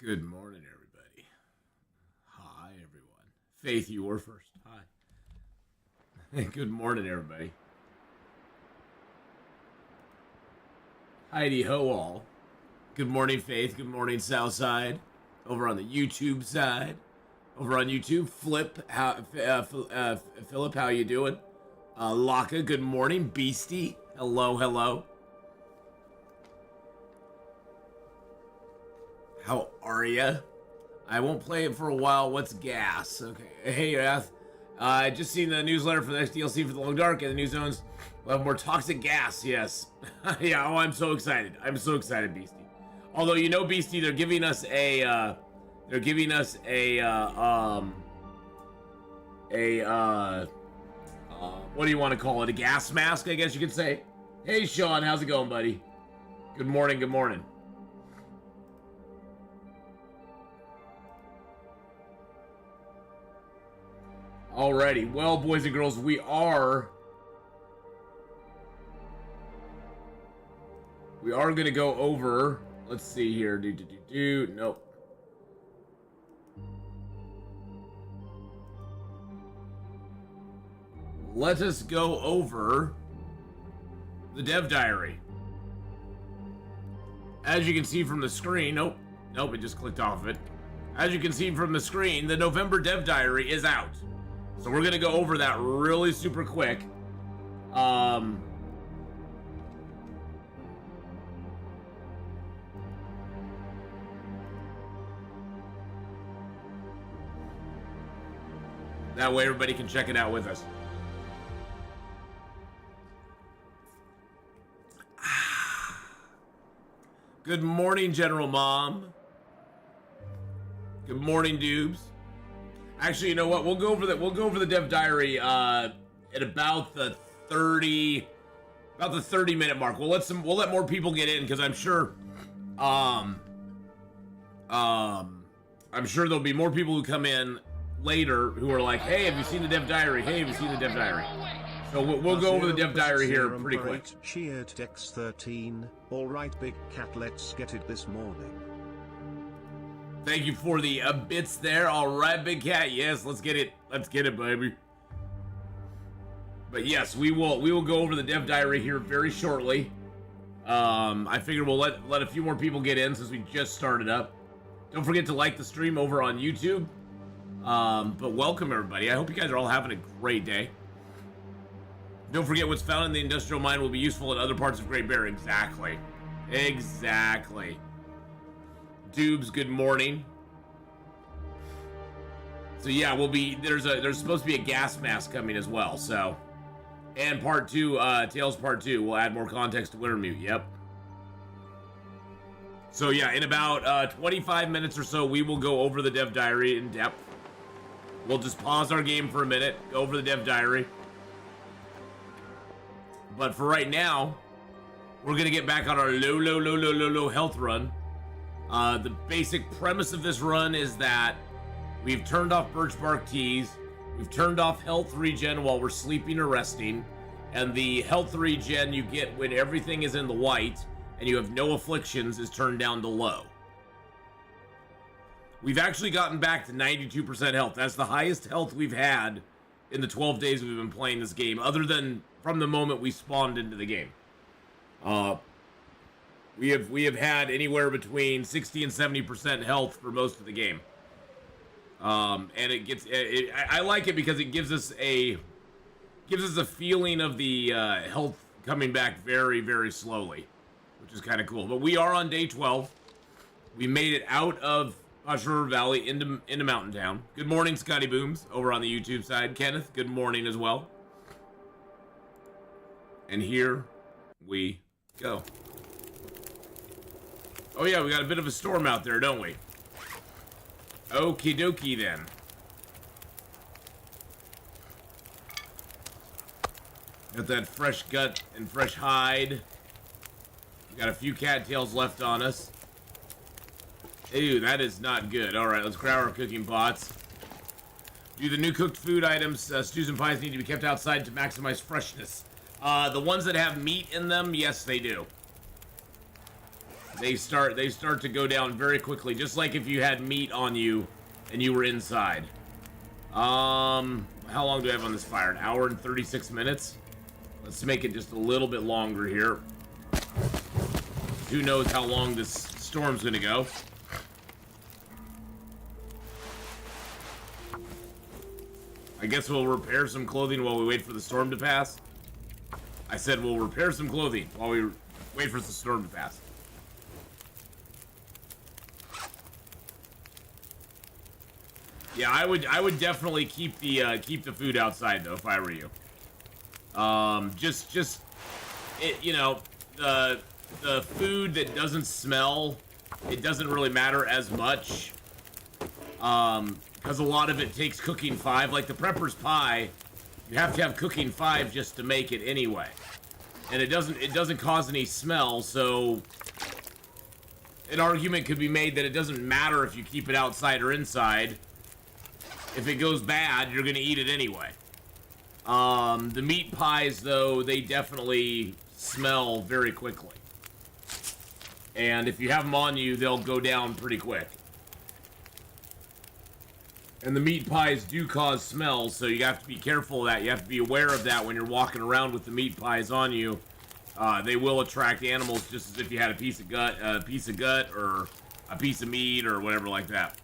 Good morning, everybody. Hi, everyone. Faith, you were first. Hi. Good morning, everybody. Heidi ho all. Good morning, Faith. Good morning, Southside. Over on the YouTube side. Over on YouTube, Philip, how you doing? Laka, good morning. Beastie, hello, hello. How are ya? I won't play it for a while. What's gas? Okay. Hey, Ath. I just seen the newsletter for the next DLC for the Long Dark, and the new zones will have more toxic gas. Yes. Yeah. Oh, I'm so excited. I'm so excited, Beastie. Although, you know, Beastie, they're giving us a, what do you want to call it? A gas mask, I guess you could say. Hey, Sean, how's it going, buddy? Good morning. Good morning. Alrighty, well, boys and girls, we are gonna go over. Let's see here. Nope. Let us go over the dev diary. As you can see from the screen, nope, it just clicked off of it. As you can see from the screen, the November dev diary is out. So we're gonna go over that really super quick. That way everybody can check it out with us. Good morning, General Mom. Good morning, Dubes. Actually, you know what? We'll go over the dev diary at about the 30-minute mark. We'll let more people get in because I'm sure there'll be more people who come in later who are like, "Hey, have you seen the dev diary? Hey, have you seen the dev diary?" So we'll go over the dev diary here pretty quick. Cheered Dex 13. All right, big cat, let's get it this morning. Thank you for the bits there. All right, Big Cat. Yes, let's get it. Let's get it, baby. But yes, we will go over the dev diary here very shortly. I figure we'll let a few more people get in since we just started up. Don't forget to like the stream over on YouTube. But welcome, everybody. I hope you guys are all having a great day. Don't forget what's found in the industrial mine will be useful in other parts of Great Bear. Exactly. Exactly. Dubes, good morning. So yeah, there's supposed to be a gas mask coming as well, so. And part 2, Tales part 2, will add more context to Wintermute, yep. So yeah, in about 25 minutes or so, we will go over the dev diary in depth. We'll just pause our game for a minute, go over the dev diary. But for right now, we're gonna get back on our low health run. The basic premise of this run is that we've turned off birch bark teas, we've turned off health regen while we're sleeping or resting, and the health regen you get when everything is in the white and you have no afflictions is turned down to low. We've actually gotten back to 92% health. That's the highest health we've had in the 12 days we've been playing this game, other than from the moment we spawned into the game. We have had anywhere between 60 and 70% health for most of the game. And I like it because it gives us a feeling of the health coming back very, very slowly, which is kind of cool. But we are on day 12. We made it out of Hush River Valley into Mountain Town. Good morning, Scotty Booms, over on the YouTube side. Kenneth, good morning as well. And here we go. Oh yeah, we got a bit of a storm out there, don't we? Okie dokie then. Got that fresh gut and fresh hide. We got a few cattails left on us. Ew, that is not good. Alright, let's grab our cooking pots. Do the new cooked food items, stews and pies, need to be kept outside to maximize freshness? The ones that have meat in them, yes, they do. they start to go down very quickly, just like if you had meat on you and you were inside. How long do I have on this fire? 1 hour and 36 minutes? Let's make it just a little bit longer here. Who knows how long this storm's gonna go. I guess we'll repair some clothing while we wait for the storm to pass. I said we'll repair some clothing while we wait for the storm to pass. Yeah, I would definitely keep the food outside though if I were you. You know, the food that doesn't smell, it doesn't really matter as much. Because a lot of it takes cooking 5, like the prepper's pie. You have to have cooking 5 just to make it anyway, and it doesn't cause any smell. So an argument could be made that it doesn't matter if you keep it outside or inside. If it goes bad, you're gonna eat it anyway. The meat pies, though, they definitely smell very quickly, and if you have them on you, they'll go down pretty quick. And the meat pies do cause smells, so you have to be careful of that. You have to be aware of that when you're walking around with the meat pies on you. They will attract animals, just as if you had a piece of gut, or a piece of meat, or whatever like that.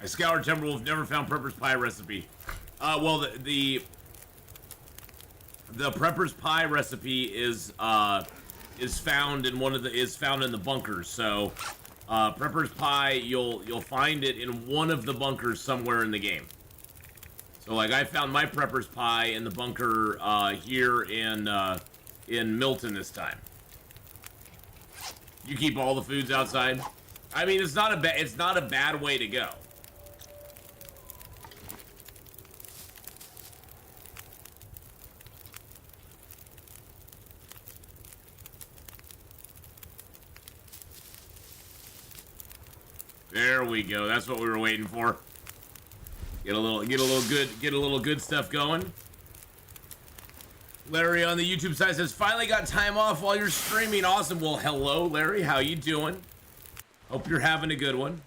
I scoured Timberwolf, never found Prepper's pie recipe. Well, the Prepper's pie recipe is found in the bunkers. So. Prepper's pie, you'll find it in one of the bunkers somewhere in the game. So like I found my Prepper's pie in the bunker here in Milton this time. You keep all the foods outside. I mean, it's not a bad way to go. There we go. That's what we were waiting for. Get a little good stuff going. Larry on the YouTube side says, finally got time off while you're streaming. Awesome. Well, hello, Larry. How you doing? Hope you're having a good one.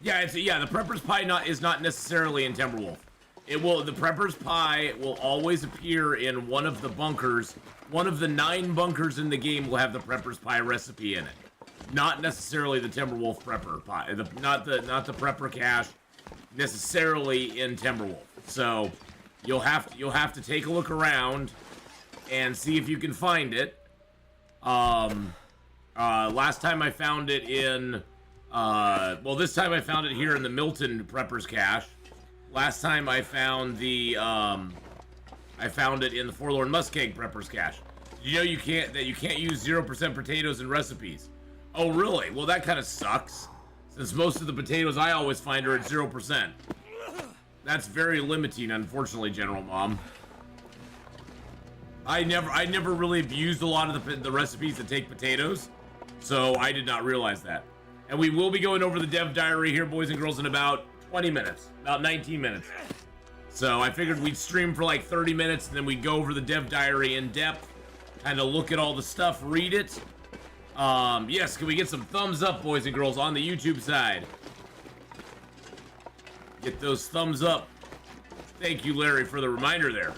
Yeah, the Prepper's pie is not necessarily in Timberwolf. The Prepper's pie will always appear in one of the bunkers. One of the 9 bunkers in the game will have the Prepper's pie recipe in it. Not necessarily the Timberwolf Prepper pie, not the Prepper cache necessarily in Timberwolf. So you'll have to take a look around and see if you can find it. Last time I found it in, this time I found it here in the Milton Prepper's cache. Last time I found it in the Forlorn Muskeg Prepper's cache. You know you can't use 0% potatoes in recipes. Oh, really? Well, that kind of sucks, since most of the potatoes I always find are at 0%. That's very limiting, unfortunately, General Mom. I never really abused a lot of the recipes that take potatoes, so I did not realize that. And we will be going over the dev diary here, boys and girls, in about 20 minutes, about 19 minutes. So I figured we'd stream for like 30 minutes, and then we'd go over the dev diary in depth, kind of look at all the stuff, read it. Yes, can we get some thumbs up, boys and girls, on the YouTube side? Get those thumbs up. Thank you, Larry, for the reminder there.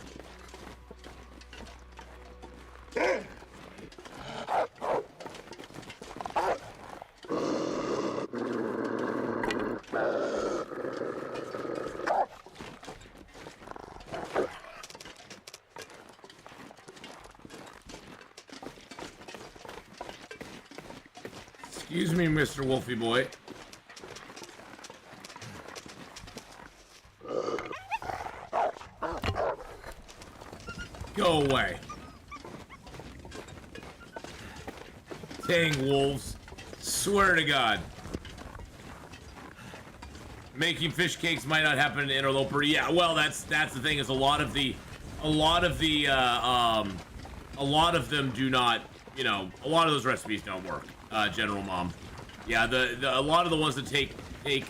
Excuse me, Mr. Wolfie boy. Go away. Dang wolves. Swear to God. Making fish cakes might not happen in Interloper. Yeah, well, that's the thing, is a lot of them do not, you know, a lot of those recipes don't work. General Mom. Yeah, a lot of the ones that take the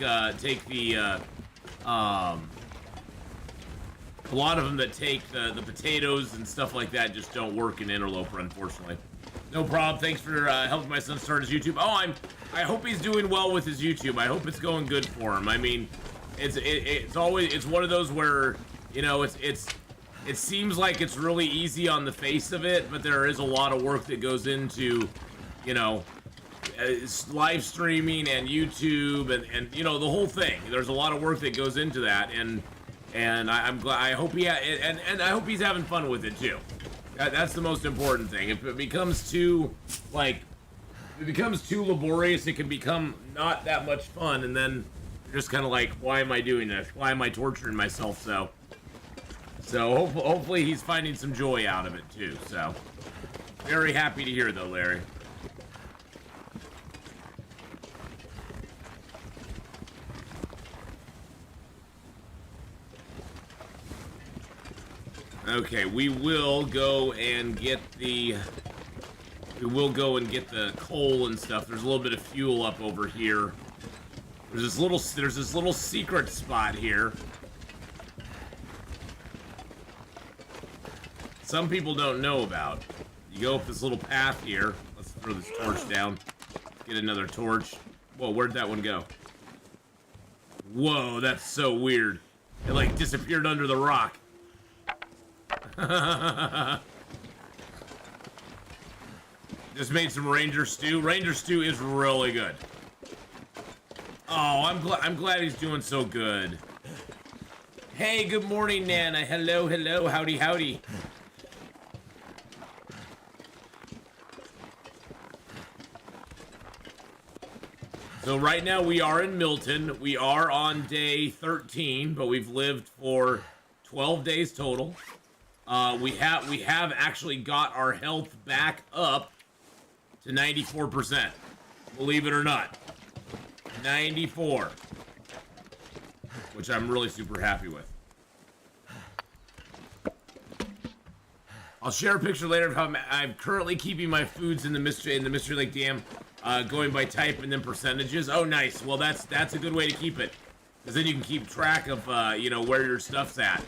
a lot of them that take the potatoes and stuff like that just don't work in Interloper, unfortunately. No problem. Thanks for helping my son start his YouTube. Oh, I hope he's doing well with his YouTube. I hope it's going good for him. I mean, it's always one of those where, you know, it seems like it's really easy on the face of it, but there is a lot of work that goes into, you know, live streaming and YouTube and you know, the whole thing. There's a lot of work that goes into that, and I'm glad. I hope and I hope he's having fun with it too. That's the most important thing. If it becomes too laborious, it can become not that much fun, and then you're just kind of like, why am I doing this? Why am I torturing myself? So hopefully he's finding some joy out of it too. So very happy to hear though, Larry. Okay, we will go and get the coal and stuff. There's a little bit of fuel up over here. There's this little secret spot here. Some people don't know about. You go up this little path here. Let's throw this torch down. Get another torch. Whoa, where'd that one go? Whoa, that's so weird. It like disappeared under the rock. Just made some ranger stew. Ranger stew is really good. Oh, I'm glad he's doing so good. Hey, good morning, Nana. Hello, hello, howdy, howdy. So right now we are in Milton. We are on day 13, but we've lived for 12 days total. We have actually got our health back up to 94%. Believe it or not. 94. Which I'm really super happy with. I'll share a picture later of how I'm currently keeping my foods in the Mystery Lake Dam, going by type and then percentages. Oh, nice. Well, that's a good way to keep it, because then you can keep track of you know, where your stuff's at,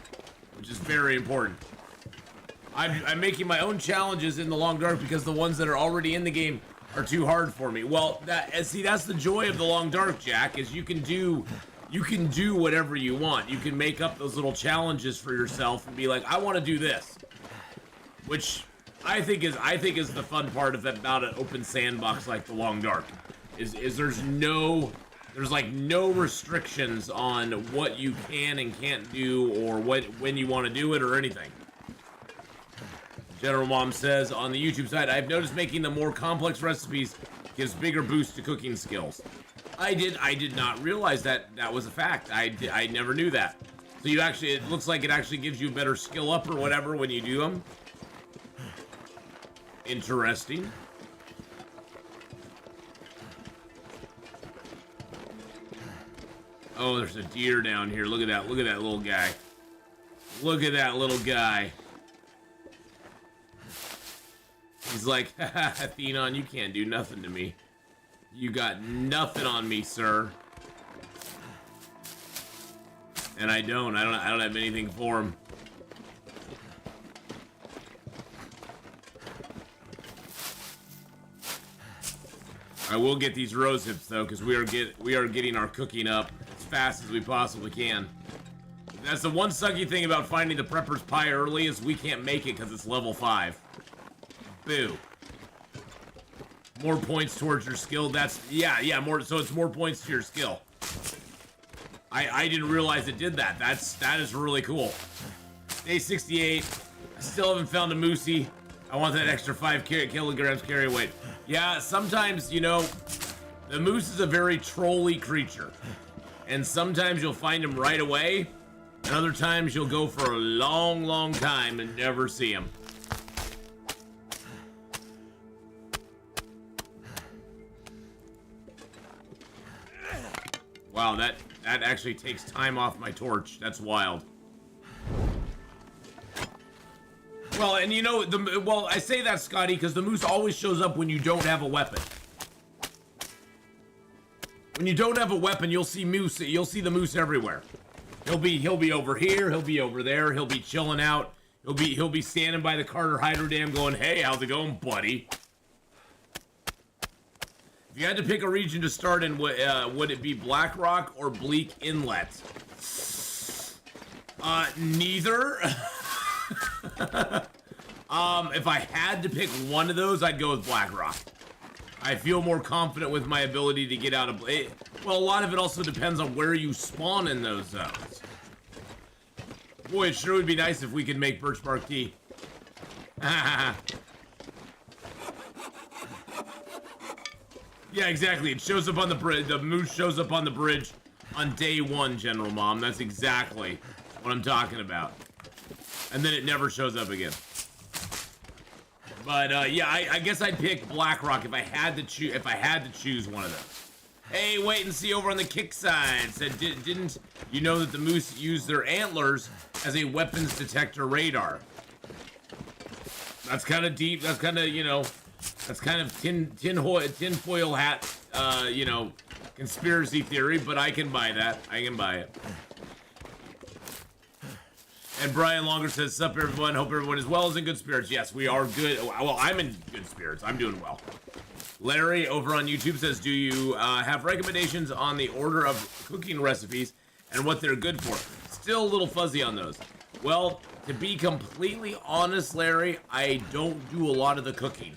which is very important. I'm making my own challenges in the Long Dark because the ones that are already in the game are too hard for me. Well, that's the joy of the Long Dark, Jack, is you can do whatever you want. You can make up those little challenges for yourself and be like, I want to do this, which I think is the fun part of about an open sandbox like the Long Dark. Is there's like no restrictions on what you can and can't do, or when you want to do it, or anything. General Mom says on the YouTube side, I've noticed making the more complex recipes gives bigger boost to cooking skills. I did not realize that was a fact. I never knew that. So it looks like it actually gives you a better skill up or whatever when you do them. Interesting. Oh, there's a deer down here. Look at that little guy. Look at that little guy. He's like, Atheenon, you can't do nothing to me. You got nothing on me, sir. And I don't have anything for him. I will get these rose hips though, because we are getting our cooking up as fast as we possibly can. That's the one sucky thing about finding the prepper's pie early, is we can't make it because it's level 5. Boo. More points towards your skill. Yeah, more. So it's more points to your skill. I didn't realize it did that. That is really cool. Day 68. I still haven't found a moosey. I want that extra 5 kilograms carry weight. Yeah, sometimes, you know, the moose is a very trolly creature, and sometimes you'll find him right away, and other times you'll go for a long, long time and never see him. Wow, that actually takes time off my torch. That's wild. Well, and you know, I say that, Scotty, because the moose always shows up when you don't have a weapon. When you don't have a weapon, you'll see the moose everywhere. He'll be over here, he'll be over there, he'll be chilling out, he'll be standing by the Carter Hydro Dam going, hey, how's it going, buddy? If you had to pick a region to start in, would it be Blackrock or Bleak Inlet? Neither. If I had to pick one of those, I'd go with Blackrock. I feel more confident with my ability to get out of it. Well, a lot of it also depends on where you spawn in those zones. Boy, it sure would be nice if we could make birch bark tea. Yeah, exactly. It shows up on the bridge. The moose shows up on the bridge on day one, General Mom. That's exactly what I'm talking about. And then it never shows up again. But yeah, I guess I'd pick Blackrock if I had to choose. If I had to choose one of them. Hey, wait and see over on the kick side. Said, didn't you know that the moose use their antlers as a weapons detector radar? That's kind of deep. That's kind of, you know, that's kind of tinfoil hat, you know, conspiracy theory. But I can buy that. I can buy it. And Brian Longer says, sup everyone, hope everyone is well, is in good spirits. Yes, we are good. Well, I'm in good spirits. I'm doing well. Larry over on YouTube says, do you have recommendations on the order of cooking recipes and what they're good for? Still a little fuzzy on those. Well, to be completely honest, Larry, I don't do a lot of the cooking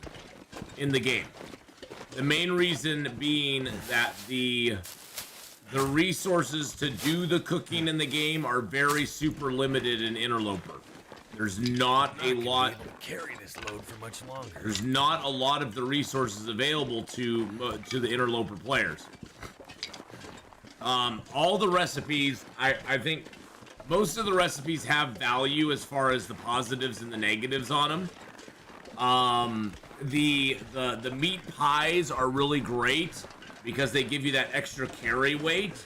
in the game. The main reason being that the resources to do the cooking in the game are very super limited in Interloper. There's not a lot. Carry this load for much longer. There's not a lot of the resources available to the Interloper players. All the recipes, I think, most of the recipes have value as far as the positives and the negatives on them. The meat pies are really great, because they give you that extra carry weight,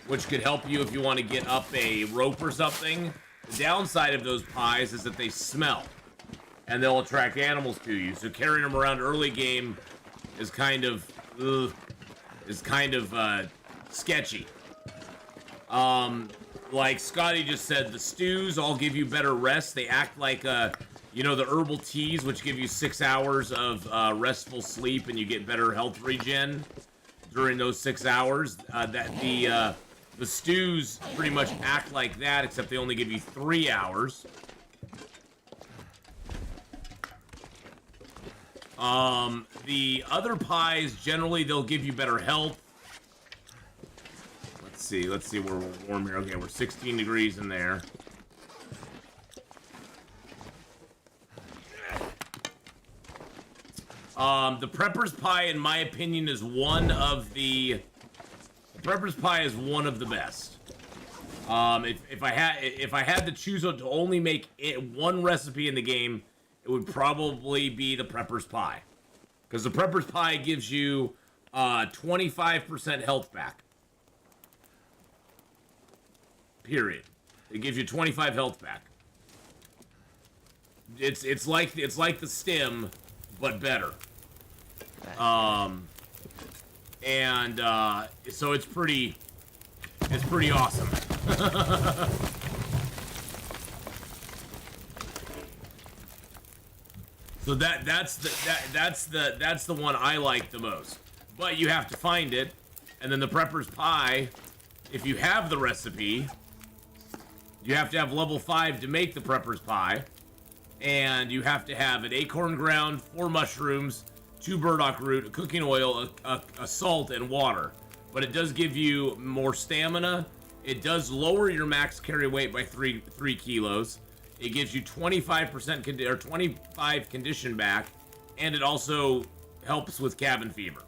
which could help you if you want to get up a rope or something. The downside of those pies is that they smell, and they'll attract animals to you. So carrying them around early game is kind of sketchy. Like Scotty just said, the stews all give you better rest. They act like you know, the herbal teas, which give you 6 hours of restful sleep, and you get better health regen during those 6 hours. The stews pretty much act like that, except they only give you 3 hours. The other pies, generally, they'll give you better health. Let's see, we're warm here. Okay, we're 16 degrees in there. The Prepper's Pie, in my opinion, is one of the Prepper's Pie is one of the best. If I had to choose to only make one recipe in the game, it would probably be the Prepper's Pie, because the Prepper's Pie gives you 25% health back. Period. It gives you 25 health back. It's like the stem, but better. So it's pretty awesome. So that's the one I like the most. But you have to find it, and then the Prepper's Pie, if you have the recipe, you have to have level 5 to make the Prepper's Pie, and you have to have an acorn ground, 4 mushrooms, 2 burdock root, a cooking oil, a salt, and water. But it does give you more stamina. It does lower your max carry weight by 3 kilos. It gives you 25 condition back, and it also helps with cabin fever.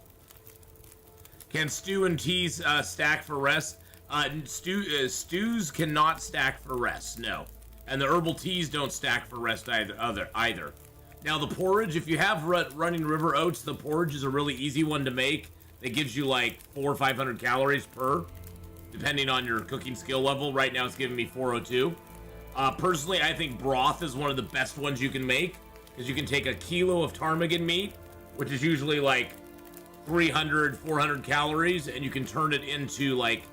Can stew and teas stack for rest? Stews cannot stack for rest, no. And the herbal teas don't stack for rest either. Now the porridge, if you have running river oats, the porridge is a really easy one to make. It gives you like 400 or 500 calories per, depending on your cooking skill level. Right now it's giving me 402. Personally, I think broth is one of the best ones you can make, because you can take a kilo of ptarmigan meat, which is usually like 300, 400 calories, and you can turn it into like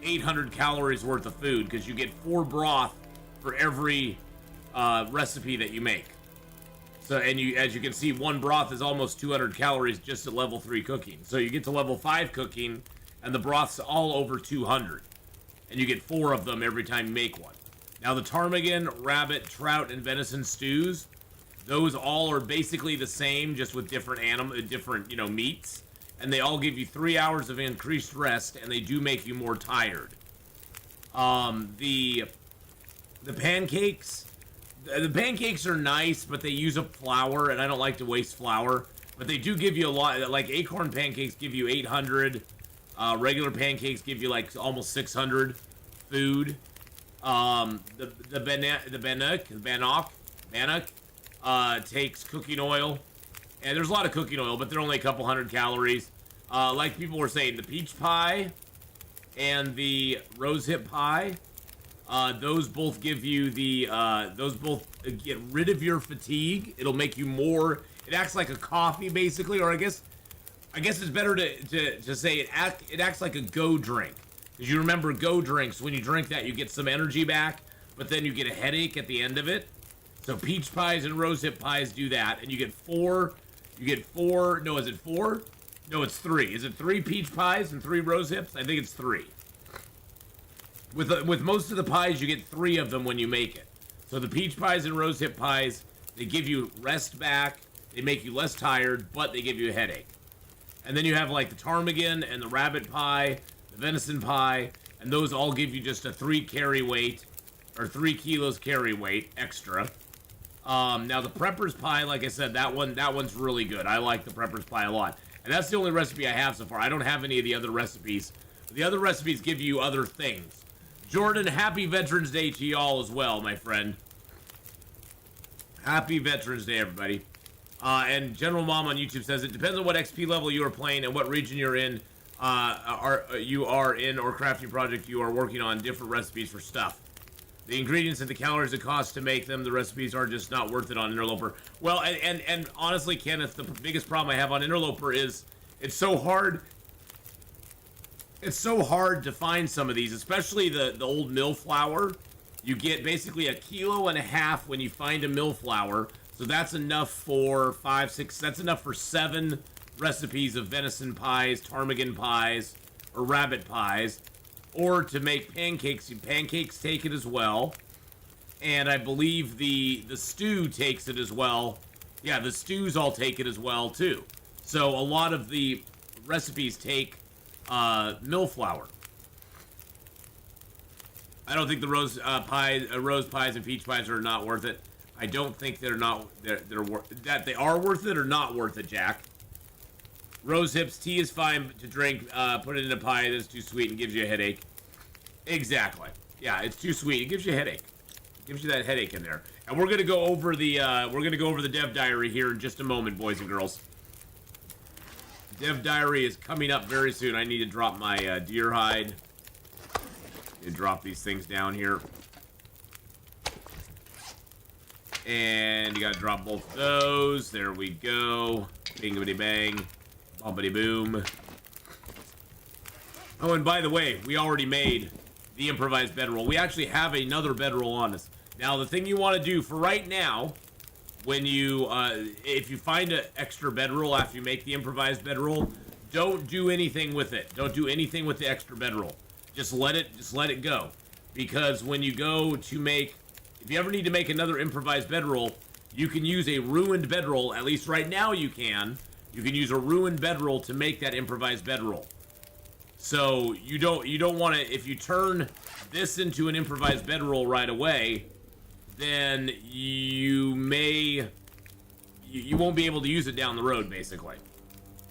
800 calories worth of food, because you get 4 broth for every recipe that you make. So, and as you can see, one broth is almost 200 calories just at level 3 cooking. So you get to level 5 cooking, and the broth's all over 200. And you get 4 of them every time you make one. Now the ptarmigan, rabbit, trout, and venison stews, those all are basically the same, just with different meats. And they all give you 3 hours of increased rest, and they do make you more tired. The pancakes... The pancakes are nice, but they use up flour, and I don't like to waste flour. But they do give you a lot. Like acorn pancakes give you 800. Regular pancakes give you like almost 600 food. The bannock takes cooking oil, and there's a lot of cooking oil, but they're only a couple hundred calories. Like people were saying, the peach pie and the rosehip pie. Those both give you those both get rid of your fatigue. It'll make you more, it acts like a coffee basically, or I guess it's better to say it acts like a go drink. Because you remember go drinks, when you drink that you get some energy back, but then you get a headache at the end of it. So peach pies and rosehip pies do that, and you get four, no, is it 4? No, it's 3. Is it 3 peach pies and 3 rosehips? I think it's 3. With most of the pies, you get 3 of them when you make it. So the peach pies and rosehip pies, they give you rest back, they make you less tired, but they give you a headache. And then you have like the ptarmigan and the rabbit pie, the venison pie, and those all give you just a 3 carry weight, or 3 kilos carry weight extra. Now the prepper's pie, like I said, that one's really good. I like the prepper's pie a lot. And that's the only recipe I have so far. I don't have any of the other recipes. The other recipes give you other things. Jordan, happy Veterans Day to y'all as well, my friend. Happy Veterans Day, everybody. And General Mom on YouTube says, it depends on what XP level you are playing and what region you're in, or crafting project you are working on, different recipes for stuff. The ingredients and the calories it costs to make them, the recipes are just not worth it on Interloper. Well, and honestly, Kenneth, the biggest problem I have on Interloper is it's so hard. It's so hard to find some of these, especially the old mill flour. You get basically 1.5 kilos when you find a mill flour. So that's enough for 5, 6, that's enough for 7 recipes of venison pies, ptarmigan pies, or rabbit pies. Or to make pancakes, pancakes take it as well. And I believe the stew takes it as well. Yeah, the stews all take it as well too. So a lot of the recipes take mill flour. I don't think the rose pies and peach pies are not worth it. I don't think they're they are worth it or not worth it, Jack. Rose hips, tea is fine to drink. Put it in a pie that's too sweet and gives you a headache. Exactly. Yeah, it's too sweet. It gives you a headache. It gives you that headache in there. And we're gonna go over the dev diary here in just a moment, boys and girls. Dev diary is coming up very soon. I need to drop my deer hide. And drop these things down here. And you gotta drop both of those. There we go. Bingity bang. Bumpity boom. Oh, and by the way, we already made the improvised bedroll. We actually have another bedroll on us. Now, the thing you want to do for right now, when you, if you find an extra bedroll after you make the improvised bedroll, don't do anything with it. Don't do anything with the extra bedroll. Just let it go. Because when you go to make, if you ever need to make another improvised bedroll, you can use a ruined bedroll. At least right now you can. You can use a ruined bedroll to make that improvised bedroll. So you don't want to, if you turn this into an improvised bedroll right away, then you won't be able to use it down the road, basically.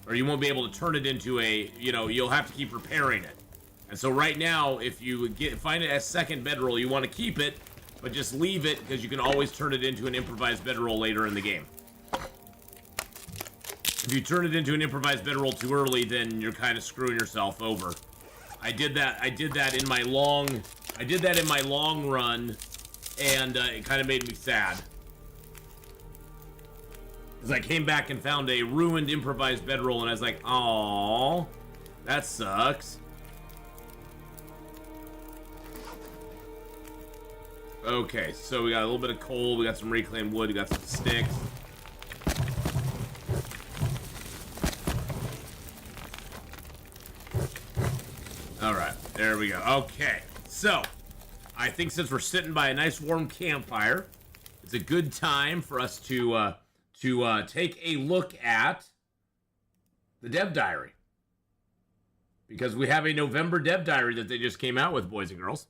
Or you won't be able to turn it into a, you'll have to keep repairing it. And so right now, if you find it as second bedroll, you want to keep it, but just leave it, because you can always turn it into an improvised bedroll later in the game. If you turn it into an improvised bedroll too early, then you're kind of screwing yourself over. I did that in my long run, and it kind of made me sad. Because I came back and found a ruined improvised bedroll, and I was like, "Aww, that sucks." Okay, so we got a little bit of coal, we got some reclaimed wood, we got some sticks. All right, there we go. Okay, so I think since we're sitting by a nice warm campfire, it's a good time for us to take a look at the dev diary, because we have a November dev diary that they just came out with, boys and girls.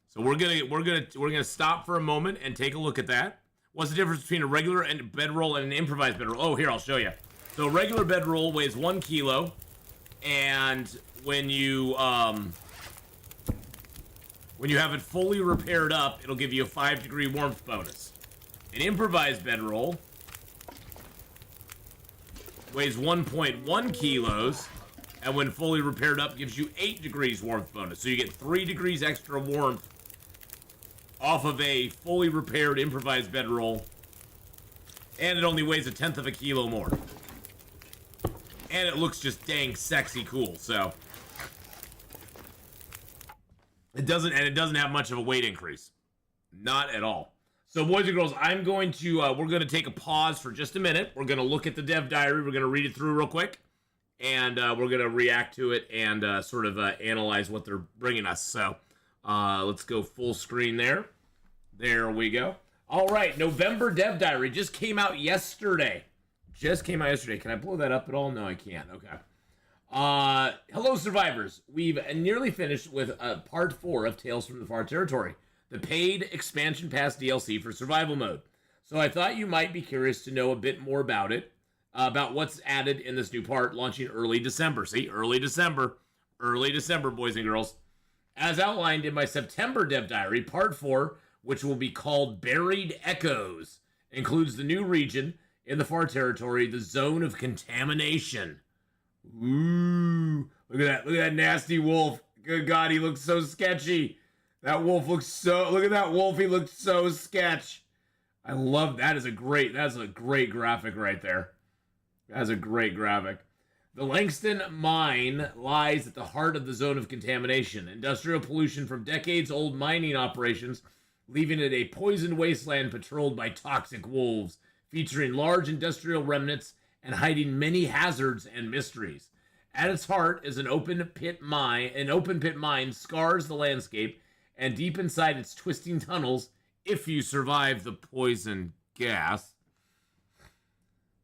So we're gonna stop for a moment and take a look at that. What's the difference between a regular and bedroll and an improvised bedroll? Oh, here, I'll show you. So a regular bedroll weighs 1 kilo, and when you have it fully repaired up, it'll give you a 5-degree warmth bonus. An improvised bedroll weighs 1.1 kilos, and when fully repaired up, gives you 8 degrees warmth bonus. So you get 3 degrees extra warmth off of a fully repaired improvised bedroll, and it only weighs 1/10 of a kilo more. And it looks just dang sexy cool, so it doesn't have much of a weight increase. Not at all. So boys and girls, I'm going to we're going to take a pause for just a minute. We're going to look at the dev diary. We're going to read it through real quick, and we're going to react to it and sort of analyze what they're bringing us. So let's go full screen there. There we go. All right, November dev diary just came out yesterday. Can I blow that up at all? No, I can't. Okay. Hello, survivors. We've nearly finished with part 4 of Tales from the Far Territory, the paid expansion pass DLC for survival mode. So I thought you might be curious to know a bit more about it, about what's added in this new part, launching early December. See, early December, boys and girls. As outlined in my September dev diary, part 4, which will be called Buried Echoes, includes the new region in the Far Territory, the Zone of Contamination. Ooh, look at that nasty wolf. Good God, he looks so sketchy. That wolf looks so, look at that wolf, he looks so sketch. I love, that's a great graphic right there. That's a great graphic. The Langston Mine lies at the heart of the Zone of Contamination. Industrial pollution from decades-old mining operations, leaving it a poisoned wasteland patrolled by toxic wolves, featuring large industrial remnants and hiding many hazards and mysteries. At its heart is an open pit mine. An open pit mine scars the landscape, and deep inside its twisting tunnels, if you survive the poison gas,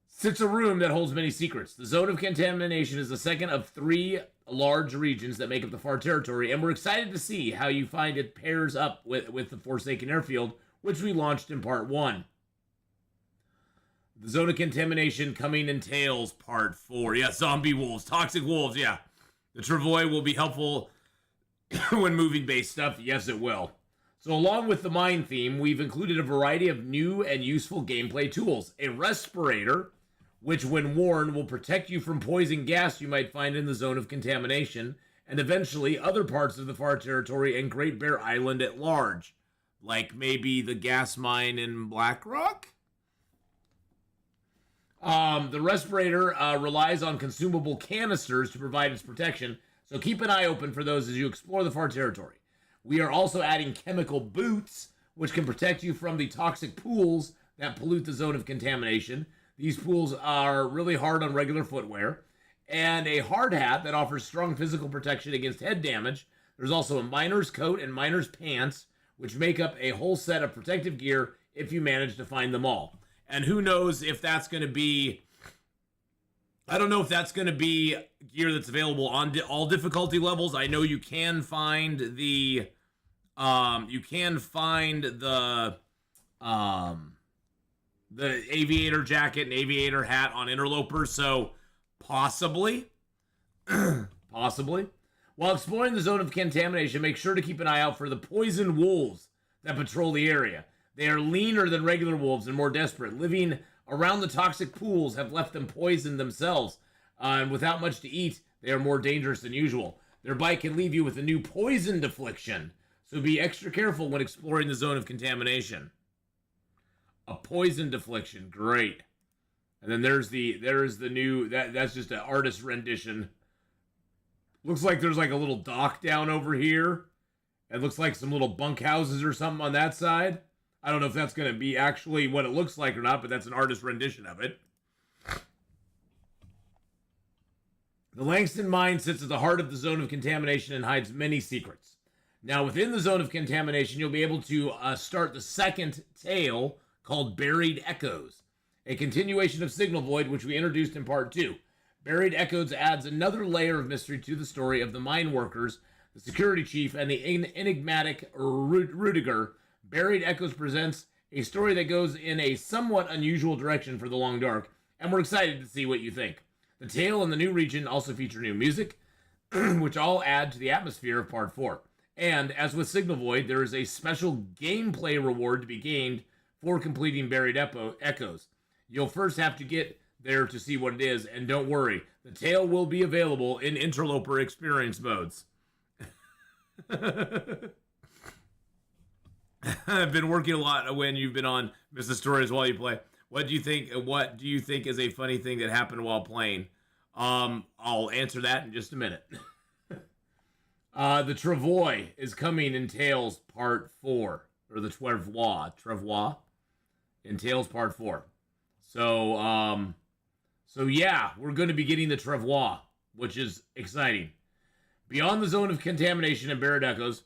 sits a room that holds many secrets. The Zone of Contamination is the second of 3 large regions that make up the Far Territory, and we're excited to see how you find it pairs up with the Forsaken Airfield, which we launched in part 1. The Zone of Contamination coming in Tales part 4. Yeah, zombie wolves, toxic wolves, yeah. The Travois will be helpful when moving base stuff. Yes, it will. So along with the mine theme, we've included a variety of new and useful gameplay tools. A respirator, which when worn will protect you from poison gas you might find in the Zone of Contamination, and eventually other parts of the Far Territory and Great Bear Island at large. Like maybe the gas mine in Blackrock? The respirator relies on consumable canisters to provide its protection, so keep an eye open for those as you explore the Far Territory. We are also adding chemical boots, which can protect you from the toxic pools that pollute the Zone of Contamination. These pools are really hard on regular footwear. And a hard hat that offers strong physical protection against head damage. There's also a miner's coat and miner's pants, which make up a whole set of protective gear if you manage to find them all. And who knows if that's going to be... I don't know if that's going to be gear that's available on all difficulty levels. I know you can find the... the aviator jacket and aviator hat on Interloper, so possibly. Possibly. While exploring the Zone of Contamination, make sure to keep an eye out for the poison wolves that patrol the area. They are leaner than regular wolves and more desperate. Living around the toxic pools have left them poisoned themselves, and without much to eat, they are more dangerous than usual. Their bite can leave you with a new poisoned affliction, so be extra careful when exploring the Zone of Contamination. A poisoned affliction, great. And then there's the new, that's just an artist rendition. Looks like there's like a little dock down over here. It looks like some little bunkhouses or something on that side. I don't know if that's going to be actually what it looks like or not, but that's an artist rendition of it. The Langston mine sits at the heart of the zone of contamination and hides many secrets. Now, within the zone of contamination, you'll be able to start the second tale called Buried Echoes, a continuation of Signal Void, which we introduced in part 2. Buried Echoes adds another layer of mystery to the story of the mine workers, the security chief, and the enigmatic Rudiger. Buried Echoes presents a story that goes in a somewhat unusual direction for the Long Dark, and we're excited to see what you think. The tale and the new region also feature new music, which all add to the atmosphere of Part 4. And, as with Signal Void, there is a special gameplay reward to be gained for completing Buried Echoes. You'll first have to get there to see what it is, and don't worry, the tale will be available in Interloper experience modes. I've been working a lot when you've been on Mr. Stories while you play. What do you think is a funny thing that happened while playing? I'll answer that in just a minute. The Travois is coming in Tales Part 4, or the Travois in Tales Part 4. So yeah, we're going to be getting the Travois, which is exciting. Beyond the zone of contamination and Buried Echoes,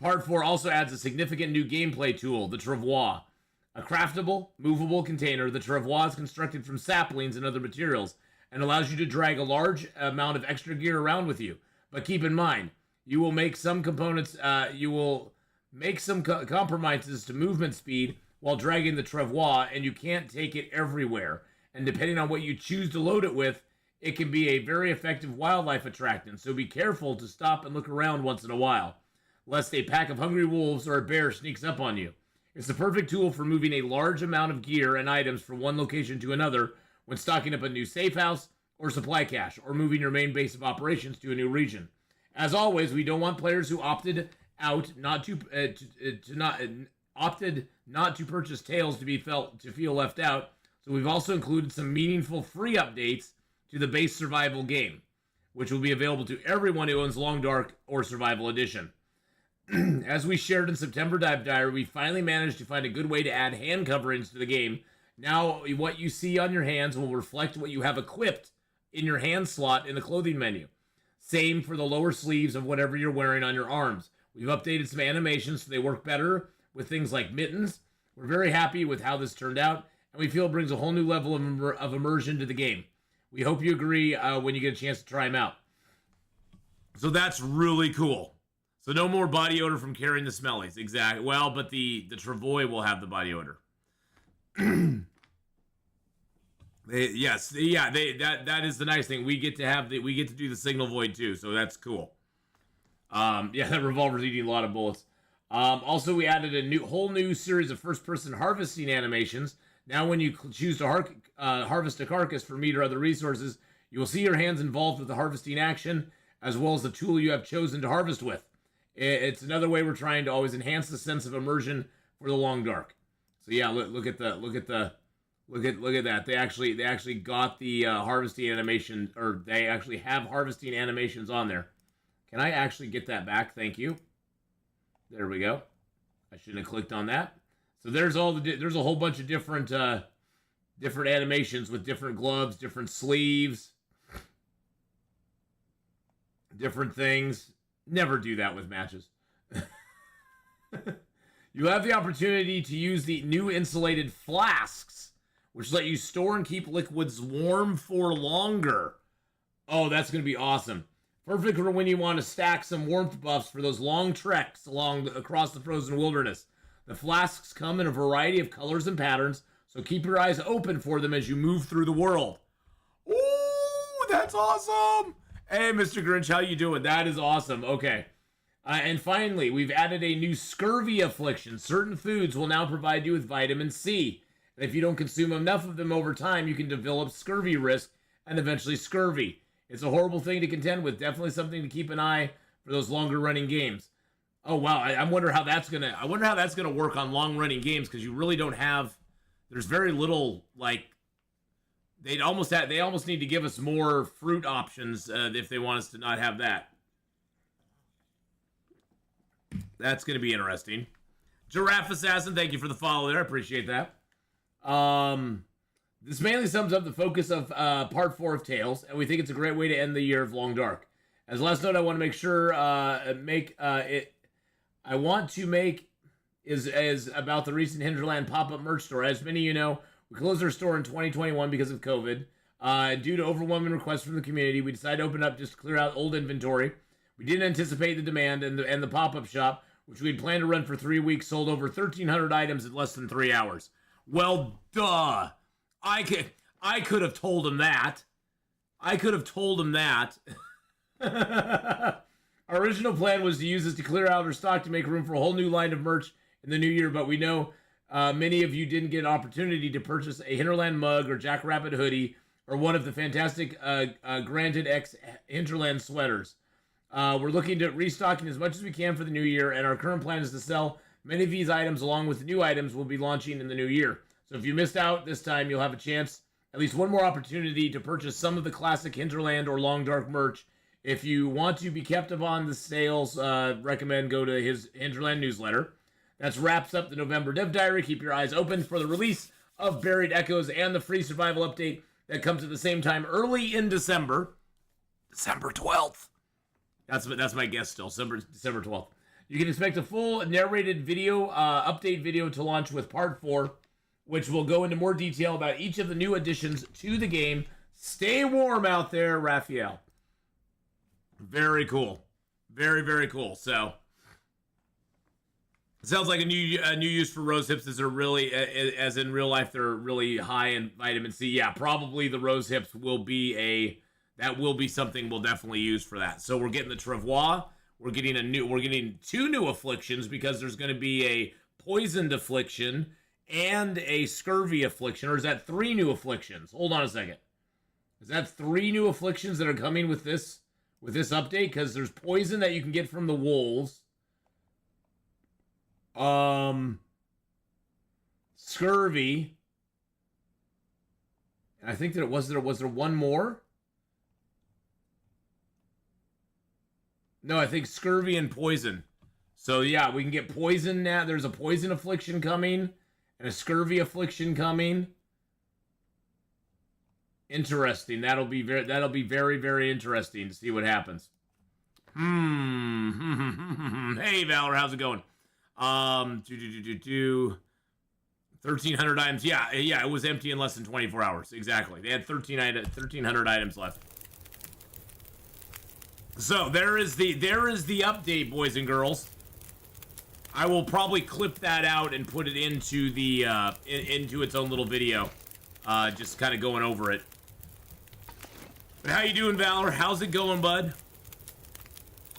Part 4 also adds a significant new gameplay tool, the Travois. A craftable, movable container, the Travois is constructed from saplings and other materials and allows you to drag a large amount of extra gear around with you. But keep in mind, you will make some components, compromises to movement speed while dragging the Travois, and you can't take it everywhere. And depending on what you choose to load it with, it can be a very effective wildlife attractant, so be careful to stop and look around once in a while, lest a pack of hungry wolves or a bear sneaks up on you. It's the perfect tool for moving a large amount of gear and items from one location to another when stocking up a new safe house or supply cache, or moving your main base of operations to a new region. As always, we don't want players who opted not to purchase Tales to feel left out. So we've also included some meaningful free updates to the base survival game, which will be available to everyone who owns Long Dark or Survival Edition. As we shared in September Dive Diary, we finally managed to find a good way to add hand coverings to the game. Now, what you see on your hands will reflect what you have equipped in your hand slot in the clothing menu. Same for the lower sleeves of whatever you're wearing on your arms. We've updated some animations so they work better with things like mittens. We're very happy with how this turned out, and we feel it brings a whole new level of immersion to the game. We hope you agree when you get a chance to try them out. So that's really cool. So no more body odor from carrying the smellies. Exactly. Well, but the Travois will have the body odor. That is the nice thing. We get to do the Signal Void too, so that's cool. That revolver's eating a lot of bullets. Also, we added a whole new series of first-person harvesting animations. Now, when you choose to harvest a carcass for meat or other resources, you will see your hands involved with the harvesting action, as well as the tool you have chosen to harvest with. It's another way we're trying to always enhance the sense of immersion for the Long Dark. So yeah, look at that. They actually got the harvesting animation, or they actually have harvesting animations on there. Can I actually get that back? Thank you. There we go. I shouldn't have clicked on that. So there's there's a whole bunch of different animations with different gloves, different sleeves, different things. Never do that with matches. You have the opportunity to use the new insulated flasks, which let you store and keep liquids warm for longer. Oh, that's going to be awesome. Perfect for when you want to stack some warmth buffs for those long treks across the frozen wilderness. The flasks come in a variety of colors and patterns, so keep your eyes open for them as you move through the world. Ooh, that's awesome! Hey, Mr. Grinch, how you doing? That is awesome. Okay. And finally, we've added a new scurvy affliction. Certain foods will now provide you with vitamin C. And if you don't consume enough of them over time, you can develop scurvy risk and eventually scurvy. It's a horrible thing to contend with. Definitely something to keep an eye for those longer running games. Oh wow, I wonder how that's gonna work on long running games, because you really don't have. There's very little like. They almost need to give us more fruit options if they want us to not have that. That's going to be interesting. Giraffe Assassin, thank you for the follow there. I appreciate that. This mainly sums up the focus of part 4 of Tales, and we think it's a great way to end the year of Long Dark. As last note, I want to make sure I want to make is about the recent Hinterland pop-up merch store. As many of you know, we closed our store in 2021 because of COVID. Due to overwhelming requests from the community, we decided to open up just to clear out old inventory. We didn't anticipate the demand, and the pop-up shop, which we had planned to run for 3 weeks, sold over 1,300 items in less than 3 hours. Well, duh. I could have told him that. Our original plan was to use this to clear out our stock to make room for a whole new line of merch in the new year, but we know many of you didn't get an opportunity to purchase a Hinterland mug or Jackrabbit hoodie or one of the fantastic Granted X Hinterland sweaters. We're looking to restocking as much as we can for the new year, and our current plan is to sell many of these items along with the new items we'll be launching in the new year. So if you missed out this time, you'll have a chance, at least one more opportunity to purchase some of the classic Hinterland or Long Dark merch. If you want to be kept up on the sales, recommend go to his Hinterland newsletter. That wraps up the November Dev Diary. Keep your eyes open for the release of Buried Echoes and the free survival update that comes at the same time early in December. December 12th. That's my guess still, December 12th. You can expect a full narrated video, update video to launch with part 4, which will go into more detail about each of the new additions to the game. Stay warm out there, Raphael. Very cool. Very, very cool. So, it sounds like a new use for rose hips is are really, as in real life, they're really high in vitamin C. Yeah, probably the rose hips will be something we'll definitely use for that. So we're getting the Travois. We're getting 2 new afflictions because there's going to be a poisoned affliction and a scurvy affliction. Or is that 3 new afflictions? Hold on a second. Is that 3 new afflictions that are coming with this update? Because there's poison that you can get from the wolves. Scurvy. And I think that was there one more? No, I think scurvy and poison. So yeah, we can get poison now. There's a poison affliction coming and a scurvy affliction coming. Interesting. That'll be very, very interesting to see what happens. Hey Valor, how's it going? 1,300 items. Yeah, it was empty in less than 24 hours. Exactly. They had 1,300 items left. So there is the update, boys and girls. I will probably clip that out and put it into the into its own little video, just kind of going over it. But how you doing, Valor? How's it going, bud?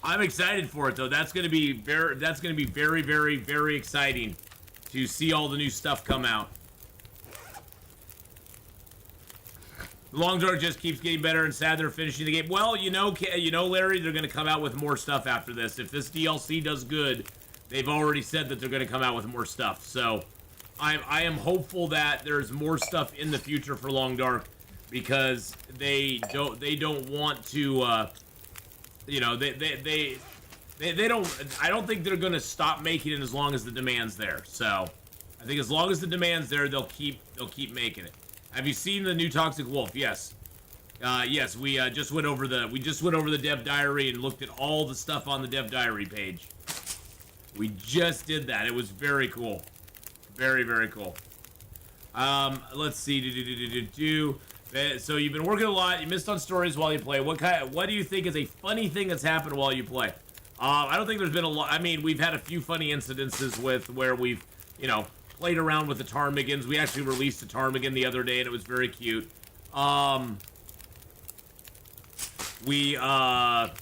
I'm excited for it though. That's gonna be very, very, very exciting to see all the new stuff come out. Long Dark just keeps getting better, and sad they're finishing the game. Well, you know, Larry, they're going to come out with more stuff after this. If this DLC does good, they've already said that they're going to come out with more stuff. So, I am hopeful that there's more stuff in the future for Long Dark, because they don't want to, you know, they don't. I don't think they're going to stop making it as long as the demand's there. So, I think as long as the demand's there, they'll keep making it. Have you seen the new Toxic Wolf? Yes. Yes, we just went over the Dev Diary and looked at all the stuff on the Dev Diary page. We just did that. It was very cool. Very, very cool. Let's see. So you've been working a lot. You missed on stories while you play. What do you think is a funny thing that's happened while you play? I don't think there's been a lot. I mean, we've had a few funny incidences with where we've, you know, played around with the ptarmigans. We actually released a ptarmigan the other day, and it was very cute. We died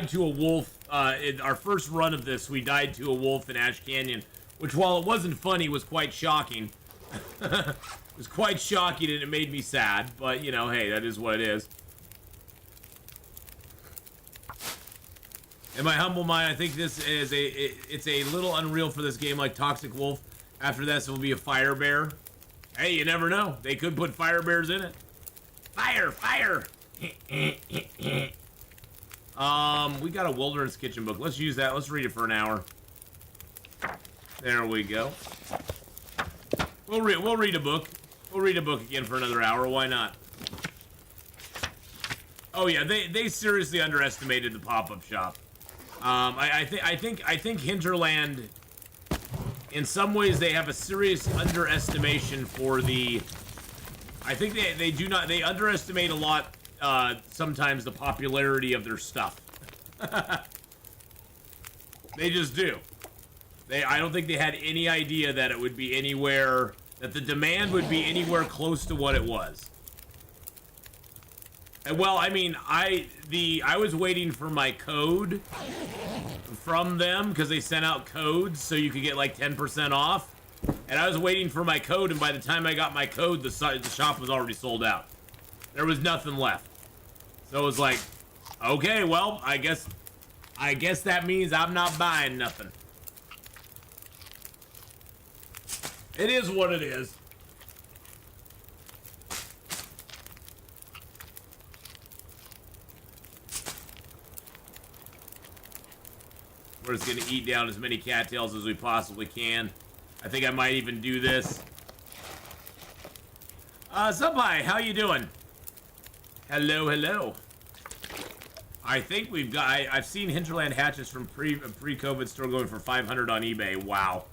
to a wolf. In our first run of this, we died to a wolf in Ash Canyon, which, while it wasn't funny, was quite shocking. It was quite shocking, and it made me sad, but, you know, hey, that is what it is. In my humble mind, I think this is it's a little unreal for this game, like Toxic Wolf. After this, it will be a fire bear. Hey, you never know. They could put fire bears in it. Fire! We got a Wilderness Kitchen book. Let's use that. Let's read it for an hour. There we go. We'll read a book. We'll read a book again for another hour. Why not? Oh yeah, they seriously underestimated the pop-up shop. I think Hinterland, in some ways, they have a serious underestimation for the. I think they underestimate a lot. Sometimes the popularity of their stuff. They just do. I don't think they had any idea that it would be anywhere, that the demand would be anywhere close to what it was. And well, I mean, I was waiting for my code from them because they sent out codes so you could get like 10% off. And I was waiting for my code, and by the time I got my code, the shop was already sold out. There was nothing left. So it was like, okay, well, I guess that means I'm not buying nothing. It is what it is. We're just gonna eat down as many cattails as we possibly can. I think I might even do this. Subhai, how you doing? Hello, hello. I think we've got. I've seen Hinterland hatches from pre-COVID store going for 500 on eBay. Wow.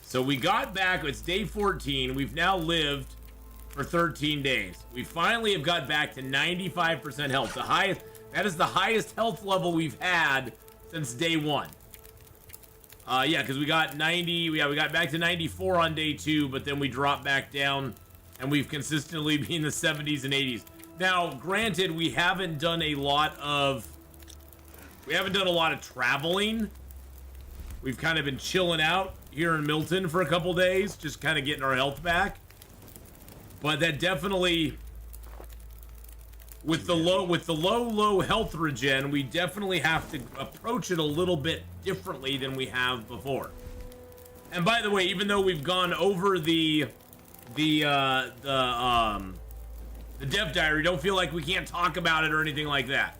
So we got back. It's day 14. We've now lived for 13 days. We finally have got back to 95% health. The highest. That is the highest health level we've had since day 1. Yeah, because we got 90. Yeah, we got back to 94 on day 2, but then we dropped back down, and we've consistently been in the 70s and 80s. Now, granted, we haven't done a lot of traveling. We've kind of been chilling out here in Milton for a couple days, just kind of getting our health back. But that definitely, with the low health regen, we definitely have to approach it a little bit differently than we have before. And by the way, even though we've gone over the dev diary, don't feel like we can't talk about it or anything like that.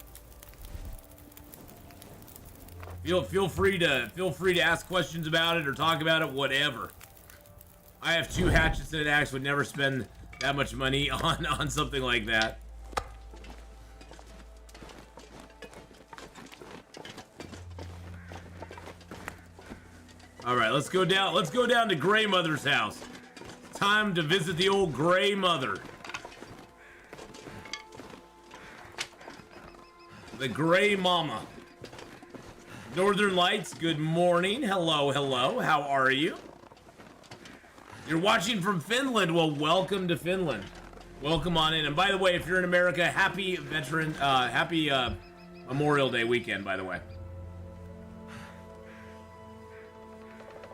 Feel free to ask questions about it or talk about it, whatever. I have 2 hatchets and an axe, would never spend that much money on something like that. All right, let's go down. Let's go down to Grey Mother's house. Time to visit the old Grey Mother. The Grey Mama. Northern Lights, good morning. Hello, hello. How are you? You're watching from Finland. Well, welcome to Finland. Welcome on in. And by the way, if you're in America, happy Memorial Day weekend, by the way.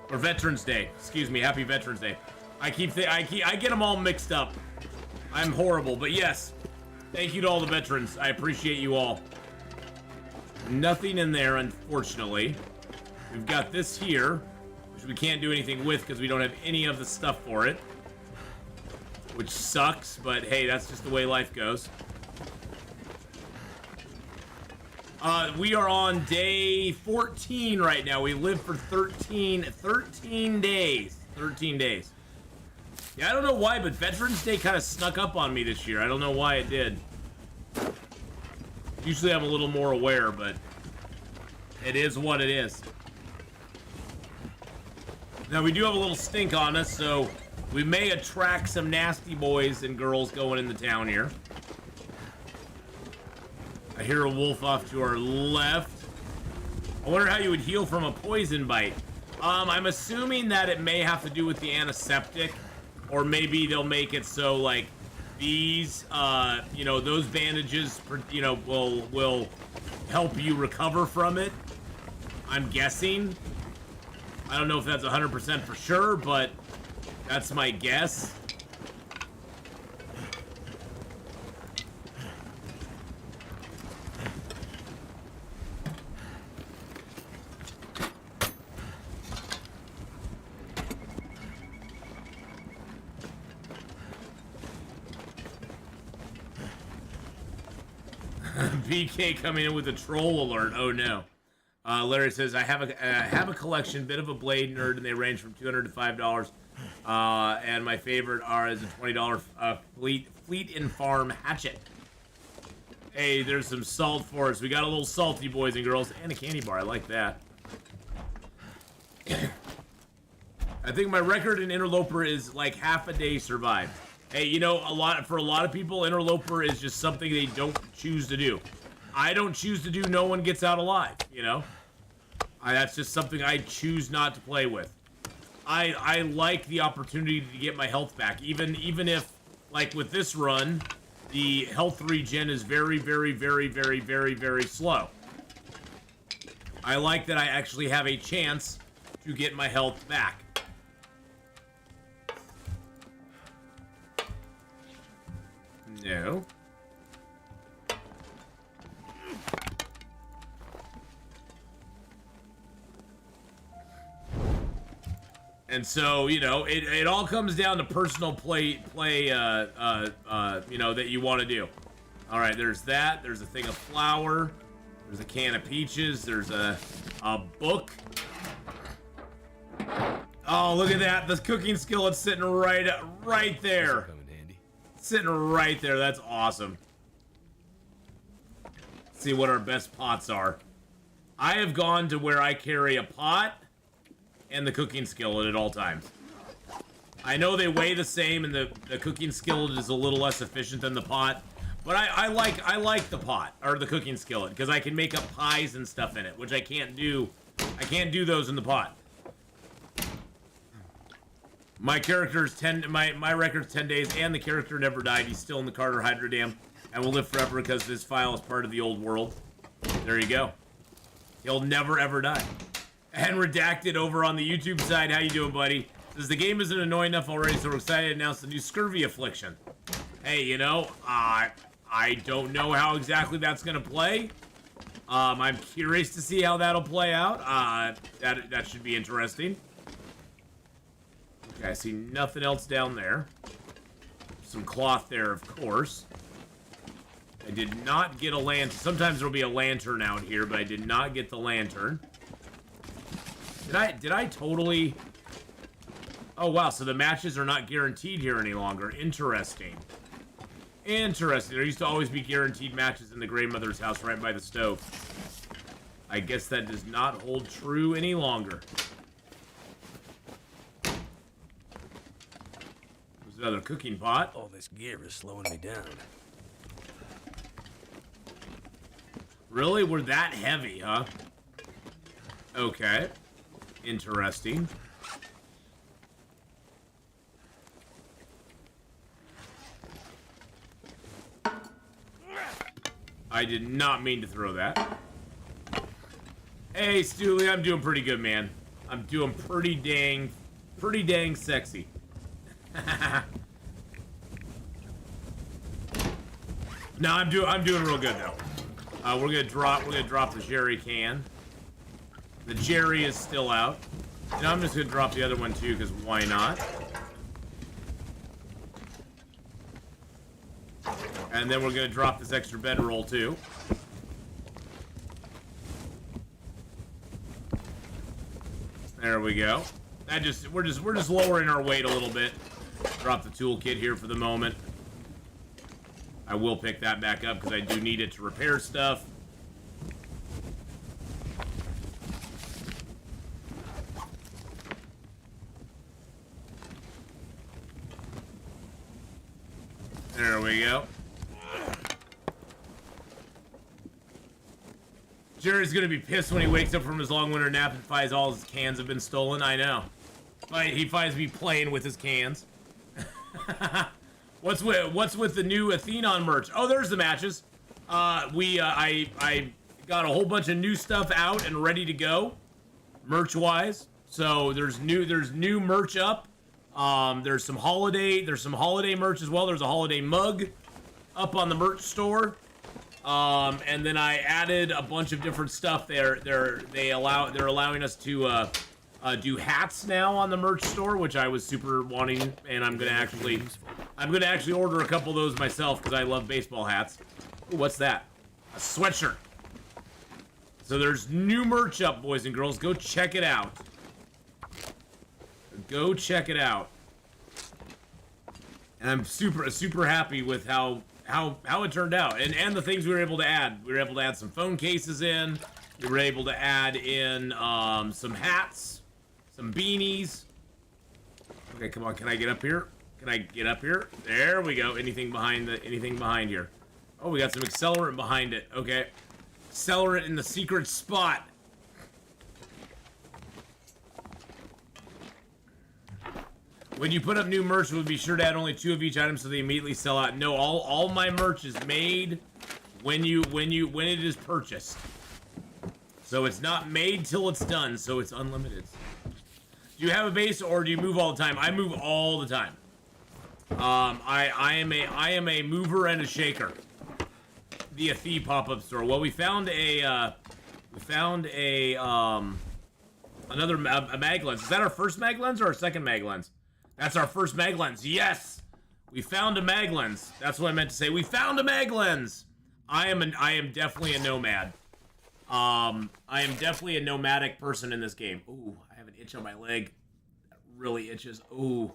Or Veterans Day. Excuse me. Happy Veterans Day. I get them all mixed up. I'm horrible, but yes. Thank you to all the veterans. I appreciate you all. Nothing in there, unfortunately. We've got this here, which we can't do anything with because we don't have any of the stuff for it. Which sucks, but hey, that's just the way life goes. We are on day 14 right now. We lived for 13 days. 13 days. Yeah, I don't know why, but Veterans Day kind of snuck up on me this year. I don't know why it did. Usually I'm a little more aware, but it is what it is. Now, we do have a little stink on us, so we may attract some nasty boys and girls going into town here. I hear a wolf off to our left. I wonder how you would heal from a poison bite. I'm assuming that it may have to do with the antiseptic, or maybe they'll make it so, like, these, you know, those bandages, you know, will help you recover from it. I'm guessing. I don't know if that's 100% for sure, but that's my guess. BK coming in with a troll alert. Oh no. Larry says, I have a collection, bit of a blade nerd, and they range from $200 to $5. And my favorite is a $20 Fleet and Farm hatchet. Hey, there's some salt for us. We got a little salty, boys and girls, and a candy bar. I like that. I think my record in Interloper is like half a day survived. Hey, you know, for a lot of people, Interloper is just something they don't choose to do. I don't choose to do. No one gets out alive. You know, that's just something I choose not to play with. I like the opportunity to get my health back, even if, like with this run, the health regen is very, very, very, very, very, very slow. I like that I actually have a chance to get my health back. No. And so, you know, it all comes down to personal play, you know, that you want to do. All right, there's that. There's a thing of flour. There's a can of peaches. There's a book. Oh, look at that. The cooking skillet's sitting right there. Come in handy. Sitting right there. That's awesome. Let's see what our best pots are. I have gone to where I carry a pot and the cooking skillet at all times. I know they weigh the same, and the cooking skillet is a little less efficient than the pot, but I like the pot or the cooking skillet because I can make up pies and stuff in it, which I can't do. I can't do those in the pot. My character's my record's 10 days, and the character never died. He's still in the Carter Hydro Dam and will live forever because this file is part of the old world. There you go. He'll never ever die. And Redacted over on the YouTube side, how you doing, buddy? Says the game isn't annoying enough already, so we're excited to announce the new Scurvy Affliction. Hey, you know, I don't know how exactly that's gonna play. I'm curious to see how that'll play out. That should be interesting. Okay, I see nothing else down there. Some cloth there, of course. I did not get a lantern. Sometimes there'll be a lantern out here, but I did not get the lantern. Did I totally... Oh, wow, so the matches are not guaranteed here any longer. Interesting. Interesting. There used to always be guaranteed matches in the grandmother's house right by the stove. I guess that does not hold true any longer. There's another cooking pot. All this gear is slowing me down. Really? We're that heavy, huh? Okay. Interesting. I did not mean to throw that. Hey, Stooley, I'm doing pretty good, man. I'm doing pretty dang sexy. No, I'm doing real good though. We're gonna drop the jerry can. The jerry is still out. And I'm just gonna drop the other one too, because why not? And then we're gonna drop this extra bedroll too. There we go. We're just lowering our weight a little bit. Drop the toolkit here for the moment. I will pick that back up because I do need it to repair stuff. There we go. Jerry's gonna be pissed when he wakes up from his long winter nap and finds all his cans have been stolen. I know. He finds me playing with his cans. What's with the new Atheenon merch? Oh, there's the matches. I got a whole bunch of new stuff out and ready to go, merch-wise. So there's new merch up. There's some holiday merch as well. There's a holiday mug up on the merch store. And then I added a bunch of different stuff there. They're allowing us to do hats now on the merch store, which I was super wanting, and I'm gonna actually order a couple of those myself because I love baseball hats. Ooh, what's that? A sweatshirt. So there's new merch up, boys and girls. Go check it out. Go check it out. And I'm super happy with how it turned out. And the things we were able to add. We were able to add some phone cases in. We were able to add in some hats, some beanies. Okay, come on. Can I get up here? Can I get up here? There we go. Anything behind here? Oh, we got some accelerant behind it. Okay. Accelerant in the secret spot. When you put up new merch, we'll be sure to add only 2 of each item so they immediately sell out. No, all my merch is made when it is purchased. So it's not made till it's done, so it's unlimited. Do you have a base or do you move all the time? I move all the time. I am a mover and a shaker. The Athene pop-up store. Well, we found a another mag lens. Is that our first mag lens or our second mag lens? That's our first mag lens. Yes! We found a mag lens. That's what I meant to say. We found a mag lens! I am definitely a nomad. I am definitely a nomadic person in this game. Ooh, I have an itch on my leg. That really itches. Ooh.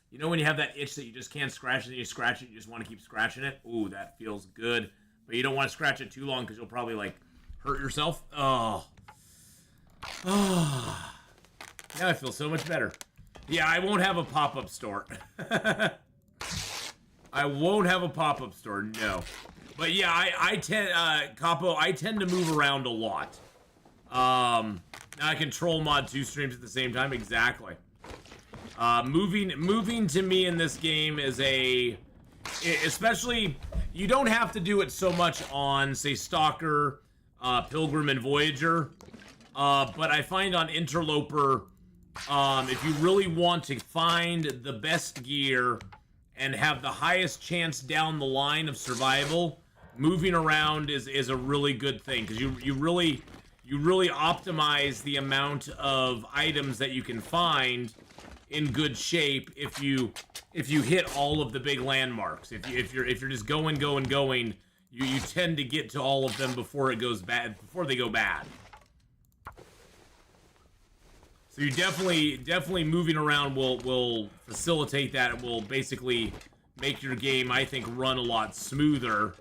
You know when you have that itch that you just can't scratch it and you scratch it, you just want to keep scratching it? Ooh, that feels good. But you don't want to scratch it too long because you'll probably, like, hurt yourself. Oh. Oh. Now I feel so much better. Yeah, I won't have a pop-up store. I won't have a pop-up store, no. But yeah, I tend to move around a lot. Now I control mod 2 streams at the same time, exactly. Moving to me in this game is especially, you don't have to do it so much on, say, Stalker, Pilgrim, and Voyager. But I find on Interloper, if you really want to find the best gear and have the highest chance down the line of survival, moving around is a really good thing, because you really optimize the amount of items that you can find in good shape if you hit all of the big landmarks. If you're just going, you tend to get to all of them before they go bad. So you definitely moving around will facilitate that. It will basically make your game, I think, run a lot smoother.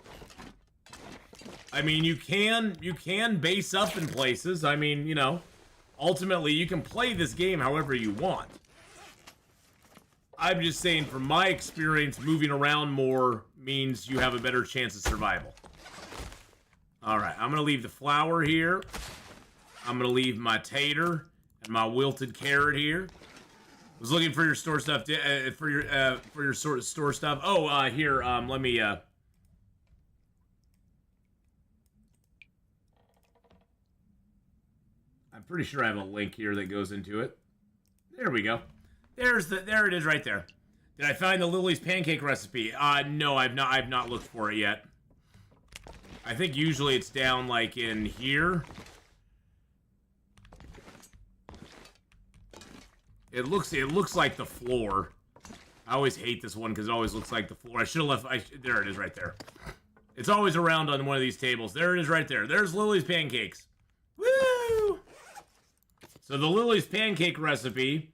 I mean, you can base up in places. I mean, you know, ultimately you can play this game however you want. I'm just saying, from my experience, moving around more means you have a better chance of survival. All right, I'm gonna leave the flour here. I'm gonna leave my tater and my wilted carrot here. Was looking for your store stuff. For your store stuff. Oh, here. Let me. I'm pretty sure I have a link here that goes into it. There we go. There it is right there. Did I find the Lily's pancake recipe? No, I've not looked for it yet. I think usually it's down like in here. It looks like the floor. I always hate this one because it always looks like the floor. I should have left. There it is right there. It's always around on one of these tables. There it is right there. There's Lily's pancakes. Woo! So the Lily's pancake recipe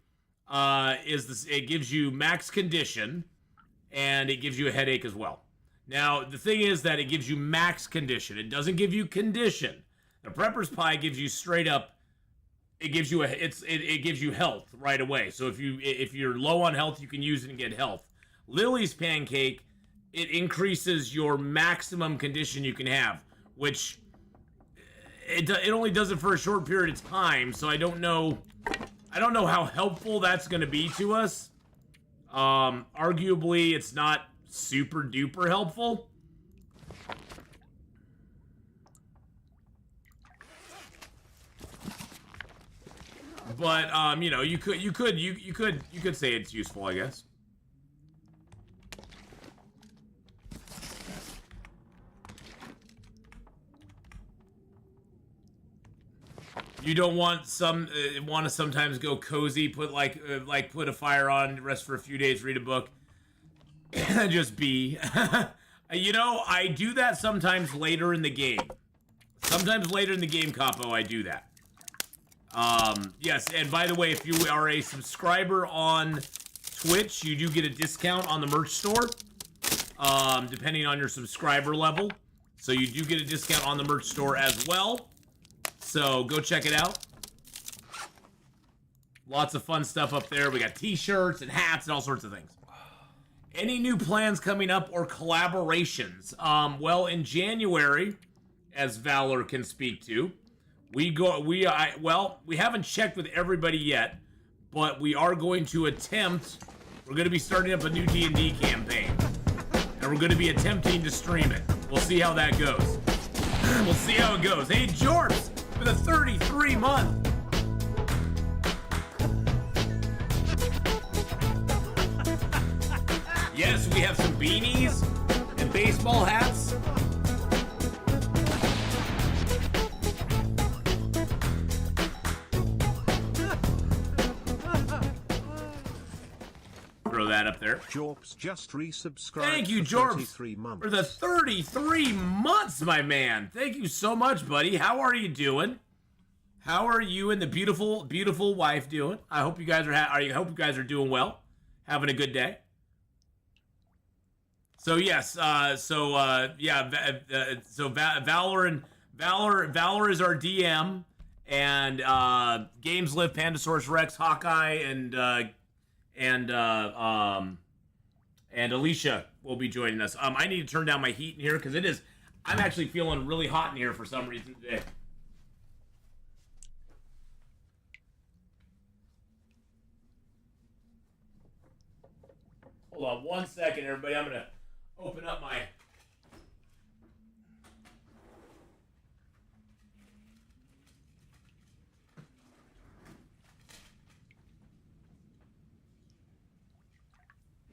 it gives you max condition, and it gives you a headache as well. Now, the thing is that it gives you max condition. It doesn't give you condition. The Prepper's Pie gives you straight up, it gives you it gives you health right away. So if you're low on health, you can use it and get health. Lily's pancake, it increases your maximum condition you can have, which it only does it for a short period of time. So I don't know how helpful that's going to be to us. Arguably, it's not super duper helpful. But you know, you could say it's useful, I guess. You don't want to sometimes go cozy, put put a fire on, rest for a few days, read a book, just be. You know, I do that sometimes later in the game. Sometimes later in the game, Capo, I do that. Yes, and by the way, if you are a subscriber on Twitch, you do get a discount on the merch store, depending on your subscriber level. So you do get a discount on the merch store as well. So go check it out. Lots of fun stuff up there. We got t-shirts and hats and all sorts of things. Any new plans coming up or collaborations? Well, in January, as Valor can speak to, we haven't checked with everybody yet, but we are going to attempt. We're going to be starting up a new D&D campaign, and we're going to be attempting to stream it. We'll see how that goes. We'll see how it goes. Hey, Jorps, with a 33-month. Yes, we have some beanies and baseball hats. Throw that up there. Jorps just resubscribed. Thank you, Jorps, for the 33 months, my man. Thank you so much, buddy. How are you doing? How are you and the beautiful, beautiful wife doing? I hope you guys are. I hope you guys are doing well, having a good day. So yes, Valor is our DM, and Games Live, Pandasaurus Rex, Hawkeye, and Alicia will be joining us. I need to turn down my heat in here because I'm actually feeling really hot in here for some reason today. Hold on 1 second, everybody. I'm gonna open up my...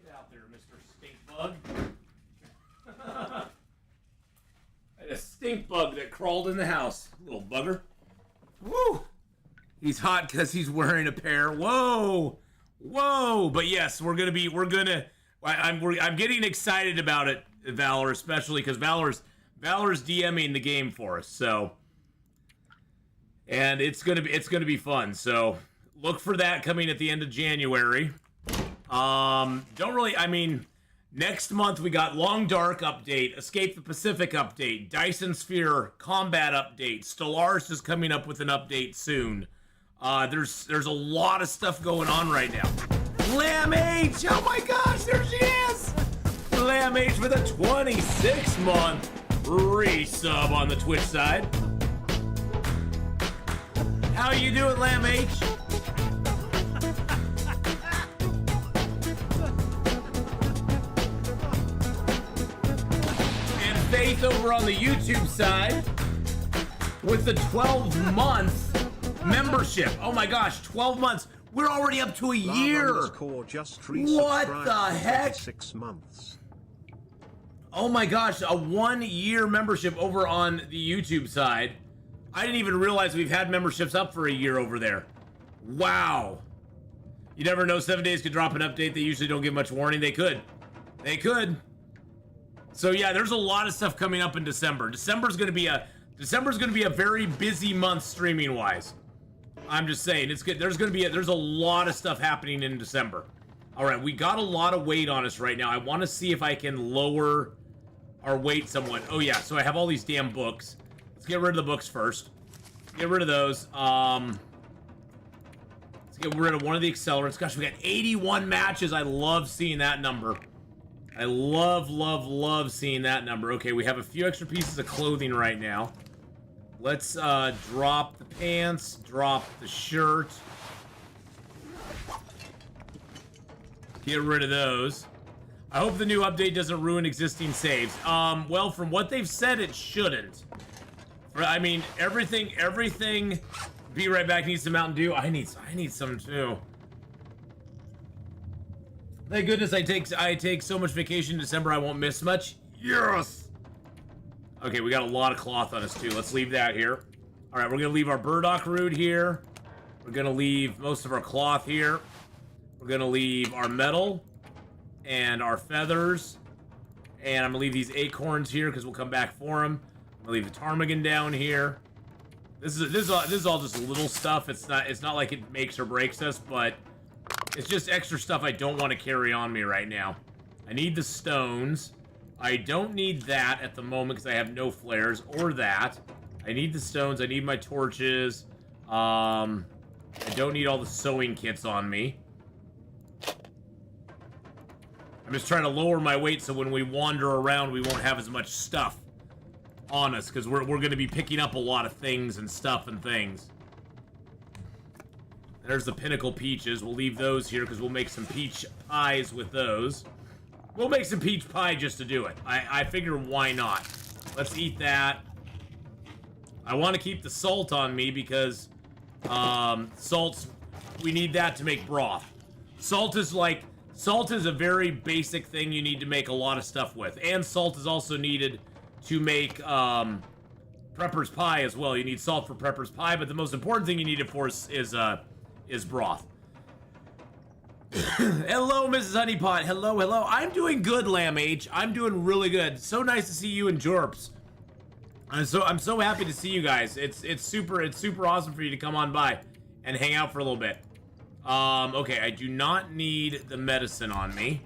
Get out there, Mr. Stink Bug. I had a stink bug that crawled in the house. Little bugger. Woo! He's hot because he's wearing a pair. Whoa! Whoa! But yes, I'm getting excited about it, Valor, especially because Valor's DMing the game for us. So, and it's gonna be fun. So look for that coming at the end of January. Next month we got Long Dark update, Escape the Pacific update, Dyson Sphere combat update. Stellaris is coming up with an update soon. There's a lot of stuff going on right now. Lamb H! Oh my gosh, there she is! Lamb H with a 26-month resub on the Twitch side. How you doing, Lamb H? And Faith over on the YouTube side with the 12-month membership. Oh my gosh, 12 months. We're already up to a year. What the heck? 6 months. Oh my gosh, a 1-year membership over on the YouTube side. I didn't even realize we've had memberships up for a year over there. Wow. You never know, 7 days could drop an update. They usually don't give much warning. They could. They could. So yeah, there's a lot of stuff coming up in December. December's gonna be a very busy month streaming wise. I'm just saying, it's good. There's a lot of stuff happening in December. All right, we got a lot of weight on us right now. I want to see if I can lower our weight somewhat. Oh yeah, so I have all these damn books. Let's get rid of the books first. Get rid of those. Let's get rid of one of the accelerants. Gosh, we got 81 matches. I love seeing that number. I love seeing that number. Okay, we have a few extra pieces of clothing right now. Let's drop the pants, drop the shirt. Get rid of those. I hope the new update doesn't ruin existing saves. Well, from what they've said, it shouldn't. I mean, everything. Be right back needs some Mountain Dew. I need some too. Thank goodness I take so much vacation in December I won't miss much. Yes. Okay, we got a lot of cloth on us too. Let's leave that here. All right, we're gonna leave our burdock root here. We're gonna leave most of our cloth here. We're gonna leave our metal and our feathers. And I'm gonna leave these acorns here because we'll come back for them. I'll leave the ptarmigan down here. This is all just little stuff. It's not like it makes or breaks us, but it's just extra stuff I don't want to carry on me right now. I need the stones. I don't need that at the moment because I have no flares or that. I need the stones. I need my torches. I don't need all the sewing kits on me. I'm just trying to lower my weight so when we wander around, we won't have as much stuff on us, because we're going to be picking up a lot of things and stuff and things. There's the pinnacle peaches. We'll leave those here because we'll make some peach pies with those. We'll make some peach pie just to do it. I figure why not. Let's eat that. I want to keep the salt on me because salts, we need that to make broth. Salt is a very basic thing you need to make a lot of stuff with. And salt is also needed to make prepper's pie as well. You need salt for prepper's pie, but the most important thing you need it for is broth. Hello, Mrs. Honeypot. Hello, hello. I'm doing good, Lamb H. I'm doing really good. So nice to see you and Jorps. I'm so happy to see you guys. It's super awesome for you to come on by and hang out for a little bit. Okay, I do not need the medicine on me.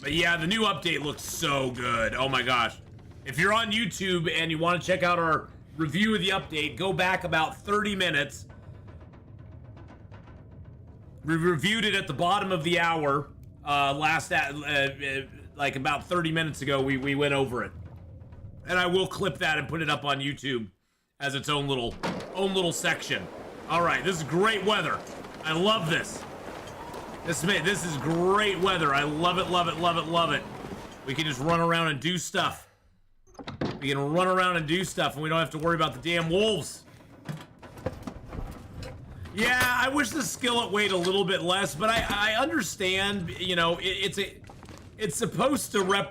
But yeah, the new update looks so good. Oh my gosh. If you're on YouTube and you want to check out our review of the update, go back about 30 minutes. We reviewed it at the bottom of the hour. Like about 30 minutes ago, we went over it. And I will clip that and put it up on YouTube as its own little section. All right, this is great weather. I love this. This is great weather. I love it, love it, love it, love it. We can just run around and do stuff. We can run around and do stuff, and we don't have to worry about the damn wolves. Yeah, I wish the skillet weighed a little bit less, but I understand. You know, it's supposed to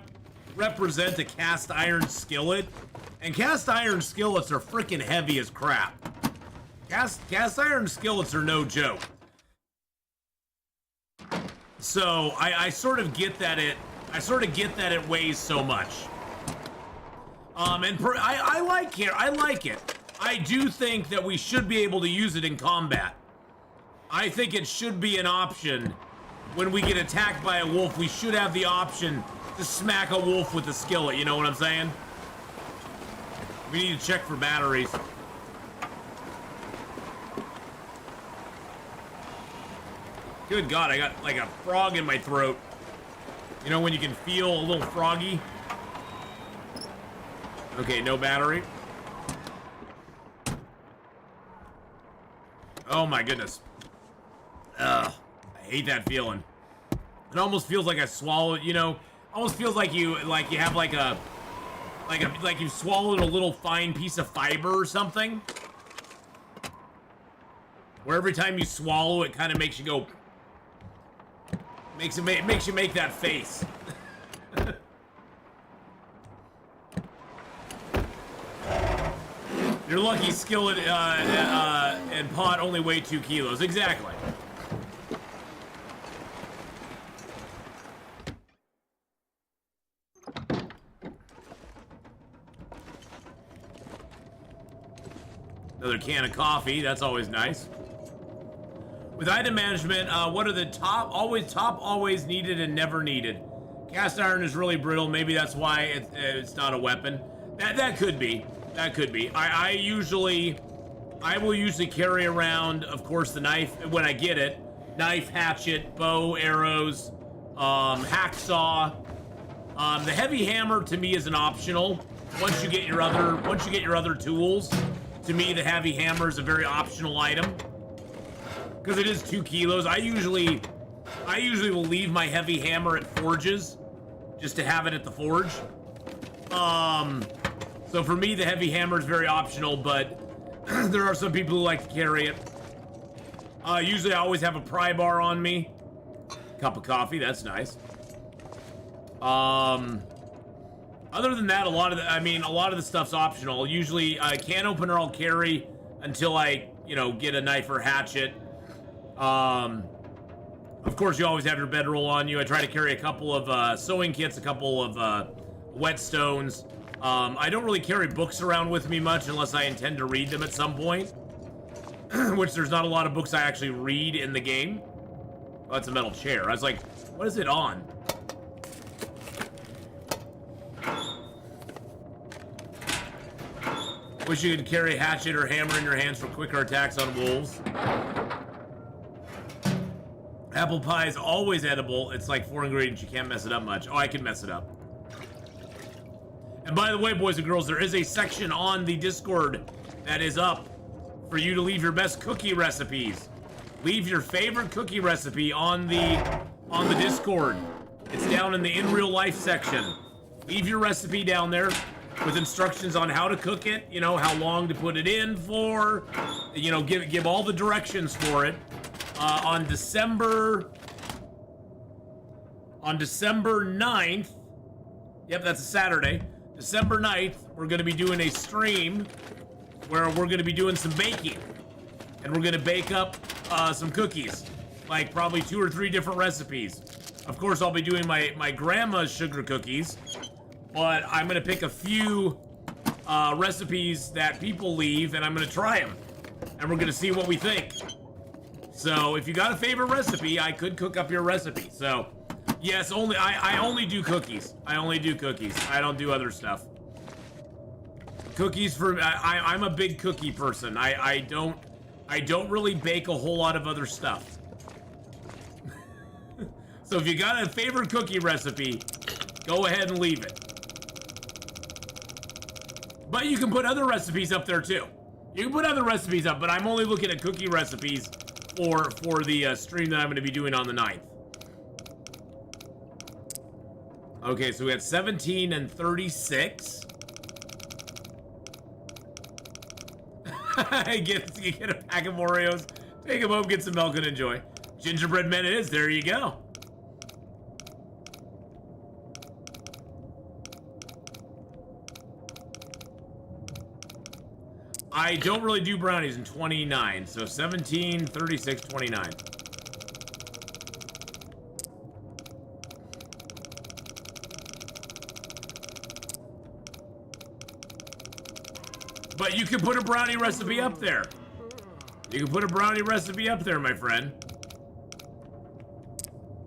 represent a cast iron skillet, and cast iron skillets are freaking heavy as crap. Cast iron skillets are no joke. So I sort of get that it weighs so much. I like it. I do think that we should be able to use it in combat. I think it should be an option when we get attacked by a wolf. We should have the option to smack a wolf with a skillet. You know what I'm saying? We need to check for batteries. Good God, I got like a frog in my throat. You know when you can feel a little froggy? Okay, no battery. Oh my goodness. Ugh, I hate that feeling. It almost feels like I swallowed, you know, almost feels like you have like you swallowed a little fine piece of fiber or something. Where every time you swallow, it kind of makes you go, makes you make that face. You're lucky skillet and pot only weigh 2 kilos. Exactly. Another can of coffee. That's always nice. With item management, what are the top always needed and never needed? Cast iron is really brittle. Maybe that's why it's not a weapon. That could be. That could be. I will usually carry around, of course, the knife when I get it. Knife, hatchet, bow, arrows, hacksaw. The heavy hammer to me is an optional. Once you get your other tools, to me the heavy hammer is a very optional item because it is 2 kilos. I usually will leave my heavy hammer at forges just to have it at the forge. So for me, the heavy hammer is very optional, but there are some people who like to carry it. Usually I always have a pry bar on me. Cup of coffee, that's nice. Other than that, a lot of the stuff's optional. Usually can opener I'll carry until I, get a knife or hatchet. Of course, you always have your bedroll on you. I try to carry a couple of sewing kits, a couple of whetstones. I don't really carry books around with me much unless I intend to read them at some point. Which there's not a lot of books I actually read in the game. Oh, that's a metal chair. I was like, what is it on? Wish you could carry a hatchet or hammer in your hands for quicker attacks on wolves. Apple pie is always edible. It's like 4 ingredients. You can't mess it up much. Oh, I can mess it up. And by the way, boys and girls, there is a section on the Discord that is up for you to leave your best cookie recipes. Leave your favorite cookie recipe on the Discord. It's down in the in real life section. Leave your recipe down there with instructions on how to cook it, you know, how long to put it in for, you know, give all the directions for it. On December 9th, yep, that's a Saturday, December 9th, we're going to be doing a stream where we're going to be doing some baking. And we're going to bake up some cookies, like probably 2 or 3 different recipes. Of course, I'll be doing my grandma's sugar cookies, but I'm going to pick a few recipes that people leave, and I'm going to try them. And we're going to see what we think. So if you got a favorite recipe, I could cook up your recipe. So yes, I only do cookies. I only do cookies. I don't do other stuff. Cookies for I'm a big cookie person. I don't really bake a whole lot of other stuff. So if you got a favorite cookie recipe, go ahead and leave it. But you can put other recipes up there too. You can put other recipes up, but I'm only looking at cookie recipes for the stream that I'm going to be doing on the 9th. Okay, so we had 17 and 36. get a pack of Oreos, take them home, get some milk, and enjoy. Gingerbread men it is. There you go. I don't really do brownies in 29, so 17, 36, 29. But you can put a brownie recipe up there. You can put a brownie recipe up there, my friend.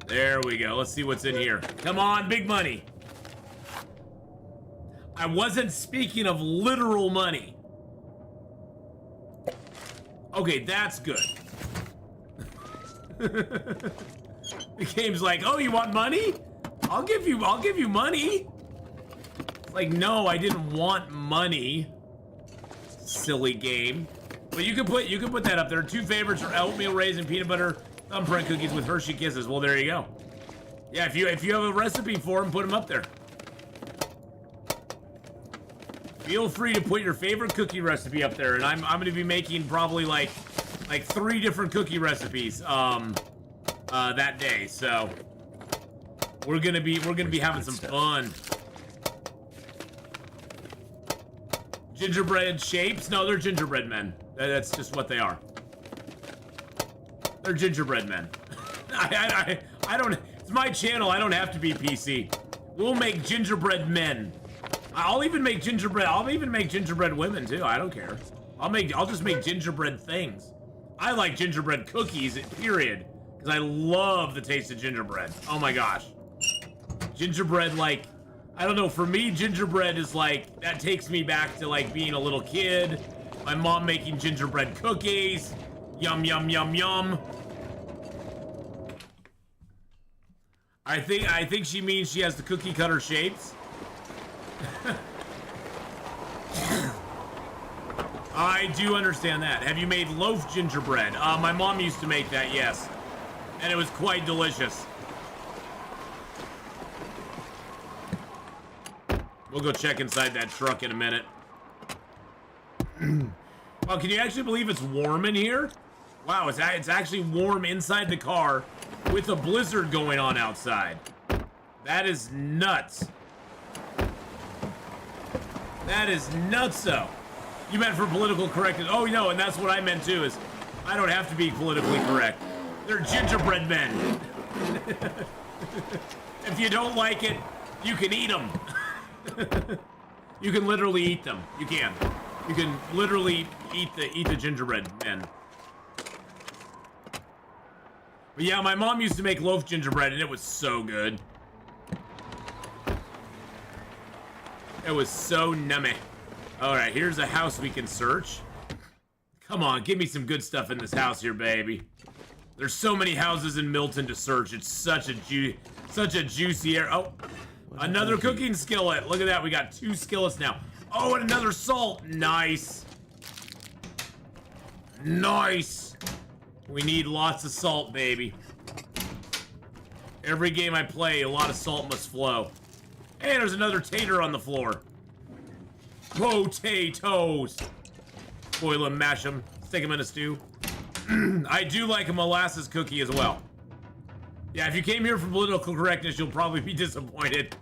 There we go. Let's see what's in here. Come on, big money. I wasn't speaking of literal money. Okay, that's good. The game's like, oh, you want money? I'll give you money. It's like, no, I didn't want money. Silly game. But you can put that up there. 2 favorites are oatmeal raisin peanut butter thumbprint cookies with Hershey Kisses. Well, there you go. Yeah, if you have a recipe for them, put them up there. Feel free to put your favorite cookie recipe up there, and I'm going to be making probably like 3 different cookie recipes that day. So we're gonna be having some fun. Gingerbread shapes? No, they're gingerbread men. That's just what they are. They're gingerbread men. I don't. It's my channel. I don't have to be PC. We'll make gingerbread men. I'll even make gingerbread. I'll even make gingerbread women too. I don't care. I'll just make gingerbread things. I like gingerbread cookies. Period. Because I love the taste of gingerbread. Oh my gosh. Gingerbread, like, I don't know. For me, gingerbread is like, that takes me back to like being a little kid. My mom making gingerbread cookies. Yum, yum, yum, yum. I think she means she has the cookie cutter shapes. I do understand that. Have you made loaf gingerbread? My mom used to make that, yes. And it was quite delicious. We'll go check inside that truck in a minute. Well, can you actually believe it's warm in here? Wow, it's actually warm inside the car with a blizzard going on outside. That is nuts. That is nutso. You meant for political correctness. Oh, no, and that's what I meant too, is I don't have to be politically correct. They're gingerbread men. If you don't like it, you can eat them. You can literally eat them. You can. You can literally eat the gingerbread men. But yeah, my mom used to make loaf gingerbread, and it was so good. It was so nummy. All right, here's a house we can search. Come on, give me some good stuff in this house here, baby. There's so many houses in Milton to search. It's such a juicy area. Oh, another cooking skillet. Look at that. We got 2 skillets now. Oh, and another salt. Nice. Nice. We need lots of salt, baby. Every game I play, a lot of salt must flow. Hey, there's another tater on the floor. Potatoes. Boil them, mash them, stick them in a stew. I do like a molasses cookie as well. Yeah, if you came here for political correctness, you'll probably be disappointed.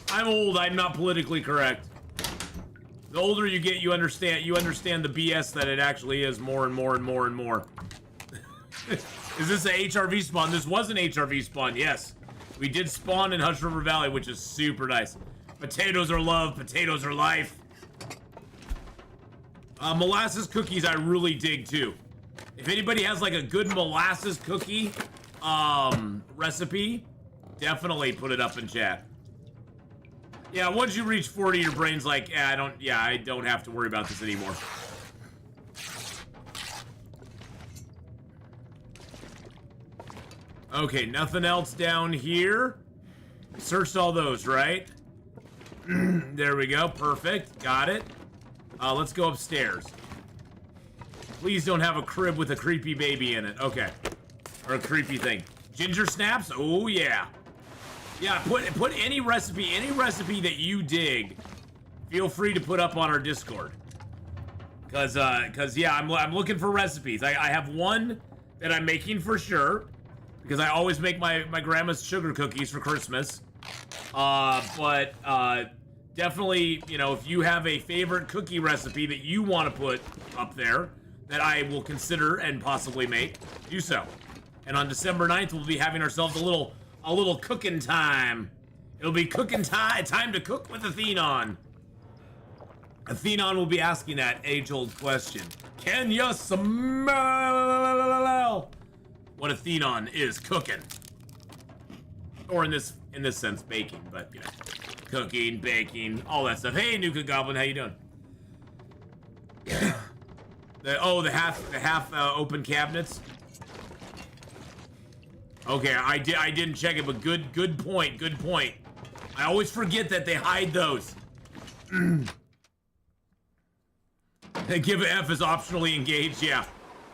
I'm old, I'm not politically correct. The older you get, you understand the BS that it actually is more and more and more and more. Is this a HRV spawn? This was an HRV spawn, yes. We did spawn in Hush River Valley, which is super nice. Potatoes are love, potatoes are life. Molasses cookies I really dig too. If anybody has like a good molasses cookie recipe, definitely put it up in chat. Yeah, once you reach 40, your brain's like, I don't have to worry about this anymore. Okay, nothing else down here. Searched all those, right? There we go, perfect, got it. Let's go upstairs. Please don't have a crib with a creepy baby in it. Okay. Or a creepy thing. Ginger snaps? Oh, yeah. Yeah, put any recipe that you dig, feel free to put up on our Discord. Cause yeah, I'm looking for recipes. I have one that I'm making for sure, because I always make my grandma's sugar cookies for Christmas. But definitely, you know, if you have a favorite cookie recipe that you want to put up there that I will consider and possibly make, do so. And on December 9th, we'll be having ourselves a little cooking time. It'll be cooking time to cook with Atheenon. Atheenon will be asking that age-old question. Can you smell what Atheenon is cooking? Or in this sense, baking, but you know, cooking, baking, all that stuff. Hey, Nuka Goblin, how you doing? the half open cabinets. Okay, I didn't check it, but good point. I always forget that they hide those. They give F as optionally engaged, yeah.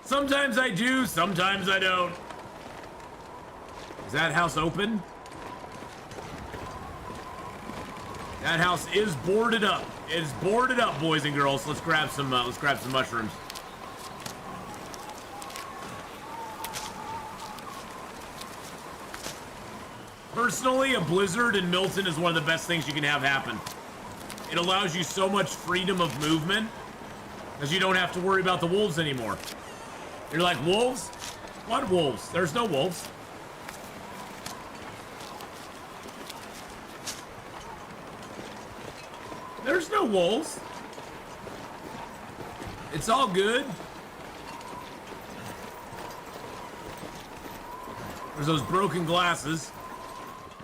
Sometimes I do, sometimes I don't. Is that house open? That house is boarded up. It is boarded up, boys and girls. Let's grab some mushrooms. Personally, a blizzard in Milton is one of the best things you can have happen. It allows you so much freedom of movement, because you don't have to worry about the wolves anymore. You're like, wolves? What wolves? There's no wolves. There's no wolves. It's all good. There's those broken glasses.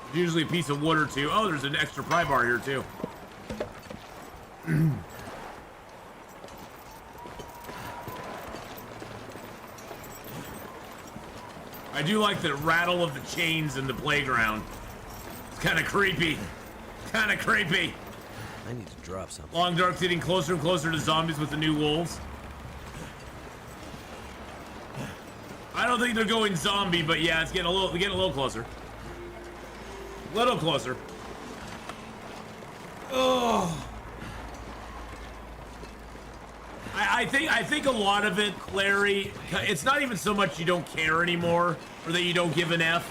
There's usually a piece of wood or two. Oh, there's an extra pry bar here too. I do like the rattle of the chains in the playground. It's kind of creepy. Kind of creepy. I need to drop something. Long Dark's getting closer and closer to zombies with the new wolves. I don't think they're going zombie, but yeah, it's getting a little closer. Little closer. Oh. I think a lot of it, Larry, it's not even so much you don't care anymore or that you don't give an F.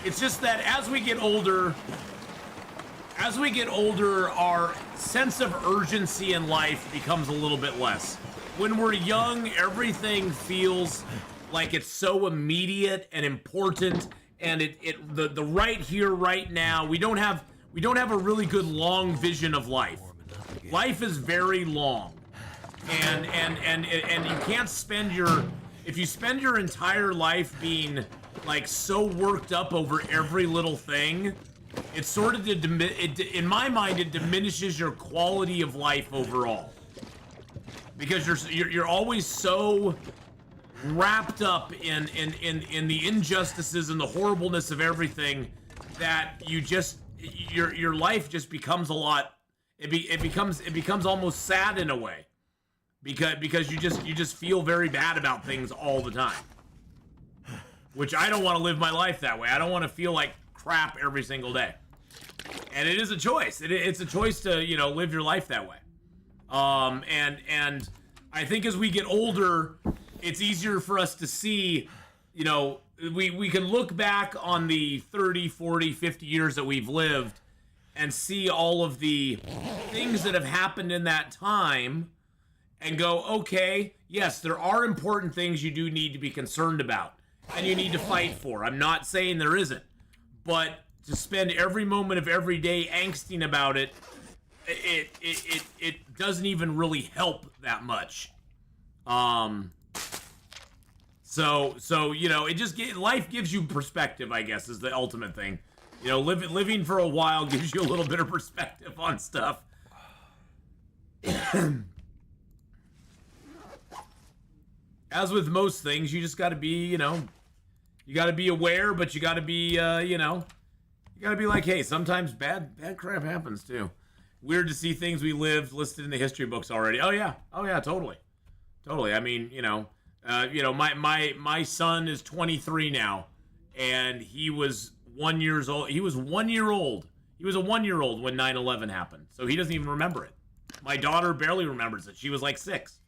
It's just that as we get older, our sense of urgency in life becomes a little bit less. When we're young, everything feels like it's so immediate and important, and the right here, right now. We don't have a really good long vision of life. Life is very long, and you can't spend if you spend your entire life being like so worked up over every little thing, it sort of in my mind it diminishes your quality of life overall, because you're always so wrapped up in the injustices and the horribleness of everything that your life just becomes a lot. It becomes almost sad in a way, because you just feel very bad about things all the time. Which I don't want to live my life that way. I don't want to feel like crap every single day. And it is a choice. It's a choice to, live your life that way. And I think as we get older, it's easier for us to see, we can look back on the 30, 40, 50 years that we've lived and see all of the things that have happened in that time and go, okay, yes, there are important things you do need to be concerned about and you need to fight for. I'm not saying there isn't, but to spend every moment of every day angsting about it, it doesn't even really help that much. So life gives you perspective, I guess, is the ultimate thing. Living for a while gives you a little bit of perspective on stuff. As with most things, you just got to be, you got to be aware, but you got to be, you got to be like, hey, sometimes bad crap happens too. Weird to see things we lived listed in the history books already. Oh yeah, totally. I mean, my son is 23 now, and he was 1 year old. He was 1 year old. He was a 1 year old when 9/11 happened, so he doesn't even remember it. My daughter barely remembers it. She was like 6.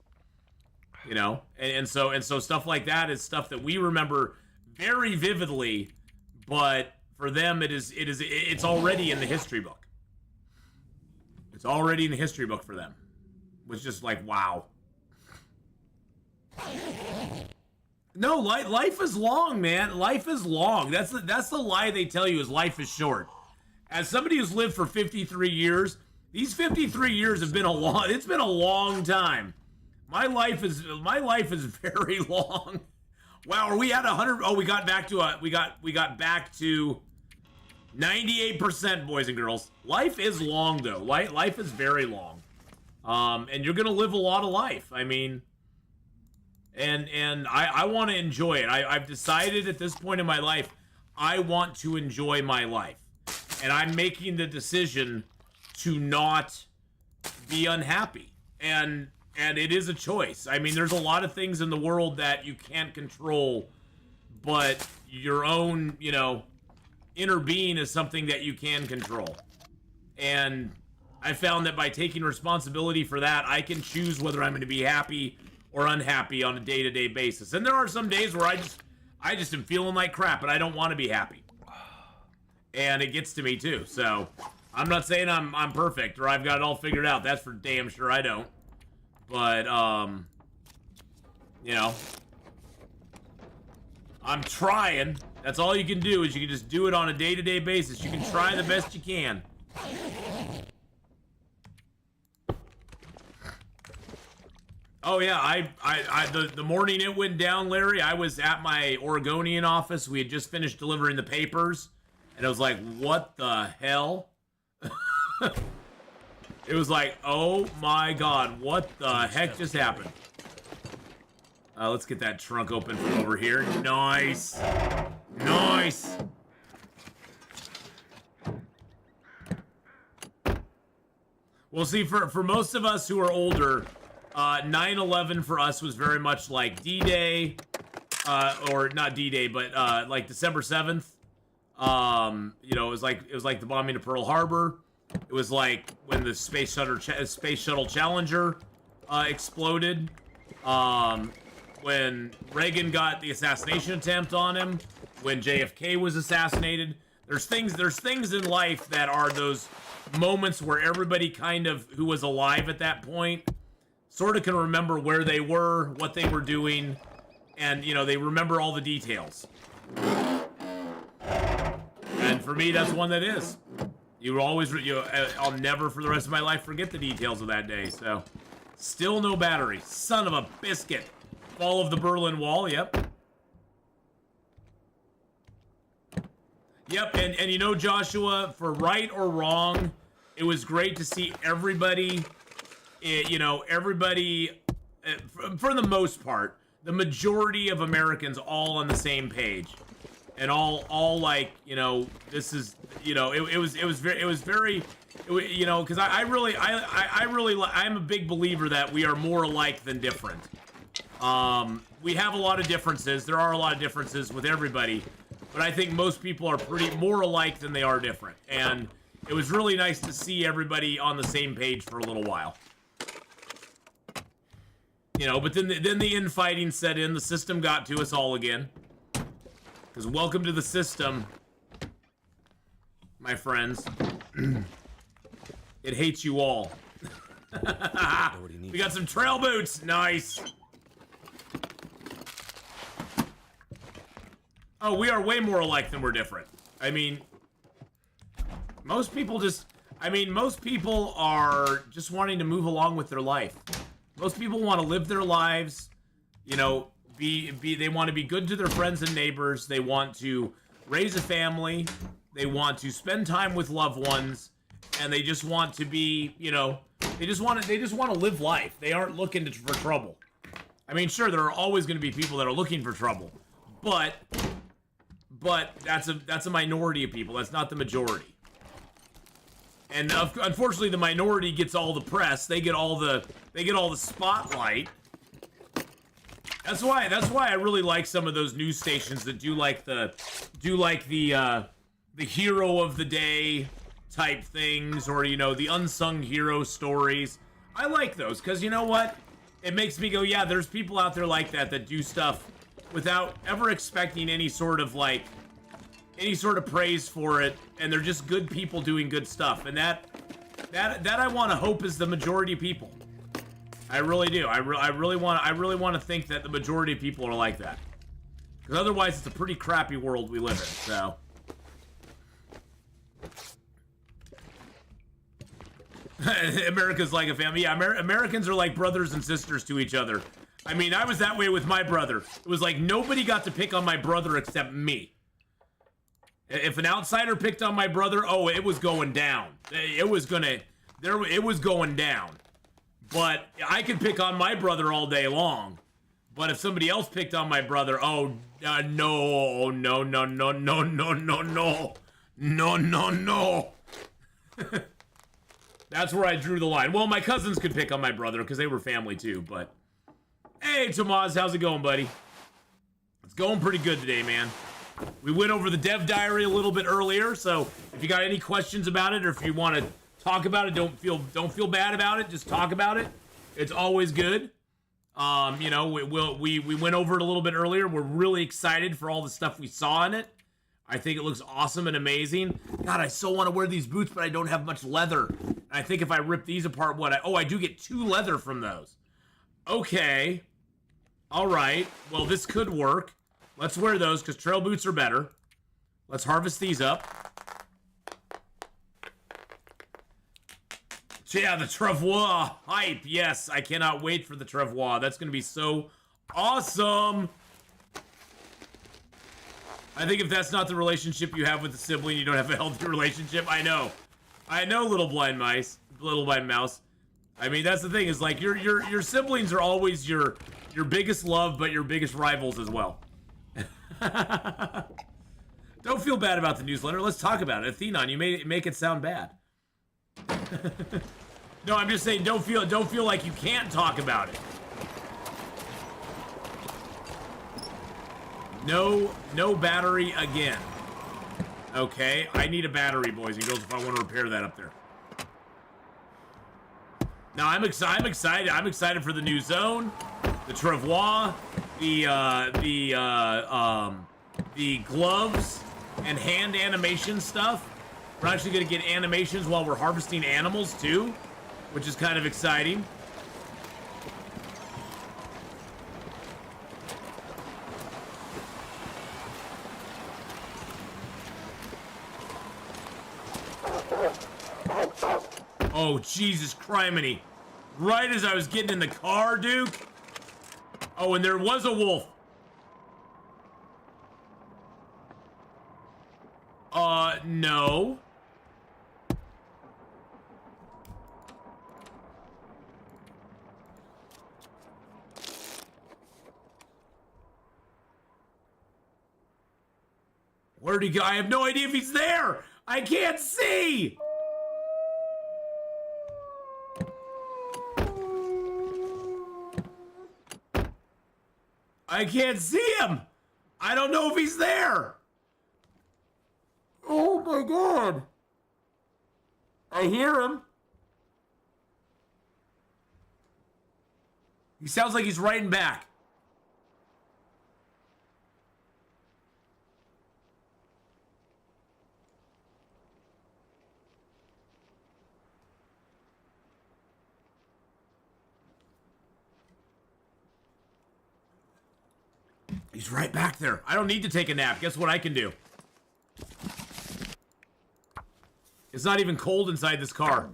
And so stuff like that is stuff that we remember very vividly, but for them it's already in the history book. It's already in the history book for them. It's just like, wow. No, life is long, man. Life is long. That's the lie they tell you, is life is short. As somebody who's lived for 53 years, these 53 years have been it's been a long time. My life is very long. Wow, are we at 100? Oh, we got back to 98%, boys and girls. Life is long though. Life is very long. And you're gonna live a lot of life. I mean, and I want to enjoy it. I've decided at this point in my life, I want to enjoy my life. And I'm making the decision to not be unhappy. And it is a choice. I mean, there's a lot of things in the world that you can't control, but your own, inner being is something that you can control. And I found that by taking responsibility for that, I can choose whether I'm going to be happy or unhappy on a day-to-day basis. And there are some days where I just am feeling like crap and I don't want to be happy. And it gets to me too. So I'm not saying I'm perfect or I've got it all figured out. That's for damn sure I don't. But, I'm trying. That's all you can do, is you can just do it on a day-to-day basis. You can try the best you can. Oh yeah, the morning it went down, Larry, I was at my Oregonian office. We had just finished delivering the papers, and I was like, what the hell? It was like, oh my god, what the heck just happened? Let's get that trunk open from over here. Nice. Nice. Well, see, for most of us who are older, 9/11 for us was very much like D-Day, or not D-Day, but like December 7th. It was like the bombing of Pearl Harbor. It was like when the space shuttle Challenger exploded. When Regen got the assassination attempt on him. When JFK was assassinated. There's things in life that are those moments where everybody kind of who was alive at that point sort of can remember where they were, what they were doing, and you know, they remember all the details. And for me, that's one that is. You will always, I'll never for the rest of my life forget the details of that day. So, still no battery. Son of a biscuit. Fall of the Berlin Wall. Yep. Yep. And you know, Joshua, for right or wrong, it was great to see everybody. You know, everybody, for the most part, the majority of Americans all on the same page. And all like, you know, this is, you know, it was very, you know, because I'm a big believer that we are more alike than different. We have a lot of differences. There are a lot of differences with everybody, but I think most people are pretty more alike than they are different. And it was really nice to see everybody on the same page for a little while. You know, but then the infighting set in. The system got to us all again. Because welcome to the system, my friends. It hates you all. We got some trail boots. Nice. Oh, we are way more alike than we're different. I mean, most people are just wanting to move along with their life. Most people want to live their lives, you know, they want to be good to their friends and neighbors. They want to raise a family. They want to spend time with loved ones, and they just want to be, you know, they just want to live life. They aren't looking for trouble. I mean, sure, there are always going to be people that are looking for trouble, but that's a minority of people. That's not the majority. And unfortunately, the minority gets all the press. They get all the spotlight. That's why I really like some of those news stations that do like the hero of the day type things, or you know, the unsung hero stories. I like those because you know what? It makes me go, yeah, there's people out there like that do stuff without ever expecting any sort of praise for it, and they're just good people doing good stuff, and that I want to hope is the majority of people. I really do. I really want to think that the majority of people are like that. Because otherwise, it's a pretty crappy world we live in. So, America's like a family. Yeah, Americans are like brothers and sisters to each other. I mean, I was that way with my brother. It was like nobody got to pick on my brother except me. If an outsider picked on my brother, oh, it was going down. It was going down. But I could pick on my brother all day long. But if somebody else picked on my brother, oh, no. That's where I drew the line. Well, my cousins could pick on my brother because they were family too, but... Hey, Tomas, how's it going, buddy? It's going pretty good today, man. We went over the dev diary a little bit earlier, so if you got any questions about it, or if you want to talk about it, don't feel bad about it. Just talk about it. It's always good. You know, we went over it a little bit earlier. We're really excited for all the stuff we saw in it. I think it looks awesome and amazing. God, I so want to wear these boots, but I don't have much leather. I think if I rip these apart, I do get 2 leather from those. Okay. All right. Well, this could work. Let's wear those because trail boots are better. Let's harvest these up. Yeah, the Travois hype. Yes, I cannot wait for the Travois. That's going to be so awesome. I think if that's not the relationship you have with a sibling, you don't have a healthy relationship. I know, little blind mouse. I mean, that's the thing. Is like your siblings are always your biggest love, but your biggest rivals as well. Don't feel bad about the newsletter. Let's talk about it. Atheenon, you make it sound bad. No, I'm just saying, don't feel like you can't talk about it. No battery again. Okay, I need a battery, boys and girls, if I want to repair that up there. Now I'm excited. I'm excited for the new zone, the Travois, the gloves and hand animation stuff. We're actually gonna get animations while we're harvesting animals too, which is kind of exciting. Oh, Jesus criminy. Right as I was getting in the car, Duke. Oh, and there was a wolf. No. Where'd he go? I have no idea if he's there. I can't see. I can't see him. I don't know if he's there. Oh my God. I hear him. He sounds like he's writing back. He's right back there. I don't need to take a nap. Guess what I can do? It's not even cold inside this car.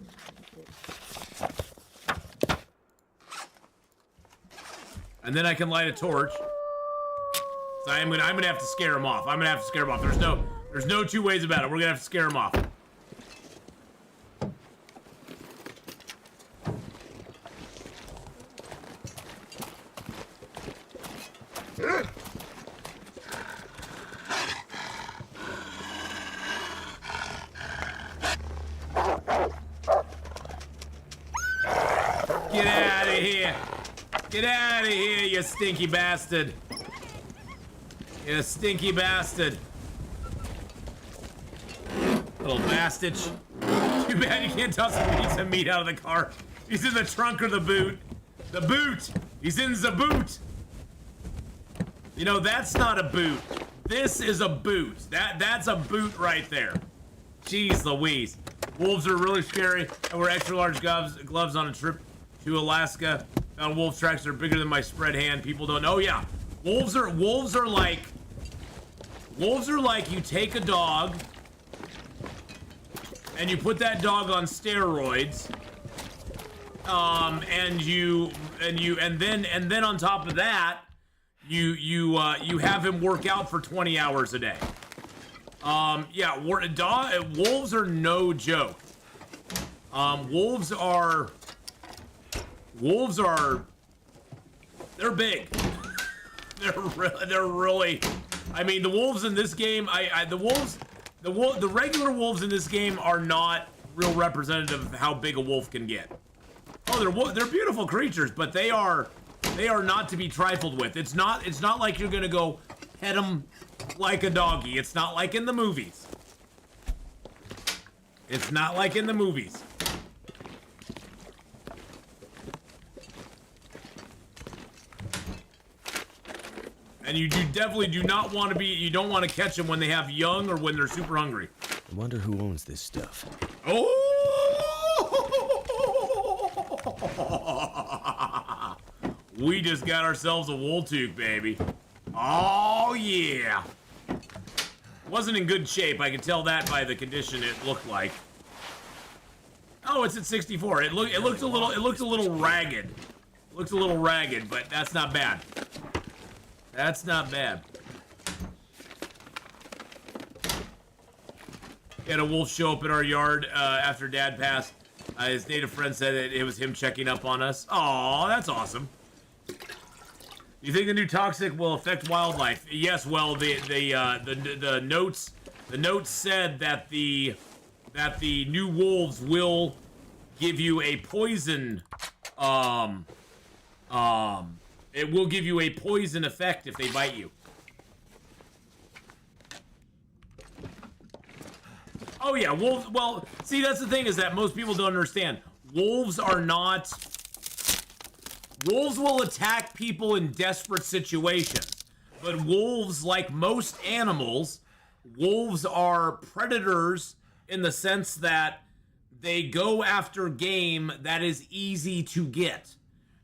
And then I can light a torch. So I'm gonna have to scare him off. I'm gonna have to scare him off. There's no two ways about it. We're gonna have to scare him off. Get out of here! Get out of here, you stinky bastard! You stinky bastard! Little bastard. Too bad you can't toss a piece of meat out of the car. He's in the trunk or the boot. The boot! He's in the boot! You know, that's not a boot. This is a boot. That's a boot right there. Jeez Louise. Wolves are really scary, and we're extra large gloves on a trip to Alaska. Found wolf tracks that are bigger than my spread hand. People don't know. Oh yeah, wolves are like you take a dog and you put that dog on steroids, and then on top of that, you have him work out for 20 hours a day. Yeah, wolves are no joke. Wolves are, they're big. They're really, I mean, the wolves in this game, the regular wolves in this game are not real representative of how big a wolf can get. Oh, they're beautiful creatures, but they are not to be trifled with. It's not like you're gonna go pet them like a doggy. It's not like in the movies. It's not like in the movies. And you definitely do not want to be, you don't want to catch them when they have young or when they're super hungry. I wonder who owns this stuff. Oh! We just got ourselves a Woltook, baby. Oh, yeah. Wasn't in good shape. I can tell that by the condition it looked like. Oh, it's at 64. It looked a little ragged. Looks a little ragged, but that's not bad. That's not bad. We had a wolf show up in our yard after Dad passed. His native friend said that it was him checking up on us. Aw, that's awesome. You think the new toxic will affect wildlife? Yes. Well, the notes said that the new wolves will give you a poison. It will give you a poison effect if they bite you. Oh yeah, wolves. Well, see, that's the thing is that most people don't understand. Wolves are not. Wolves will attack people in desperate situations, but wolves, like most animals, wolves are predators in the sense that they go after game that is easy to get.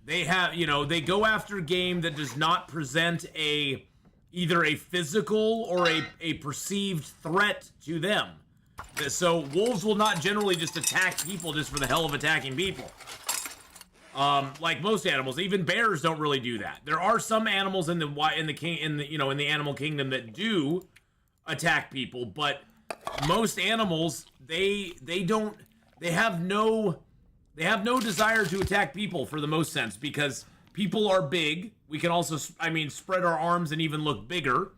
They have, they go after game that does not present either a physical or a perceived threat to them. So wolves will not generally just attack people just for the hell of attacking people. Like most animals, even bears don't really do that. There are some animals in the animal kingdom that do attack people, but most animals they have no desire to attack people for the most sense, because people are big. We can also, spread our arms and even look bigger,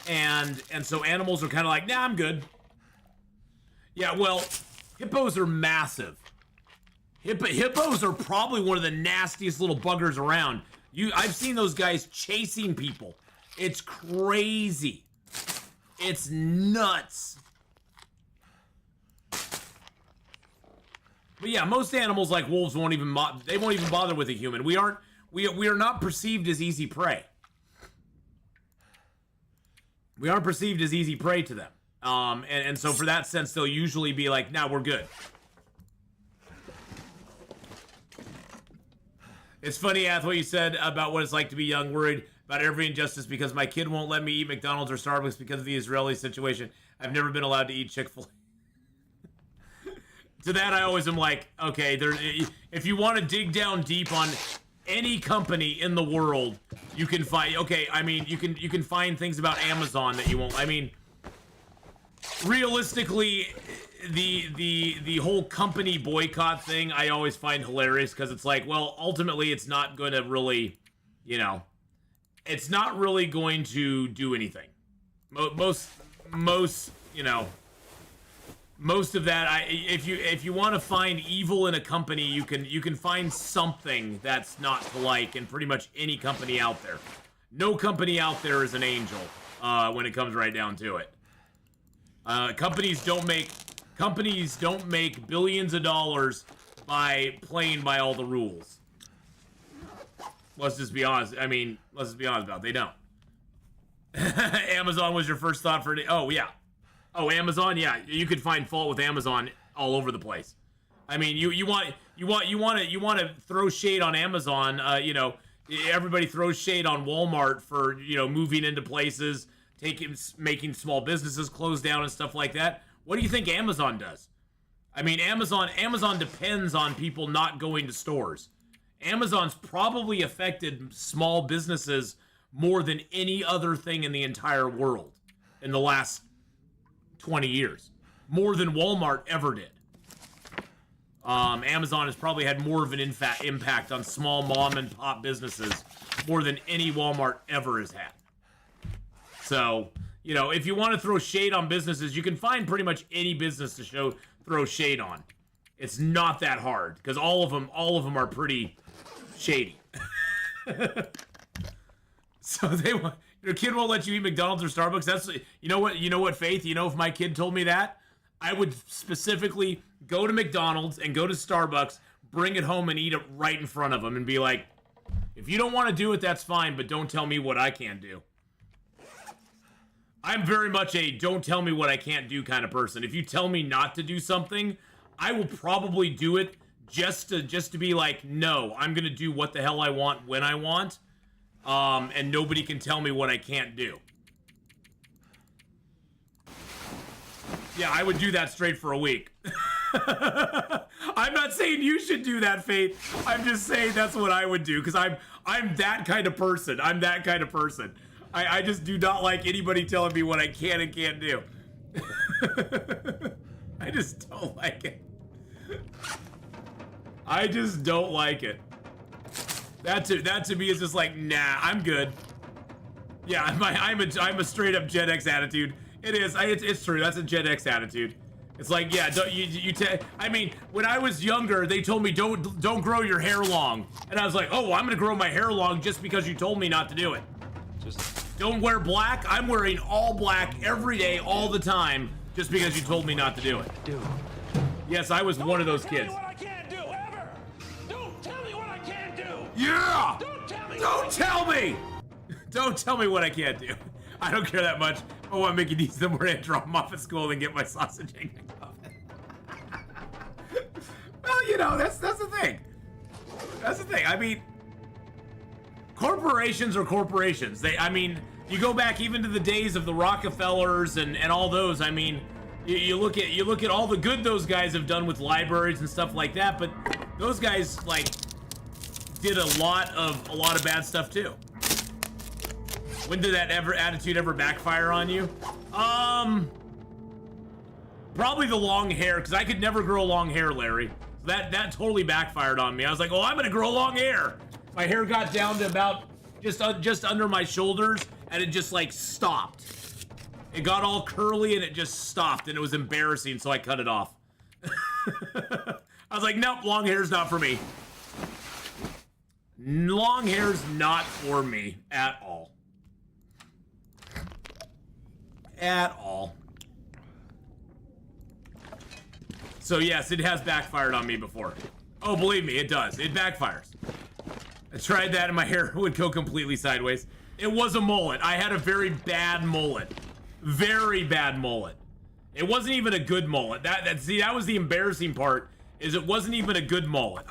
and so animals are kind of like, nah, I'm good. Yeah, well, hippos are massive. Hippos are probably one of the nastiest little buggers around. I've seen those guys chasing people. It's crazy. It's nuts. But yeah, most animals like wolves won't even bother with a human. We are not perceived as easy prey. We aren't perceived as easy prey to them. And so for that sense, they'll usually be like, nah, we're good. It's funny, Ath, what you said about what it's like to be young, worried about every injustice because my kid won't let me eat McDonald's or Starbucks because of the Israeli situation. I've never been allowed to eat Chick-fil-A. To that, I always am like, okay, if you want to dig down deep on any company in the world, you can find, you can find things about Amazon that you won't, realistically, the whole company boycott thing I always find hilarious, because it's like, well, ultimately it's not going to really, it's not really going to do anything. Most of that, if you want to find evil in a company, you can find something that's not to like in pretty much any company out there. No company out there is an angel when it comes right down to it. Companies don't make billions of dollars by playing by all the rules. Let's just be honest. Let's just be honest about it. They don't. Amazon was your first thought for... Oh, yeah. Oh, Amazon? Yeah, you could find fault with Amazon all over the place. You want to throw shade on Amazon, everybody throws shade on Walmart for, moving into places, making small businesses close down and stuff like that. What do you think Amazon does? Amazon depends on people not going to stores. Amazon's probably affected small businesses more than any other thing in the entire world in the last 20 years. More than Walmart ever did. Amazon has probably had more of an impact on small mom and pop businesses more than any Walmart ever has had. So, if you want to throw shade on businesses, you can find pretty much any business to throw shade on. It's not that hard, because all of them are pretty shady. So your kid won't let you eat McDonald's or Starbucks. That's, you know what, Faith? If my kid told me that, I would specifically go to McDonald's and go to Starbucks, bring it home and eat it right in front of them and be like, if you don't want to do it, that's fine, but don't tell me what I can't do. I'm very much a don't tell me what I can't do kind of person. If you tell me not to do something, I will probably do it just to be like, no, I'm going to do what the hell I want when I want. And nobody can tell me what I can't do. Yeah, I would do that straight for a week. I'm not saying you should do that, Faith. I'm just saying that's what I would do, because I'm that kind of person. I just do not like anybody telling me what I can and can't do. I just don't like it. I just don't like it. That to me is just like, nah, I'm good. Yeah, I'm a straight up Gen X attitude. It is. It's true. That's a Gen X attitude. It's like, yeah, when I was younger, they told me don't grow your hair long, and I was like, oh, I'm gonna grow my hair long just because you told me not to do it. Don't wear black. I'm wearing all black every day, all the time, just because you told me not to do it. Yes, I was one of those kids. Yeah! Don't tell me! Don't tell me what I can't do. I don't care that much. I want Mickey D's the morning, drop him off at school, and get my sausage egg McMuffin. Well, that's the thing. That's the thing. Corporations are corporations. You go back even to the days of the Rockefellers and all those. You look at all the good those guys have done with libraries and stuff like that, but those guys like did a lot of bad stuff too. When did that attitude ever backfire on you? Probably the long hair, because I could never grow long hair, Larry. So that totally backfired on me. I was like, oh, I'm gonna grow long hair. My hair got down to about just under my shoulders, and it just like stopped. It got all curly and it just stopped, and it was embarrassing, so I cut it off. I was like, nope, long hair's not for me. Long hair's not for me at all. At all. So yes, it has backfired on me before. Oh, believe me, it does. It backfires. I tried that and my hair would go completely sideways. It was a mullet. I had a very bad mullet. Very bad mullet. It wasn't even a good mullet. See, that was the embarrassing part, is it wasn't even a good mullet.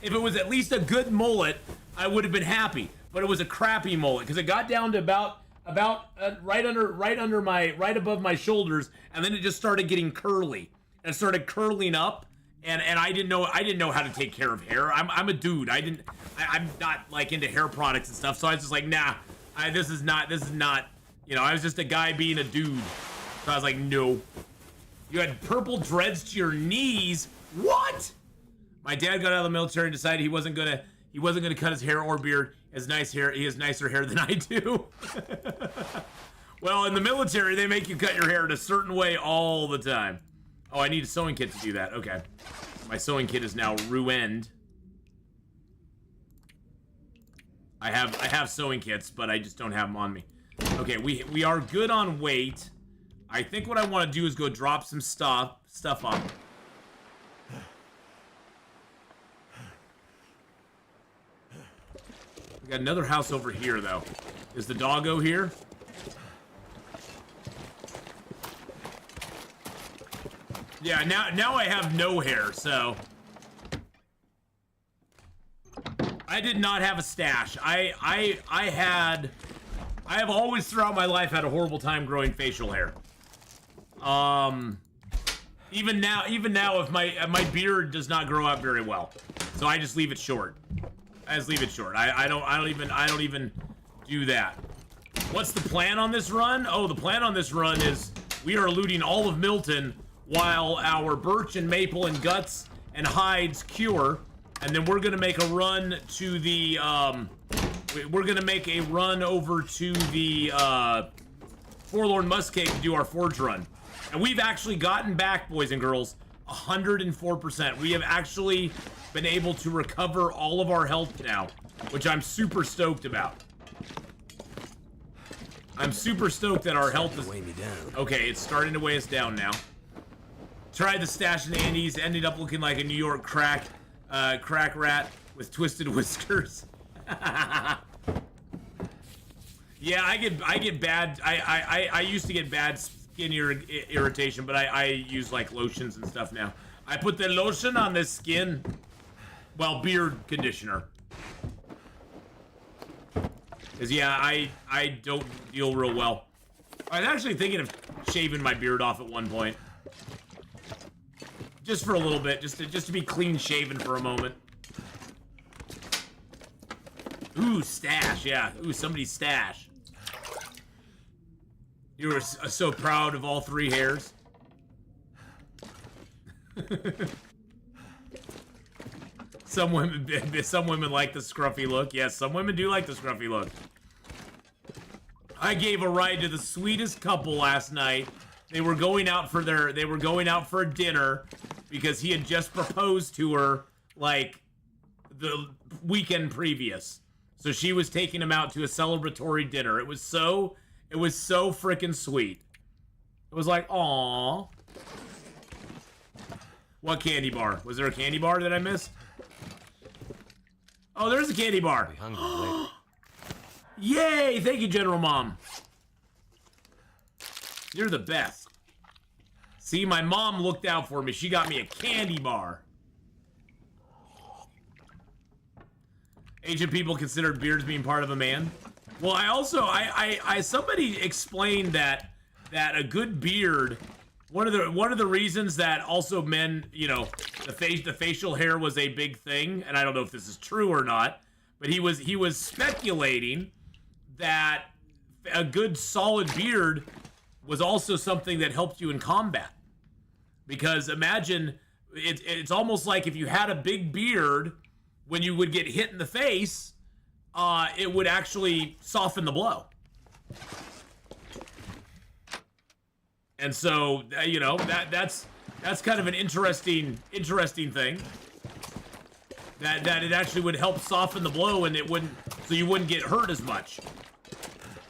If it was at least a good mullet, I would have been happy. But it was a crappy mullet, because it got down to about right above my shoulders, and then it just started getting curly. And started curling up, and I didn't know how to take care of hair. I'm a dude. I'm not like into hair products and stuff, so I was just like, nah, this is not, you know, I was just a guy being a dude. So I was like, no. You had purple dreads to your knees? What? My dad got out of the military and decided he wasn't gonna cut his hair or beard. He has nice hair. He has nicer hair than I do. Well, in the military, they make you cut your hair in a certain way all the time. Oh, I need a sewing kit to do that. Okay. My sewing kit is now ruined. I have sewing kits, but I just don't have them on me. Okay, we are good on weight. I think what I want to do is go drop some stuff off. We got another house over here, though. Is the doggo here? Yeah, now I have no hair, so I did not have a stash. I have always throughout my life had a horrible time growing facial hair. Even now, if my beard does not grow out very well, so I just leave it short. I don't even do that. What's the plan on this run? Oh, the plan on this run is we are looting all of Milton while our birch and maple and guts and hides cure, and then we're gonna make a run to the over to the Forlorn Muskcave to do our forge run. And we've actually gotten back, boys and girls, 104%. We have actually been able to recover all of our health now, which I'm super stoked about. I'm super stoked that our health is... Weigh me down. Okay, it's starting to weigh us down now. Tried the stash in the Andes, ended up looking like a New York crack rat with twisted whiskers. Yeah, I get bad. I used to get bad skin irritation, but I use like lotions and stuff now. I put the lotion on the skin, well, beard conditioner. Cause yeah, I don't deal real well. I was actually thinking of shaving my beard off at one point. Just for a little bit, just to be clean shaven for a moment. Ooh, stash, yeah. Ooh, somebody's stash. You were so proud of all three hairs. Some women like the scruffy look. Yes, some women do like the scruffy look. I gave a ride to the sweetest couple last night. They were going out for dinner because he had just proposed to her like the weekend previous. So she was taking him out to a celebratory dinner. It was so freaking sweet. It was like, aww. What candy bar? Was there a candy bar that I missed? Oh, there's a candy bar. Yay! Thank you, General Mom. You're the best. See, my mom looked out for me. She got me a candy bar. Ancient people considered beards being part of a man. Well, I also, somebody explained that a good beard one of the reasons that also men, you know, the facial hair was a big thing, and I don't know if this is true or not, but he was speculating that a good solid beard was also something that helped you in combat. Because imagine, it's almost like if you had a big beard, when you would get hit in the face, it would actually soften the blow. And so, you know, that's kind of an interesting thing. That it actually would help soften the blow, and it wouldn't, so you wouldn't get hurt as much.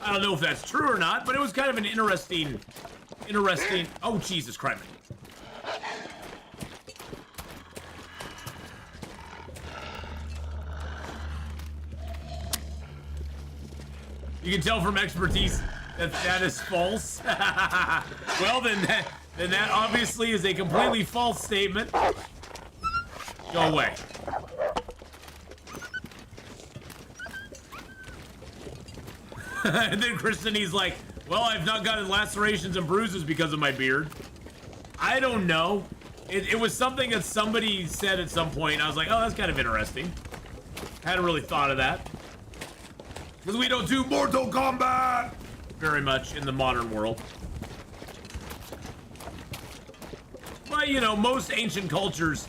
I don't know if that's true or not, but it was kind of an interesting. Oh, Jesus Christ! You can tell from expertise that is false. Well, then that obviously is a completely false statement. Go away. And then Kristini's like, well, I've not gotten lacerations and bruises because of my beard. I don't know. It was something that somebody said at some point. And I was like, oh, that's kind of interesting. Hadn't really thought of that. Because we don't do Mortal Kombat very much in the modern world. But, you know, most ancient cultures,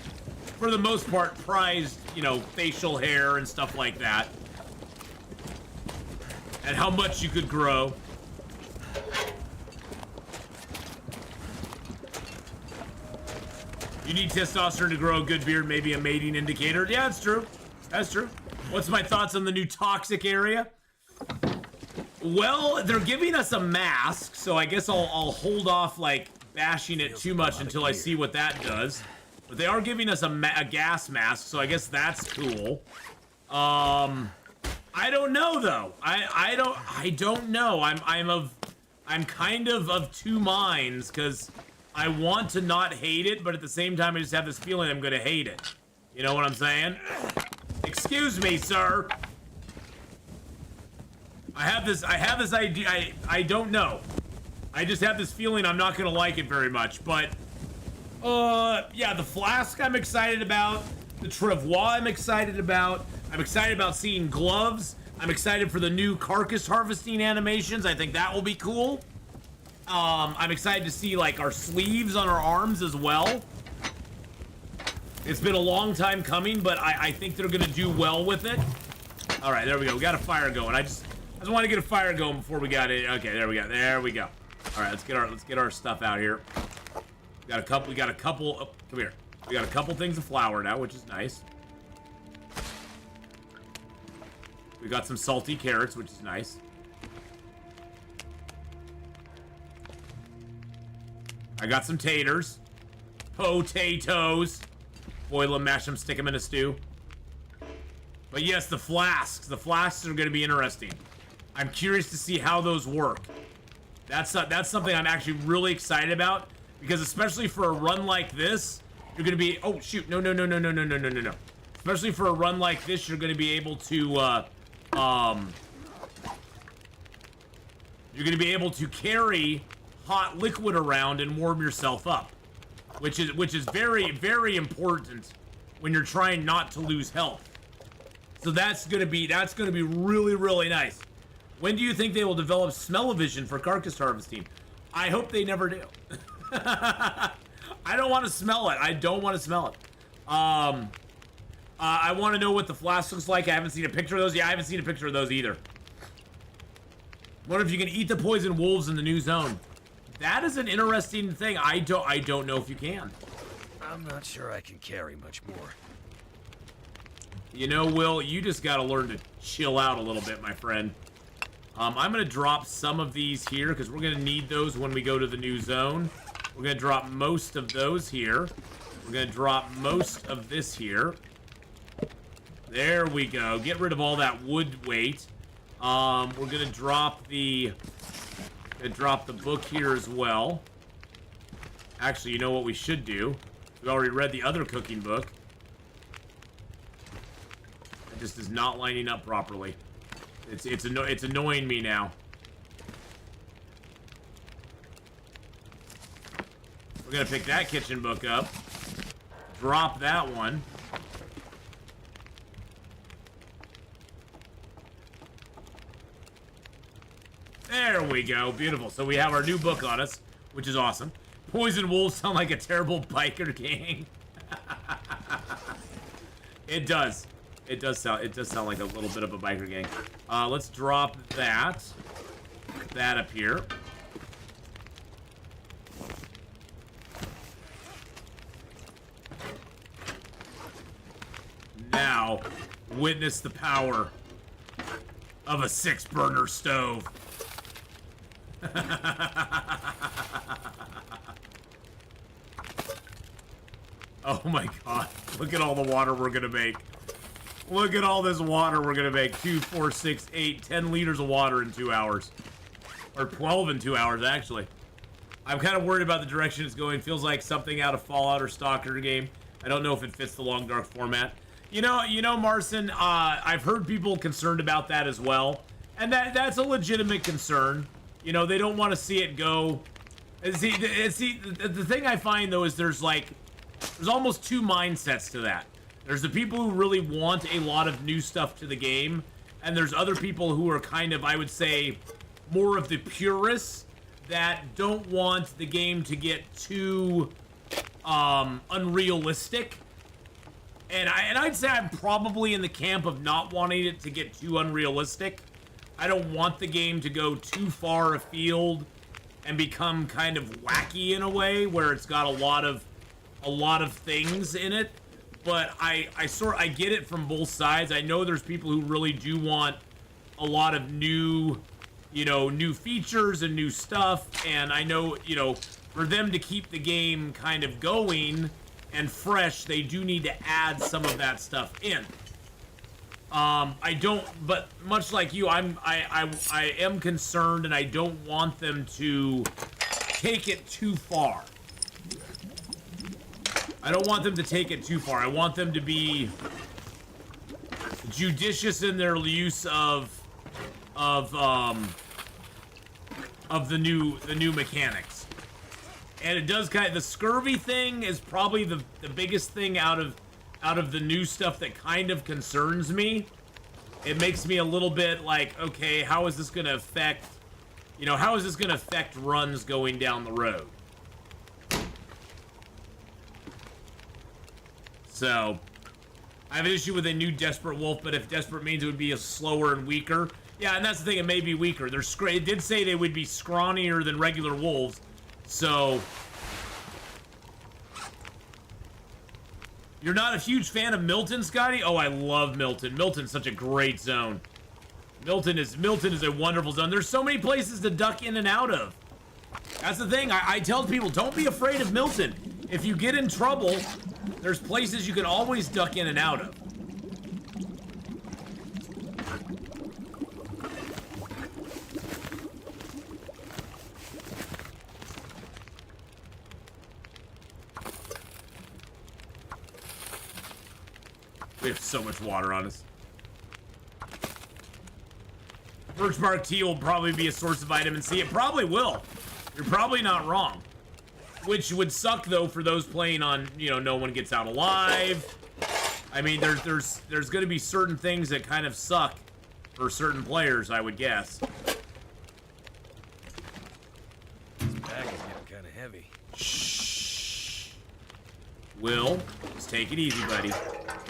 for the most part, prized, you know, facial hair and stuff like that. And how much you could grow. You need testosterone to grow a good beard, maybe a mating indicator. Yeah, that's true. That's true. What's my thoughts on the new toxic area? Well, they're giving us a mask, so I guess I'll hold off, like, bashing it too much until I see what that does. But they are giving us a gas mask, so I guess that's cool. I don't know though. I don't know. I'm kind of two minds, because I want to not hate it, but at the same time I just have this feeling I'm gonna hate it. You know what I'm saying? Excuse me, sir. I have this idea. I don't know. I just have this feeling I'm not gonna like it very much, but yeah, the flask I'm excited about. The travois I'm excited about. I'm excited about seeing gloves. I'm excited for the new carcass harvesting animations. I think that will be cool. I'm excited to see, like, our sleeves on our arms as well. It's been a long time coming, but I think they're gonna do well with it. All right, there we go. We got a fire going. I just want to get a fire going before we got it. Okay, there we go. There we go. All right, let's get our stuff out here. We got a couple. Oh, come here. We got a couple things of flour now, which is nice. We got some salty carrots, which is nice. I got some taters. Potatoes. Boil them, mash them, stick them in a stew. But yes, the flasks. The flasks are going to be interesting. I'm curious to see how those work. That's something I'm actually really excited about, because especially for a run like this, you're going to be... Oh, shoot. No. Especially for a run like this, you're going to be able to... you're going to be able to carry hot liquid around and warm yourself up, which is very, very important when you're trying not to lose health. So that's going to be really, really nice. When do you think they will develop smell-o-vision for carcass harvesting? I hope they never do. I don't want to smell it. I don't want to smell it. I want to know what the flask looks like. I haven't seen a picture of those. Yeah, I haven't seen a picture of those either. Wonder if you can eat the poison wolves in the new zone. That is an interesting thing. I don't know if you can. I'm not sure I can carry much more. You know, Will, you just got to learn to chill out a little bit, my friend. I'm going to drop some of these here, because we're going to need those when we go to the new zone. We're going to drop most of those here. We're going to drop most of this here. There we go. Get rid of all that wood weight. We're going to drop the book here as well. Actually, you know what we should do? We already read the other cooking book. It just is not lining up properly. It's annoying me now. We're gonna pick that kitchen book up. Drop that one. There we go. Beautiful. So we have our new book on us, which is awesome. Poison wolves sound like a terrible biker gang. It does. It does sound like a little bit of a biker gang. Let's drop that. That up here. Now, witness the power of a 6-burner stove. Oh my god. Look at all the water we're gonna make. Look at all this water we're gonna make. 2, 4, 6, 8, 10 liters of water in 2 hours. Or 12 in 2 hours, actually. I'm kind of worried about the direction it's going. Feels like something out of Fallout or Stalker game. I don't know if it fits the long dark format. You know, Marcin, I've heard people concerned about that as well. And that's a legitimate concern. You know, they don't want to see it go. See, the thing I find, though, is there's almost two mindsets to that. There's the people who really want a lot of new stuff to the game, and there's other people who are kind of, I would say, more of the purists that don't want the game to get too unrealistic. And I'd say I'm probably in the camp of not wanting it to get too unrealistic. I don't want the game to go too far afield and become kind of wacky in a way where it's got a lot of things in it. But I get it from both sides. I know there's people who really do want a lot of new features and new stuff. And I know, for them to keep the game kind of going and fresh, they do need to add some of that stuff in. But much like you, I am concerned, and I don't want them to take it too far. I don't want them to take it too far. I want them to be judicious in their use of the new mechanics. And it does kind of, the scurvy thing is probably the biggest thing out of the new stuff that kind of concerns me. It makes me a little bit like, okay, how is this going to affect, how is this going to affect runs going down the road? So, I have an issue with a new Desperate Wolf, but if Desperate means it would be a slower and weaker. Yeah, and that's the thing, it may be weaker. It did say they would be scrawnier than regular wolves, so... You're not a huge fan of Milton, Scotty? Oh, I love Milton. Milton's such a great zone. Milton is a wonderful zone. There's so many places to duck in and out of. That's the thing. I tell people, don't be afraid of Milton. If you get in trouble, there's places you can always duck in and out of. We have so much water on us. Birchbark tea will probably be a source of vitamin C. It probably will. You're probably not wrong. Which would suck, though, for those playing on, no one gets out alive. I mean, there's going to be certain things that kind of suck for certain players, I would guess. This bag is getting kind of heavy. Shh. Will, just take it easy, buddy.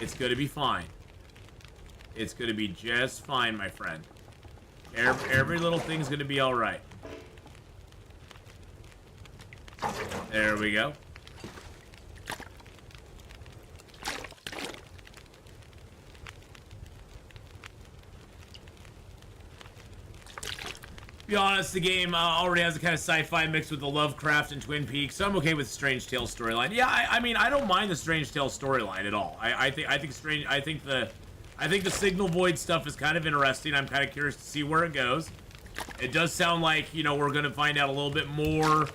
It's going to be fine. It's going to be just fine, my friend. Every little thing's going to be all right. There we go. To be honest, the game already has a kind of sci-fi mix with the Lovecraft and Twin Peaks, so I'm okay with Strange Tales storyline. Yeah, I mean, I don't mind the Strange Tales storyline at all. I think the Signal Void stuff is kind of interesting. I'm kind of curious to see where it goes. It does sound like, we're going to find out a little bit more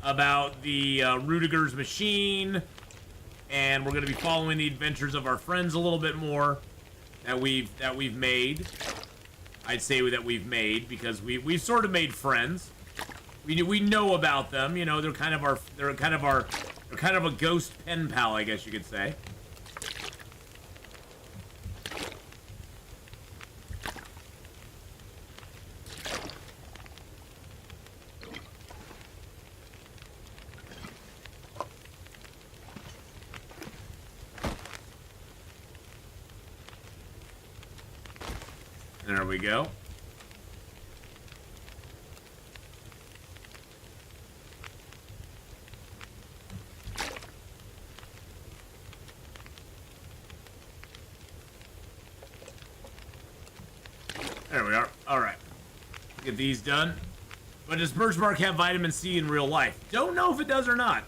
about the Rudiger's machine, and we're going to be following the adventures of our friends a little bit more that we've made. I'd say that we've made, because we've sort of made friends. we know about them. You know, they're kind of a ghost pen pal, I guess you could say. There we go. There we are. All right. Get these done. But does birchbark have vitamin C in real life? Don't know if it does or not.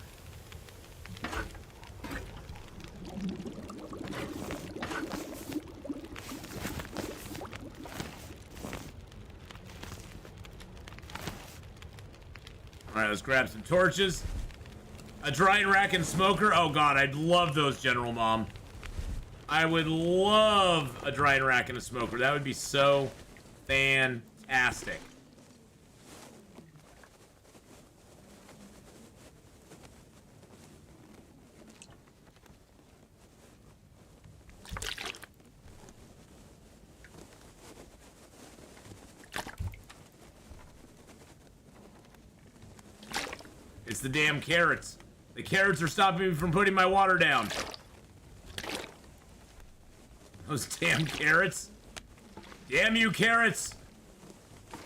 All right, let's grab some torches. A drying rack and smoker. Oh god, I'd love those, General Mom. I would love a drying rack and a smoker. That would be so fantastic. It's the damn carrots. The carrots are stopping me from putting my water down. Those damn carrots. Damn you, carrots.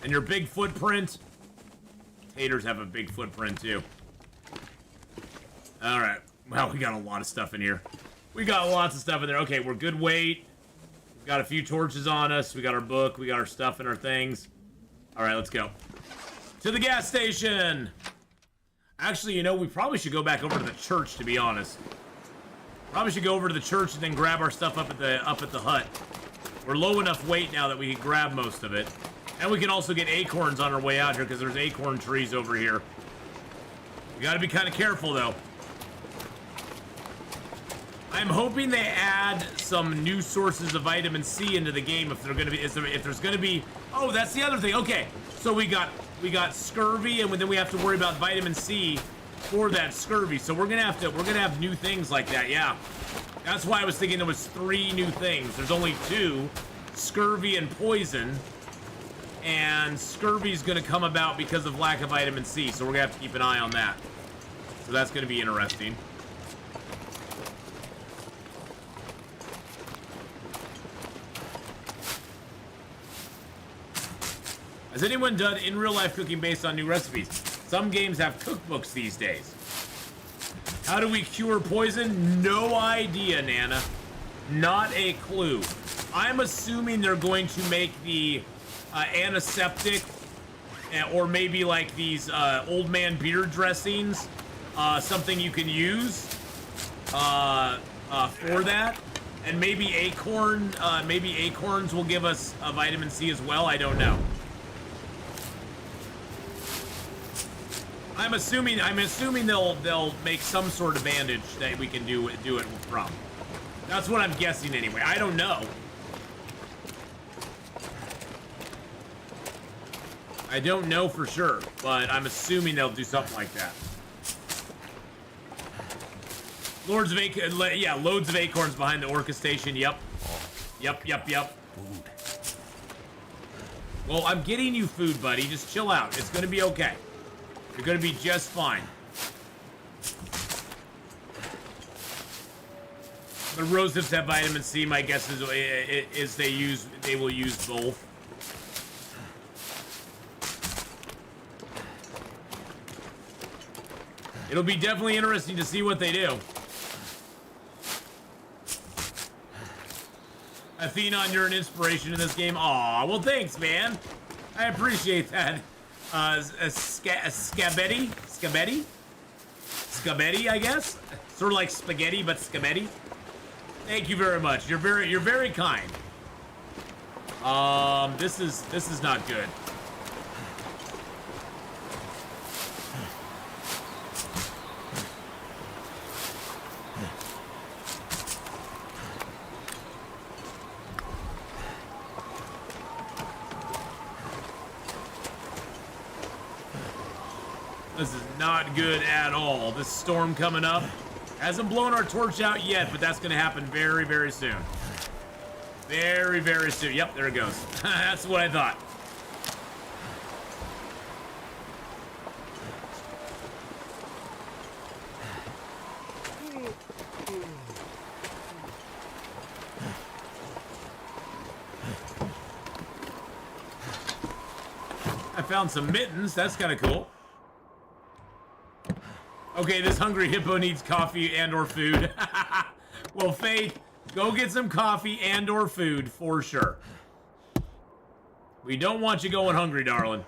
And your big footprint. Taters have a big footprint, too. Alright. Wow, we got a lot of stuff in here. We got lots of stuff in there. Okay, we're good weight. We've got a few torches on us. We got our book. We got our stuff and our things. Alright, let's go. To the gas station! Actually, you know, we probably should go back over to the church, to be honest. Probably should go over to the church and then grab our stuff up at the hut. We're low enough weight now that we can grab most of it. And we can also get acorns on our way out here, because there's acorn trees over here. We gotta be kind of careful, though. I'm hoping they add some new sources of vitamin C into the game if there's gonna be. Oh, that's the other thing. Okay, so we got scurvy, and then we have to worry about vitamin C for that scurvy. So we're gonna have new things like that. Yeah, that's why I was thinking there was 3 new things. There's only 2, scurvy and poison, and scurvy's gonna come about because of lack of vitamin C. So we're gonna have to keep an eye on that. So that's gonna be interesting. Has anyone done in real life cooking based on new recipes? Some games have cookbooks these days. How do we cure poison? No idea, Nana. Not a clue. I'm assuming they're going to make the antiseptic, or maybe like these old man beard dressings, something you can use for that. And maybe acorns will give us a vitamin C as well. I don't know. I'm assuming they'll make some sort of bandage that we can do it from. That's what I'm guessing anyway. I don't know. I don't know for sure, but I'm assuming they'll do something like that. Loads of acorns behind the Orca station. Yep. Well, I'm getting you food, buddy. Just chill out. It's gonna be okay. You're gonna be just fine. The rose hips have vitamin C. My guess is they will use both. It'll be definitely interesting to see what they do. Atheenon, you're an inspiration in this game. Aw, well, thanks, man. I appreciate that. Scabetti, I guess. Sort of like spaghetti, but scabetti. Thank you very much. You're very kind. This is not good. This is not good at all. This storm coming up hasn't blown our torch out yet, but that's going to happen very, very soon. Very, very soon. Yep, there it goes. That's what I thought. I found some mittens. That's kind of cool. Okay, this hungry hippo needs coffee and or food. Well, Faith, go get some coffee and or food for sure. We don't want you going hungry, darling.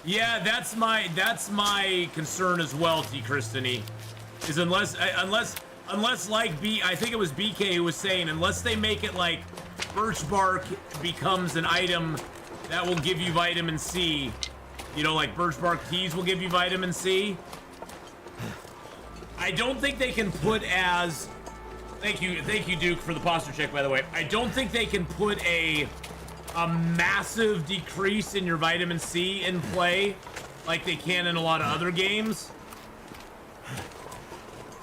Yeah, that's my concern as well, T. Christine. Is unless like I think it was BK who was saying, unless they make it like birch bark becomes an item that will give you vitamin C. You know, like birch bark teas will give you vitamin C. I don't think they can put as... Thank you, Duke, for the posture check, by the way. I don't think they can put a massive decrease in your vitamin C in play like they can in a lot of other games.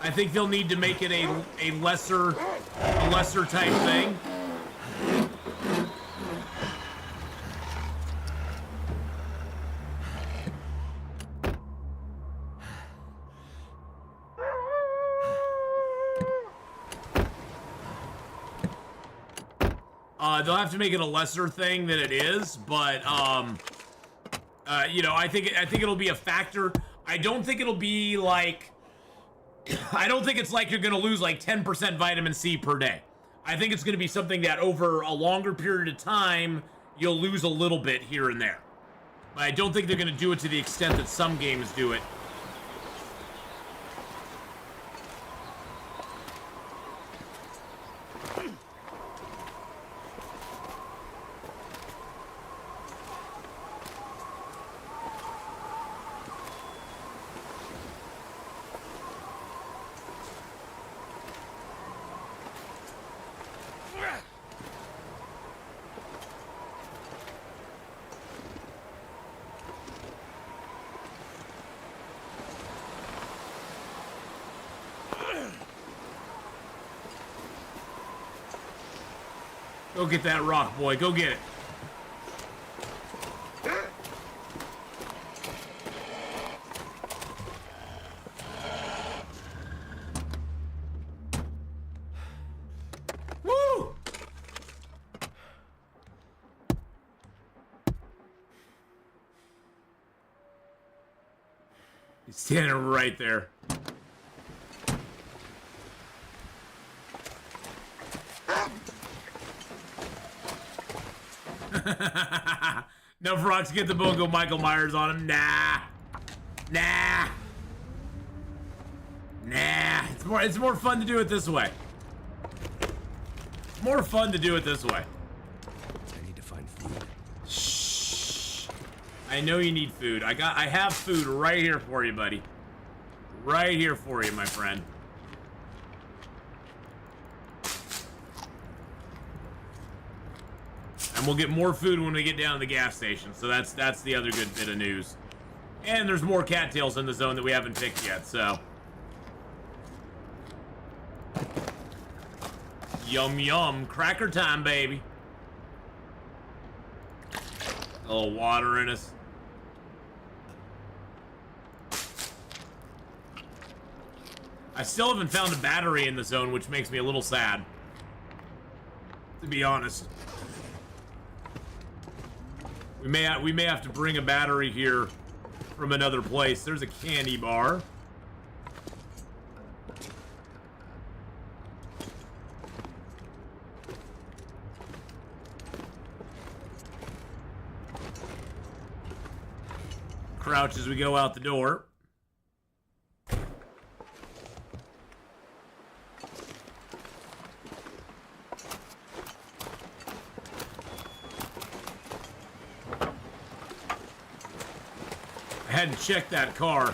I think they'll need to make it a lesser type thing. They'll have to make it a lesser thing than it is, but you know, I think it'll be a factor. I don't think it'll be like, I don't think it's like you're gonna lose like 10% vitamin C per day. I think it's gonna be something that over a longer period of time you'll lose a little bit here and there. But I don't think they're gonna do it to the extent that some games do it. Go get that rock, boy. Go get it. Woo! He's standing right there. No frogs, get the boat, go Michael Myers on him. Nah. It's more fun to do it this way. More fun to do it this way. I need to find food. Shh. I know you need food. I have food right here for you, buddy. Right here for you, my friend. And we'll get more food when we get down to the gas station. So that's the other good bit of news. And there's more cattails in the zone that we haven't picked yet, so. Yum yum. Cracker time, baby. A little water in us. I still haven't found a battery in the zone, which makes me a little sad, to be honest. We may have to bring a battery here from another place. There's a candy bar. Crouch as we go out the door. I hadn't checked that car.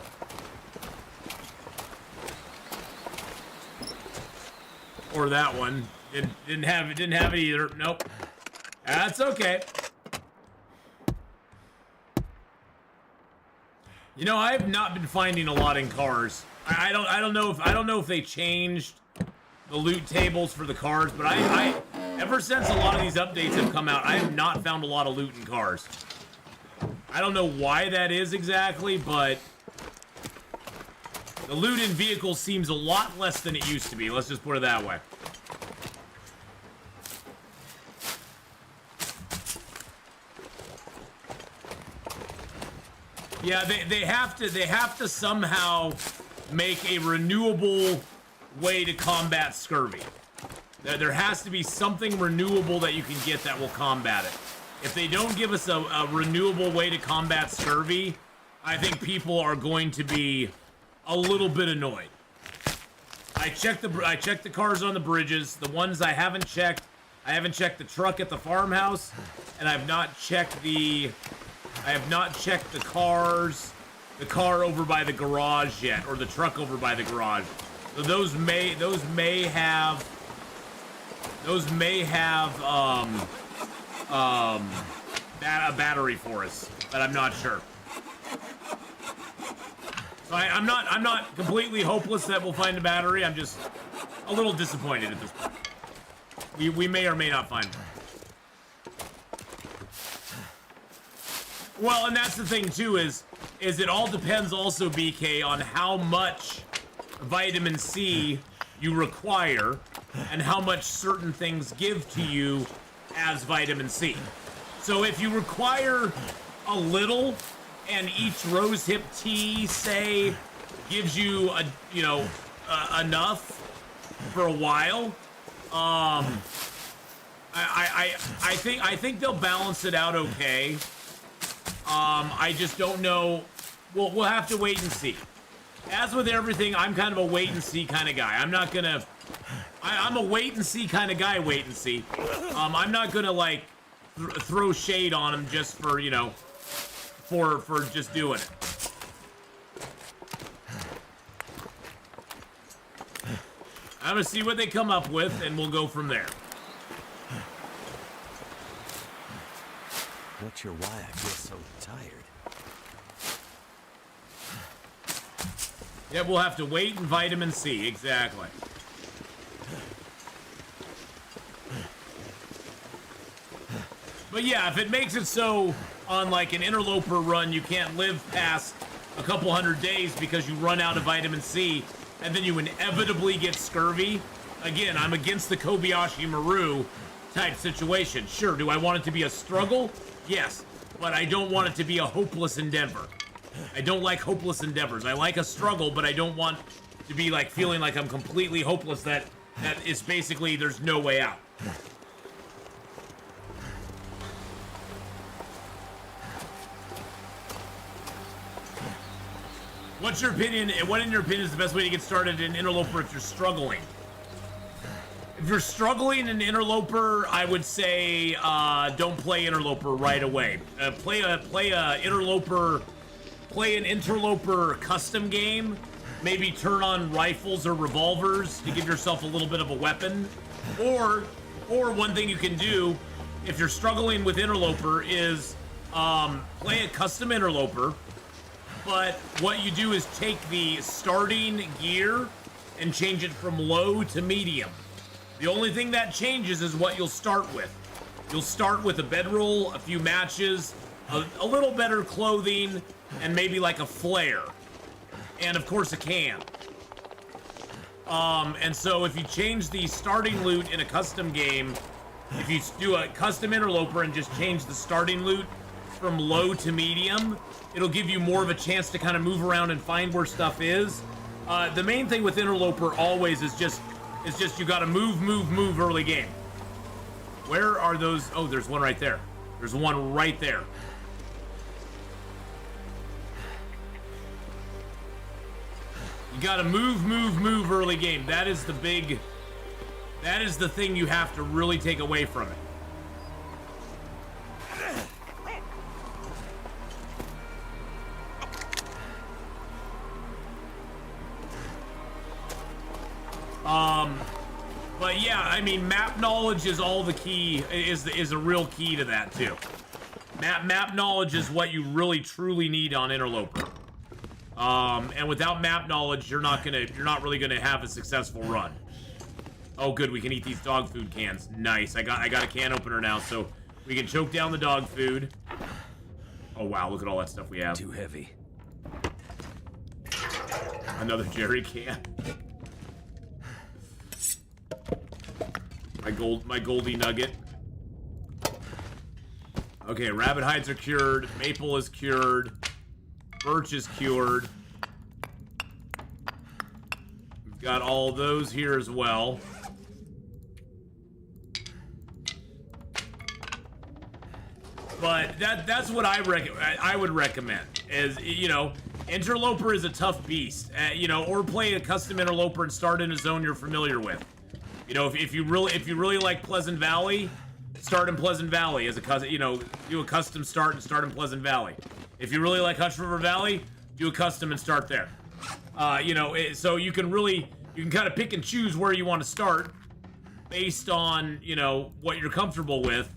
Or that one. Didn't have it either. Nope. That's okay. You know, I have not been finding a lot in cars. I don't know if they changed the loot tables for the cars, but I ever since a lot of these updates have come out, I have not found a lot of loot in cars. I don't know why that is exactly, but the loot in vehicles seems a lot less than it used to be. Let's just put it that way. Yeah, they have to somehow make a renewable way to combat scurvy. There has to be something renewable that you can get that will combat it. If they don't give us a renewable way to combat scurvy, I think people are going to be a little bit annoyed. I checked the cars on the bridges. The ones I haven't checked the truck at the farmhouse, and I have not checked the car over by the garage yet, or the truck over by the garage. So those may have a battery for us, but I'm not sure. So I'm not completely hopeless that we'll find a battery. I'm just a little disappointed at this point. We may or may not find one. Well, and that's the thing too, is it all depends also, BK, on how much vitamin C you require and how much certain things give to you as vitamin C. So if you require a little, and each rosehip tea, say, gives you enough for a while, I think they'll balance it out okay. I just don't know. We'll have to wait and see. As with everything, I'm kind of a wait and see kind of guy. I'm a wait and see kind of guy, wait and see. I'm not gonna like throw shade on him just for, for just doing it. I'm gonna see what they come up with, and we'll go from there. Not sure why I feel so tired. Yeah, we'll have to wait and vitamin C, exactly. But yeah, if it makes it so on like an Interloper run, you can't live past a couple hundred days because you run out of vitamin C, and then you inevitably get scurvy. Again, I'm against the Kobayashi Maru type situation. Sure, do I want it to be a struggle? Yes, but I don't want it to be a hopeless endeavor. I don't like hopeless endeavors. I like a struggle, but I don't want to be like feeling like I'm completely hopeless, that it's basically there's no way out. What's your opinion? What in your opinion is the best way to get started in Interloper if you're struggling? If you're struggling in Interloper, I would say don't play Interloper right away. Play an Interloper custom game. Maybe turn on rifles or revolvers to give yourself a little bit of a weapon. Or one thing you can do if you're struggling with Interloper is play a custom Interloper. But what you do is take the starting gear and change it from low to medium. The only thing that changes is what you'll start with. You'll start with a bedroll, a few matches, a little better clothing, and maybe like a flare. And of course a can. And so if you change the starting loot in a custom game, if you do a custom Interloper and just change the starting loot from low to medium, it'll give you more of a chance to kind of move around and find where stuff is. The main thing with Interloper always is just you gotta move early game. Where are those? Oh, there's one right there. There's one right there. You gotta move early game. That is the thing you have to really take away from it. But yeah, I mean, map knowledge is all the key, is a real key to that too. Map knowledge is what you really truly need on Interloper. And without map knowledge, you're not really gonna have a successful run. Oh, good, we can eat these dog food cans. Nice. I got a can opener now, so we can choke down the dog food. Oh wow, look at all that stuff we have. Too heavy. Another jerry can. My Goldie Nugget. Okay, rabbit hides are cured. Maple is cured. Birch is cured. We've got all those here as well. But that's what I would recommend. Is, you know, Interloper is a tough beast. You know, or play a custom Interloper and start in a zone you're familiar with. You know, if you really like Pleasant Valley, start in Pleasant Valley as a, you know, do a custom start and start in Pleasant Valley. If you really like Hush River Valley, do a custom and start there. You know, so you can kind of pick and choose where you want to start based on, you know, what you're comfortable with,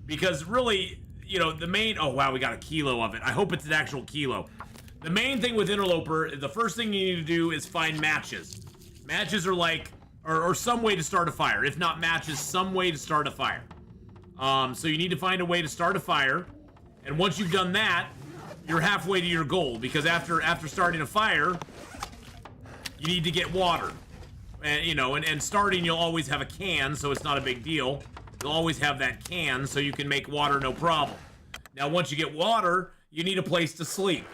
because really, you know, the main, oh wow, we got a kilo of it. I hope it's an actual kilo. The main thing with Interloper, the first thing you need to do is find matches. Matches are like, or some way to start a fire. If not matches, some way to start a fire. So you need to find a way to start a fire, and once you've done that, you're halfway to your goal, because after starting a fire, you need to get water. And, you know, and starting, you'll always have a can, so it's not a big deal. You'll always have that can, so you can make water no problem. Now, once you get water, you need a place to sleep.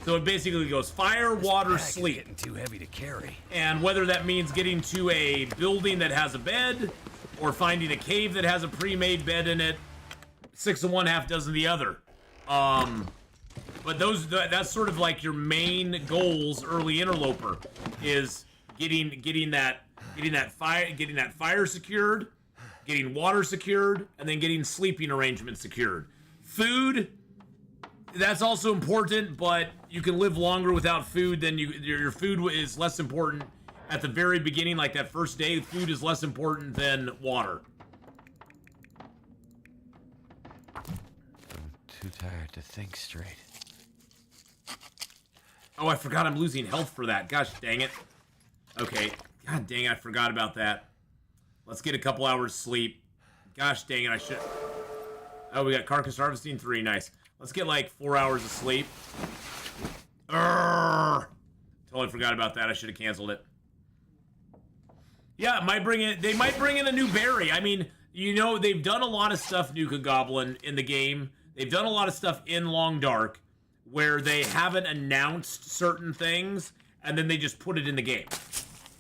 So it basically goes fire, water, sleep. Getting too heavy to carry. And whether that means getting to a building that has a bed, or finding a cave that has a pre-made bed in it, 6 of one, half dozen the other. But that's sort of like your main goals early Interloper, is getting that fire secured, getting water secured, and then getting sleeping arrangements secured. Food, that's also important, but you can live longer without food than your food is less important at the very beginning, like that first day. Food is less important than water. I'm too tired to think straight. Oh, I forgot I'm losing health for that. Gosh dang it. Okay. God dang it, I forgot about that. Let's get a couple hours sleep. Gosh dang it, I should... Oh, we got Carcass Harvesting 3, nice. Let's get like 4 hours of sleep. Urgh. Totally forgot about that, I should have canceled it. Yeah, they might bring in a new berry. I mean, you know, they've done a lot of stuff, Nuka Goblin, in the game. They've done a lot of stuff in Long Dark where they haven't announced certain things, and then they just put it in the game.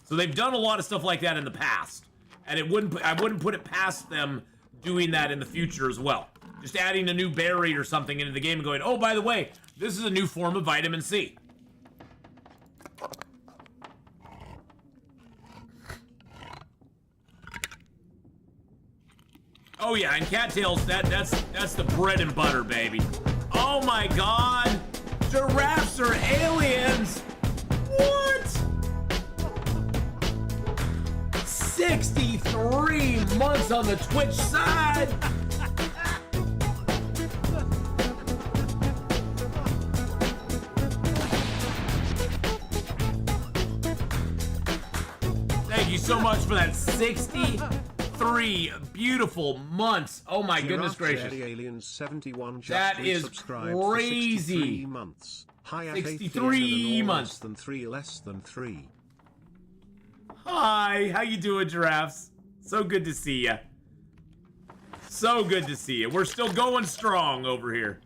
So they've done a lot of stuff like that in the past, and I wouldn't put it past them doing that in the future as well. Just adding a new berry or something into the game and going, oh, by the way, this is a new form of vitamin C. Oh yeah, and cattails, that's the bread and butter, baby. Oh my god! Giraffes are aliens! What? 63 months on the Twitch side! Thank you so much for that 63 beautiful months. Oh my goodness gracious. Aliens 71 that is crazy. 63 months. 63 months. Less than 3. Hi, how you doing, giraffes? So good to see ya. So good to see you. We're still going strong over here.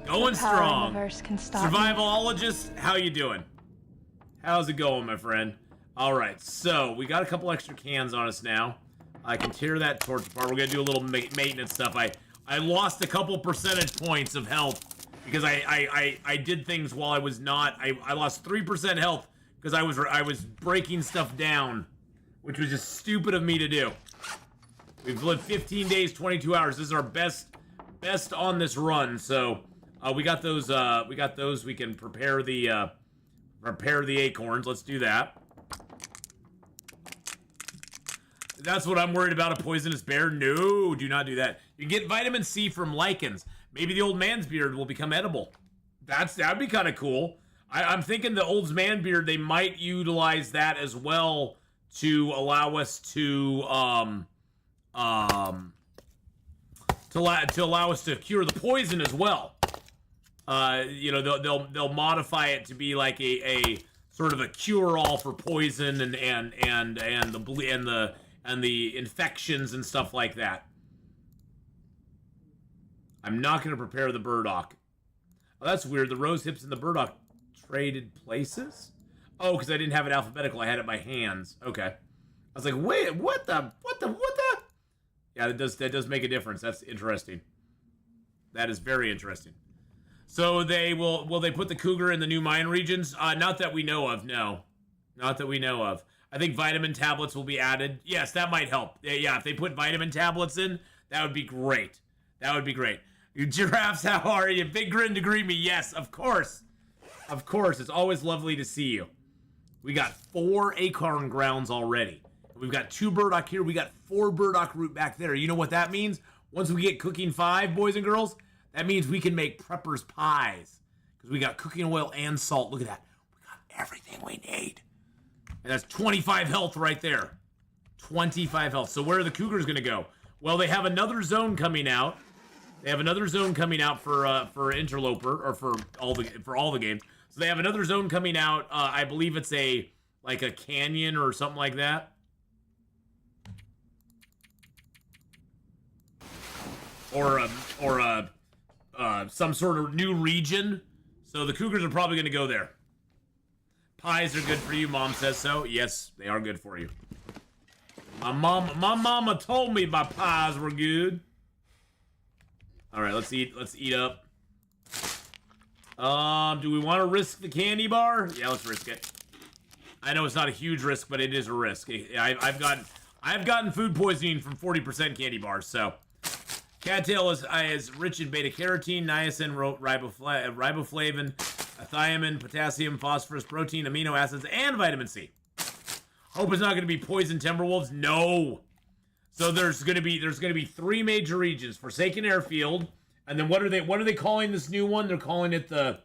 Going strong. Survivalologist, how you doing? How's it going, my friend? All right, so we got a couple extra cans on us now. I can tear that torch apart. We're gonna do a little maintenance stuff. I lost a couple percentage points of health because I did things while I was not. I lost 3% health because I was breaking stuff down, which was just stupid of me to do. We've lived 15 days, 22 hours. This is our best on this run. So we got those. We can prepare the acorns. Let's do that. That's what I'm worried about, a poisonous bear. No, do not do that. You get vitamin C from lichens. Maybe the old man's beard will become edible. That'd be kind of cool. I'm thinking the old man beard, they might utilize that as well to allow us to allow us to cure the poison as well. You know, they'll modify it to be like a sort of a cure-all for poison and the infections and stuff like that. I'm not going to prepare the burdock. Oh, that's weird. The rose hips and the burdock traded places? Oh, because I didn't have it alphabetical. I had it by hands. Okay. I was like, wait, what the? Yeah, that does make a difference. That's interesting. That is very interesting. So will they put the cougar in the new mine regions? Not that we know of, no. Not that we know of. I think vitamin tablets will be added. Yes, that might help. Yeah, if they put vitamin tablets in, that would be great. That would be great. Giraffes, how are you? Big grin to greet me. Yes, of course. Of course. It's always lovely to see you. We got 4 acorn grounds already. We've got 2 burdock here. We got 4 burdock root back there. You know what that means? Once we get cooking 5, boys and girls, that means we can make preppers pies. Because we got cooking oil and salt. Look at that. We got everything we need. And that's 25 health right there. 25 health. So where are the cougars going to go? Well, they have another zone coming out. They have another zone coming out for Interloper, or for all the games. So they have another zone coming out. I believe it's like a canyon or something like that. Or some sort of new region. So the cougars are probably going to go there. Pies are good for you, Mom says so. Yes, they are good for you. My mama told me my pies were good. All right, let's eat up. Do we want to risk the candy bar? Yeah, let's risk it. I know it's not a huge risk, but it is a risk. I've gotten food poisoning from 40% candy bars, so. Cattail is rich in beta-carotene, niacin, riboflavin, thiamine, potassium, phosphorus, protein, amino acids, and vitamin C. Hope it's not going to be poison timberwolves. No. So there's going to be 3 major regions: Forsaken Airfield, and then what are they calling this new one? They're calling it the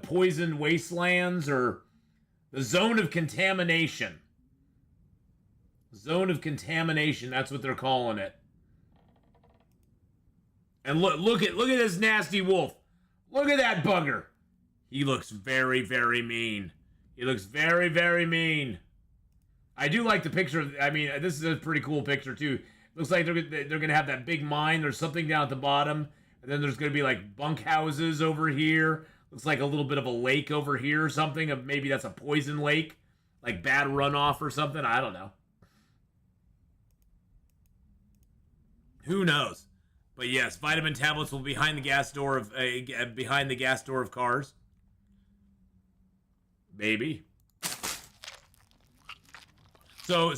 Poison Wastelands, or the Zone of Contamination. Zone of Contamination. That's what they're calling it. And look at this nasty wolf. Look at that bugger. He looks very, very mean. He looks very, very mean. I do like the picture. I mean, this is a pretty cool picture too. Looks like they're gonna have that big mine. There's something down at the bottom, and then there's gonna be like bunkhouses over here. Looks like a little bit of a lake over here or something. Maybe that's a poison lake, like bad runoff or something. I don't know. Who knows? But yes, vitamin tablets will be behind the gas door of cars. Maybe. So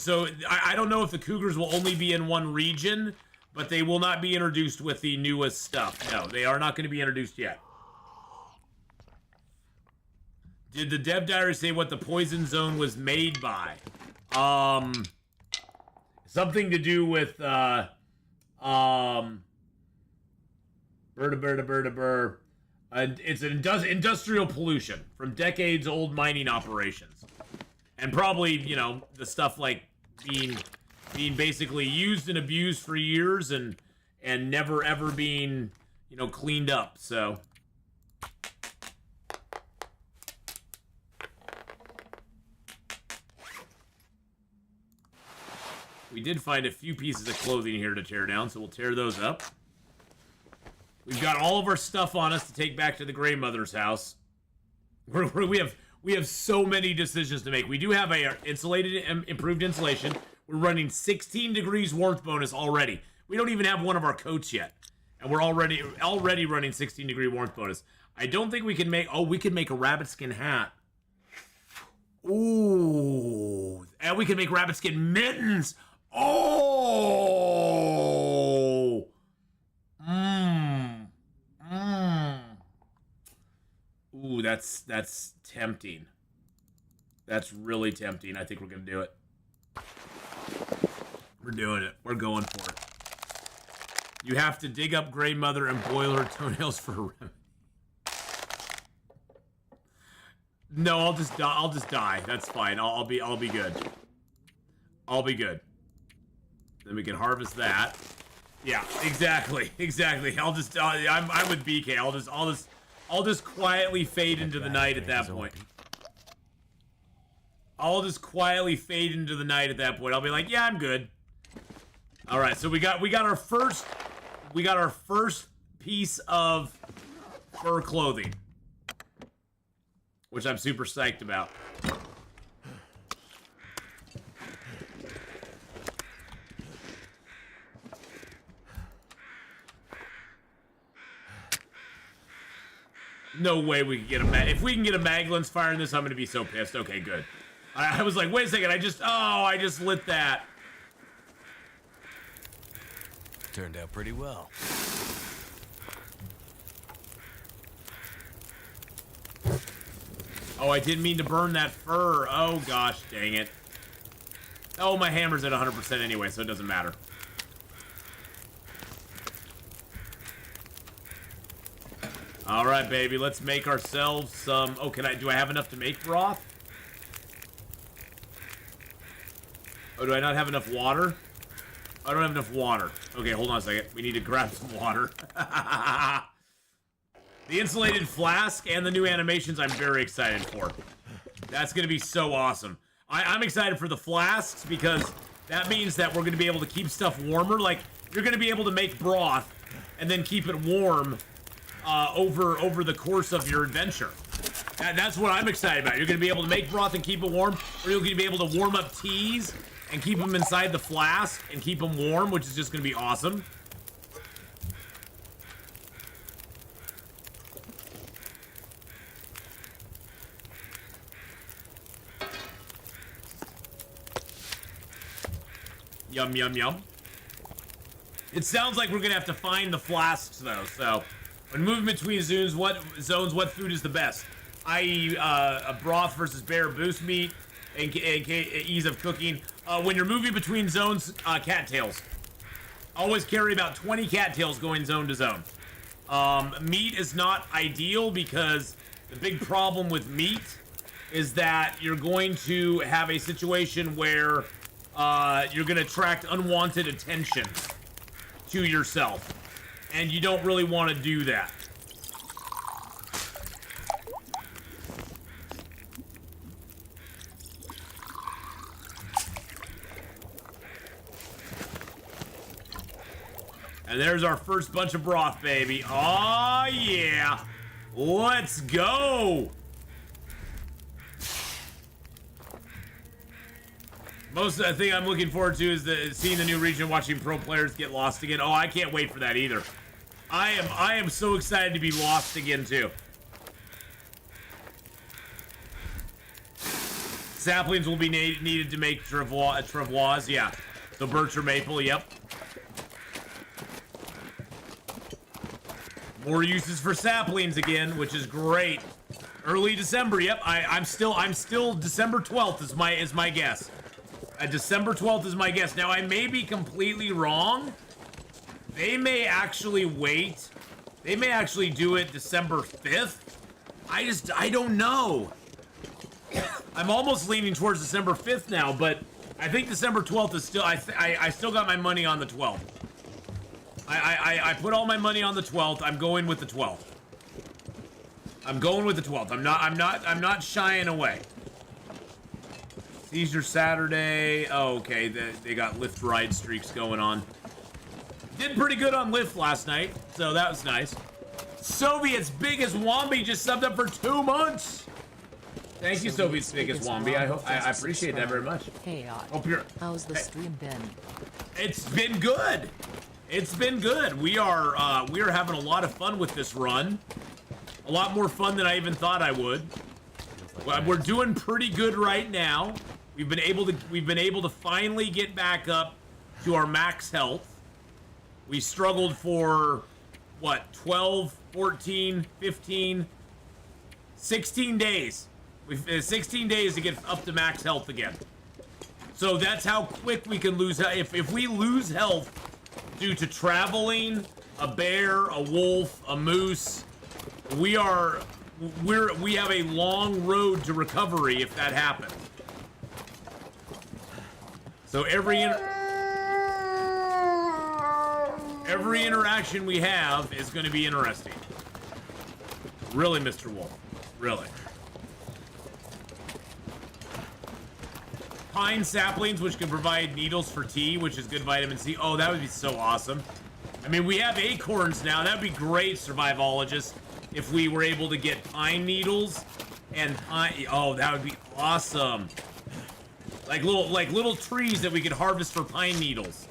I don't know if the cougars will only be in one region, but they will not be introduced with the newest stuff. No, they are not going to be introduced yet. Did the Dev Diary say what the poison zone was made by? Something to do with it's an industrial pollution from decades old mining operations. And probably, you know, the stuff like being basically used and abused for years and never ever being, you know, cleaned up. So we did find a few pieces of clothing here to tear down, so we'll tear those up. We've got all of our stuff on us to take back to the Grey Mother's house. We have so many decisions to make. We do have a improved insulation. We're running 16 degrees warmth bonus already. We don't even have one of our coats yet, and we're already running 16 degree warmth bonus. I don't think we can make. Oh, we could make a rabbit skin hat. Ooh, and we can make rabbit skin mittens. Oh. Ooh, that's tempting. That's really tempting. I think we're gonna do it. We're doing it. We're going for it. You have to dig up Grey Mother and boil her toenails for a remedy. No, I'll just die. That's fine. I'll be good. I'll be good. Then we can harvest that. Yeah, exactly. I'm with BK. I'll just quietly fade into the night at that point. I'll just quietly fade into the night at that point. I'll be like, yeah, I'm good. All right, so we got our first piece of fur clothing, which I'm super psyched about. No way we can get a if we can get a Maglins firing this, I'm gonna be so pissed. Okay, good. I was like, wait a second, I just lit that. Turned out pretty well. Oh, I didn't mean to burn that fur. Oh gosh, dang it. Oh, my hammer's at 100% anyway, so it doesn't matter. All right, baby, let's make ourselves some... Oh, do I have enough to make broth? Oh, do I not have enough water? I don't have enough water. Okay, hold on a second. We need to grab some water. The insulated flask and the new animations I'm very excited for. That's going to be so awesome. I'm excited for the flasks because that means that we're going to be able to keep stuff warmer. Like, you're going to be able to make broth and then keep it warm over the course of your adventure. That's what I'm excited about. You're going to be able to make broth and keep it warm, or you're going to be able to warm up teas and keep them inside the flask and keep them warm, which is just going to be awesome. Yum, yum, yum. It sounds like we're going to have to find the flasks, though, so... When moving between zones, what food is the best? I.e., a broth versus bear boost meat and ease of cooking. When you're moving between zones, cattails. Always carry about 20 cattails going zone to zone. Meat is not ideal because the big problem with meat is that you're going to have a situation where you're going to attract unwanted attention to yourself. And you don't really want to do that. And there's our first bunch of broth, baby. Oh yeah. Let's go. Most of the thing I'm looking forward to is seeing the new region, watching pro players get lost again. Oh, I can't wait for that either. I am so excited to be lost again too. Saplings will be needed to make travois, yeah. So birch or maple, yep. More uses for saplings again, which is great. Early December, yep. I'm still December 12th is my guess. December 12th is my guess. Now I may be completely wrong. They may actually wait. They may actually do it December 5th. I don't know. I'm almost leaning towards December 5th now, but I think December 12th is still, I still got my money on the 12th. I put all my money on the 12th. I'm going with the 12th. I'm going with the 12th. I'm not shying away. Seizure Saturday. Oh, okay. They got lift ride streaks going on. Did pretty good on lift last night, so that was nice. Soviet's biggest Wombi just subbed up for 2 months. Thank you, Soviet's biggest Wombi. I appreciate that very much. Hey, Hope you're. how's the stream been? It's been good. It's been good. We are having a lot of fun with this run. A lot more fun than I even thought I would. We're doing pretty good right now. We've been able to finally get back up to our max health. We struggled for what, 12, 14, 15, 16 days. 16 days to get up to max health again. So that's how quick we can lose. If we lose health due to traveling, a bear, a wolf, a moose, we have a long road to recovery if that happens. So every interaction we have is going to be interesting. Really, Mr. Wolf. Really. Pine saplings, which can provide needles for tea, which is good vitamin C. Oh, that would be so awesome. I mean, we have acorns now. That would be great, survivologists, if we were able to get pine needles and pine. Oh, that would be awesome. Like little trees that we could harvest for pine needles.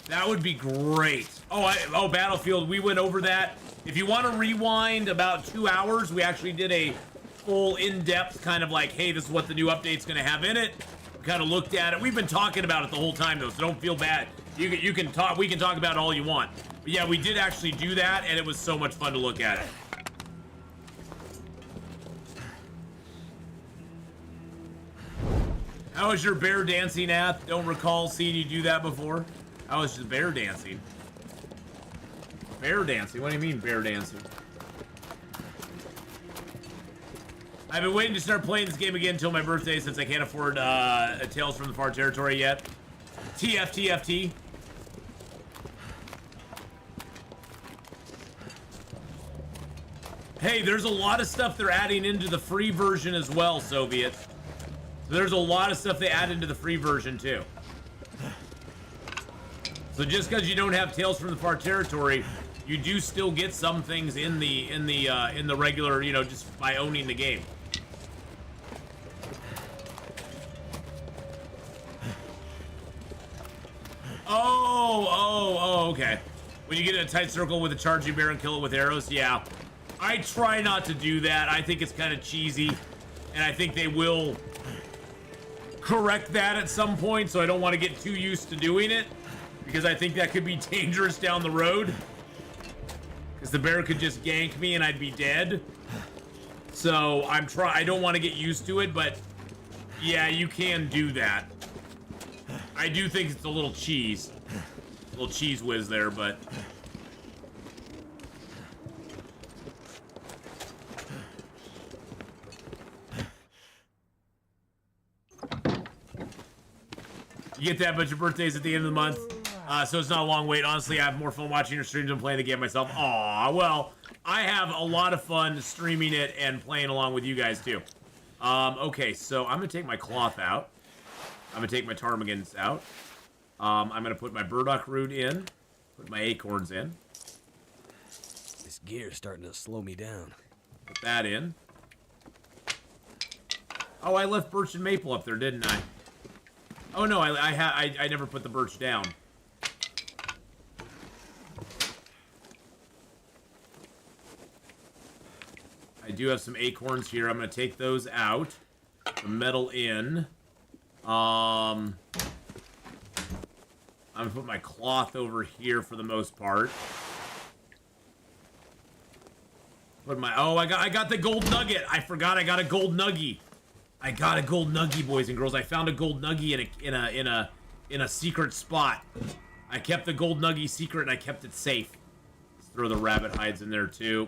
That would be great. Oh, Battlefield, we went over that. If you want to rewind about 2 hours, we actually did a full in-depth kind of like, hey, this is what the new update's going to have in it. We kind of looked at it. We've been talking about it the whole time, though, so don't feel bad. You can talk. We can talk about it all you want. But yeah, we did actually do that, and it was so much fun to look at it. How was your bear dancing, Ath? Don't recall seeing you do that before. How was just bear dancing? Bear dancing? What do you mean bear dancing? I've been waiting to start playing this game again until my birthday since I can't afford Tales from the Far Territory yet. TFTFT. Hey, there's a lot of stuff they're adding into the free version as well, Soviet. There's a lot of stuff they add into the free version too. So just because you don't have Tales from the Far Territory, you do still get some things in the regular, you know, just by owning the game. Oh, okay. When you get in a tight circle with a charging bear and kill it with arrows, yeah. I try not to do that. I think it's kind of cheesy, and I think they will correct that at some point, so I don't want to get too used to doing it, because I think that could be dangerous down the road. Because the bear could just gank me and I'd be dead. So I don't want to get used to it, but yeah, you can do that. I do think it's a little cheese whiz there, but you get that, but your birthday's at the end of the month, so it's not a long wait. Honestly, I have more fun watching your streams than playing the game myself. Aw, well, I have a lot of fun streaming it and playing along with you guys too. Okay, so I'm gonna take my cloth out. I'm gonna take my ptarmigans out. I'm gonna put my burdock root in. Put my acorns in. This gear's starting to slow me down. Put that in. Oh, I left birch and maple up there, didn't I? Oh no, I never put the birch down. I do have some acorns here. I'm gonna take those out. The metal in. I'm gonna put my cloth over here for the most part. Put my I got the gold nugget. I forgot I got a gold nugget. I got a gold nugget, boys and girls. I found a gold nugget in a secret spot. I kept the gold nugget secret and I kept it safe. Let's throw the rabbit hides in there too.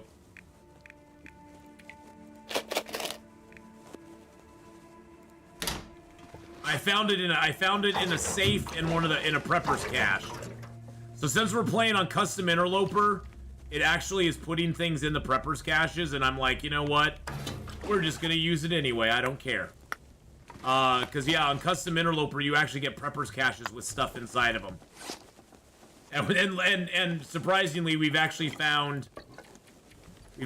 I found it in a safe in in a prepper's cache. So since we're playing on custom Interloper, it actually is putting things in the prepper's caches, and I'm like, you know what? We're just gonna use it anyway. I don't care. Cause yeah, on custom Interloper, you actually get prepper's caches with stuff inside of them. And surprisingly, we've actually found 2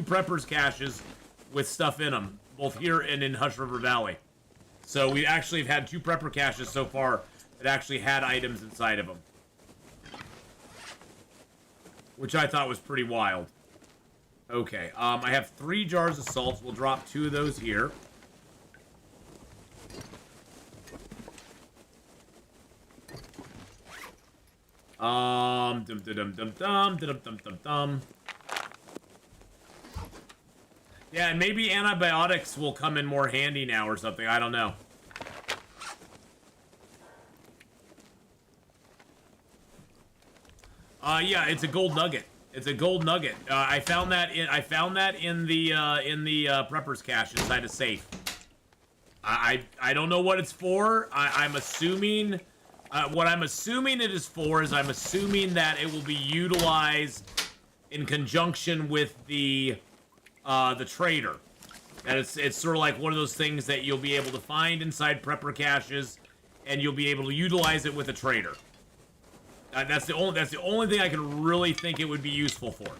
prepper's caches with stuff in them, both here and in Hush River Valley. So we actually have had 2 prepper caches so far that actually had items inside of them, which I thought was pretty wild. Okay, I have 3 jars of salt. We'll drop 2 of those here. Yeah, and maybe antibiotics will come in more handy now or something. I don't know. Yeah, it's a gold nugget. It's a gold nugget. I found that in the prepper's cache inside a safe. I don't know what it's for. I'm assuming what I'm assuming it is for is I'm assuming that it will be utilized in conjunction with the trader. That it's sort of like one of those things that you'll be able to find inside prepper caches, and you'll be able to utilize it with a trader. That's the only thing I can really think it would be useful for.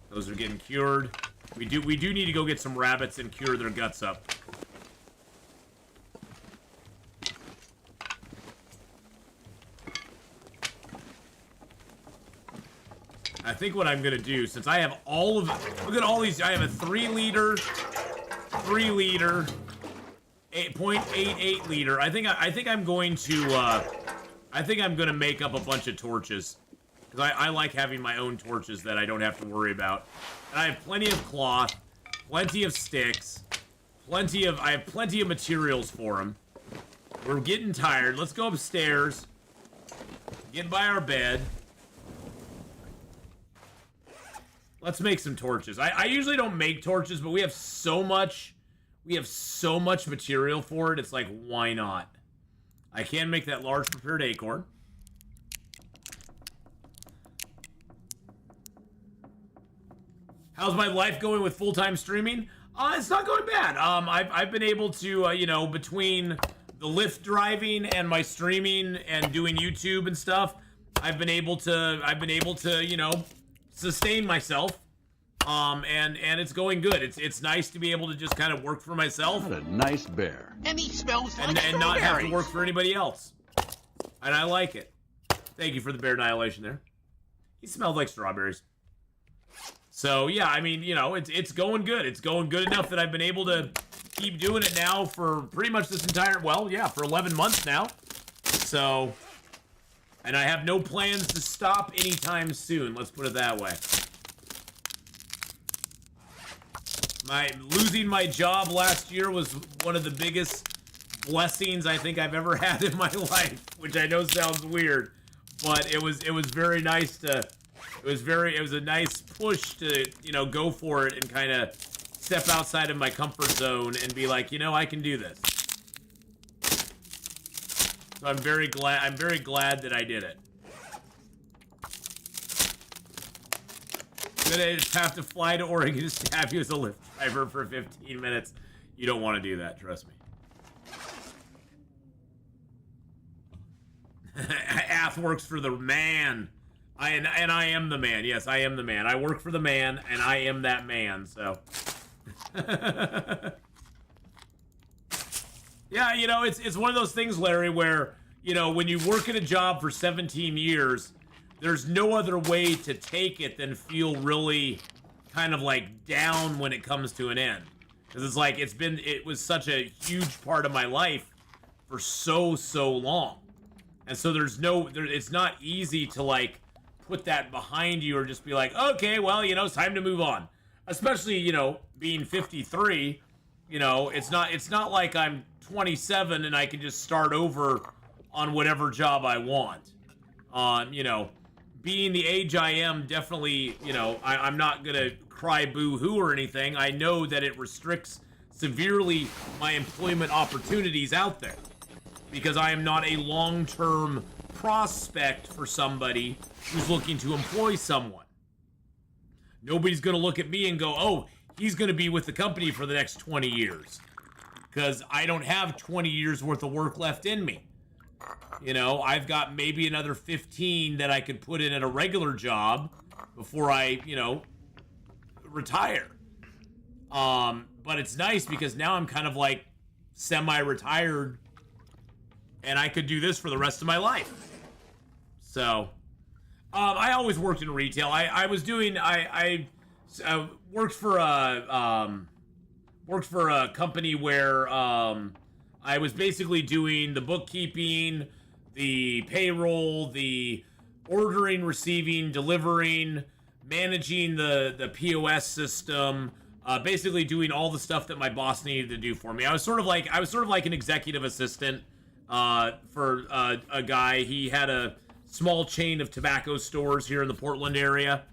Those are getting cured. We do need to go get some rabbits and cure their guts up. I think what I'm gonna do, since I have all of, look at all these. I have a 3 liter, 8.88 liter. I think I'm going to make up a bunch of torches, because I like having my own torches that I don't have to worry about. And I have plenty of cloth, plenty of sticks, I have plenty of materials for them. We're getting tired. Let's go upstairs, get by our bed. Let's make some torches. I usually don't make torches, but we have so much material for it. It's like, why not? I can make that large prepared acorn. How's my life going with full-time streaming? It's not going bad. I've been able to, you know, between the Lyft driving and my streaming and doing YouTube and stuff, I've been able to, you know, sustain myself, and it's going good. It's nice to be able to just kind of work for myself. What a nice bear. And he smells like and not have to work for anybody else. And I like it. Thank you for the bear annihilation there. He smelled like strawberries. So yeah, I mean, you know, it's going good. It's going good enough that I've been able to keep doing it now for pretty much this entire, well, yeah, for 11 months now. So, and I have no plans to stop anytime soon. Let's put it that way. Losing my job last year was one of the biggest blessings I think I've ever had in my life, which I know sounds weird, but it was very nice to, it was a nice push to, you know, go for it and kind of step outside of my comfort zone and be like, you know, I can do this. So I'm very glad that I did it. I'm gonna have to fly to Oregon to stab you as a Lyft driver for 15 minutes. You don't want to do that, trust me. Ath works for the man. I am the man. Yes, I am the man. I work for the man, and I am that man, so. Yeah, you know, it's one of those things, Larry, where, you know, when you work at a job for 17 years, there's no other way to take it than feel really kind of like down when it comes to an end. Because it's like, it was such a huge part of my life for so long. And so it's not easy to like put that behind you or just be like, okay, well, you know, it's time to move on. Especially, you know, being 53, you know, it's not like I'm 27 and I can just start over on whatever job I want. You know, being the age I am, definitely, you know, I'm not gonna cry boo-hoo or anything. I know that it restricts severely my employment opportunities out there because I am not a long-term prospect for somebody who's looking to employ someone. Nobody's gonna look at me and go, oh, he's gonna be with the company for the next 20 years. Because I don't have 20 years worth of work left in me. You know, I've got maybe another 15 that I could put in at a regular job before I, you know, retire. But it's nice because now I'm kind of like semi-retired and I could do this for the rest of my life. So, I always worked in retail. I worked for a company where I was basically doing the bookkeeping, the payroll, the ordering, receiving, delivering, managing the POS system, basically doing all the stuff that my boss needed to do for me. I was sort of like an executive assistant for a guy. He had a small chain of tobacco stores here in the Portland area,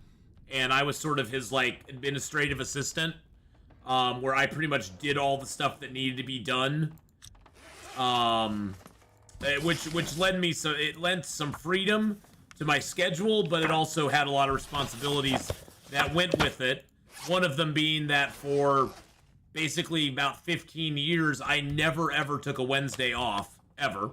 and I was sort of his like administrative assistant, where I pretty much did all the stuff that needed to be done. Which lent some freedom to my schedule, but it also had a lot of responsibilities that went with it. One of them being that for basically about 15 years, I never ever took a Wednesday off, ever.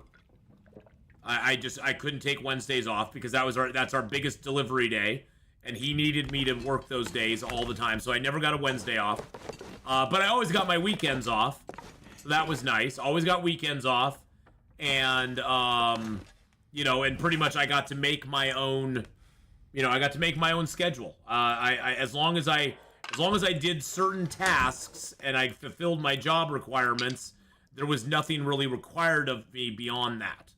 I couldn't take Wednesdays off because that's our biggest delivery day, and he needed me to work those days all the time, so I never got a Wednesday off. But I always got my weekends off, so that was nice. Always got weekends off, and you know, and pretty much I got to make my own, you know, I got to make my own schedule. As long as I did certain tasks and I fulfilled my job requirements, there was nothing really required of me beyond that.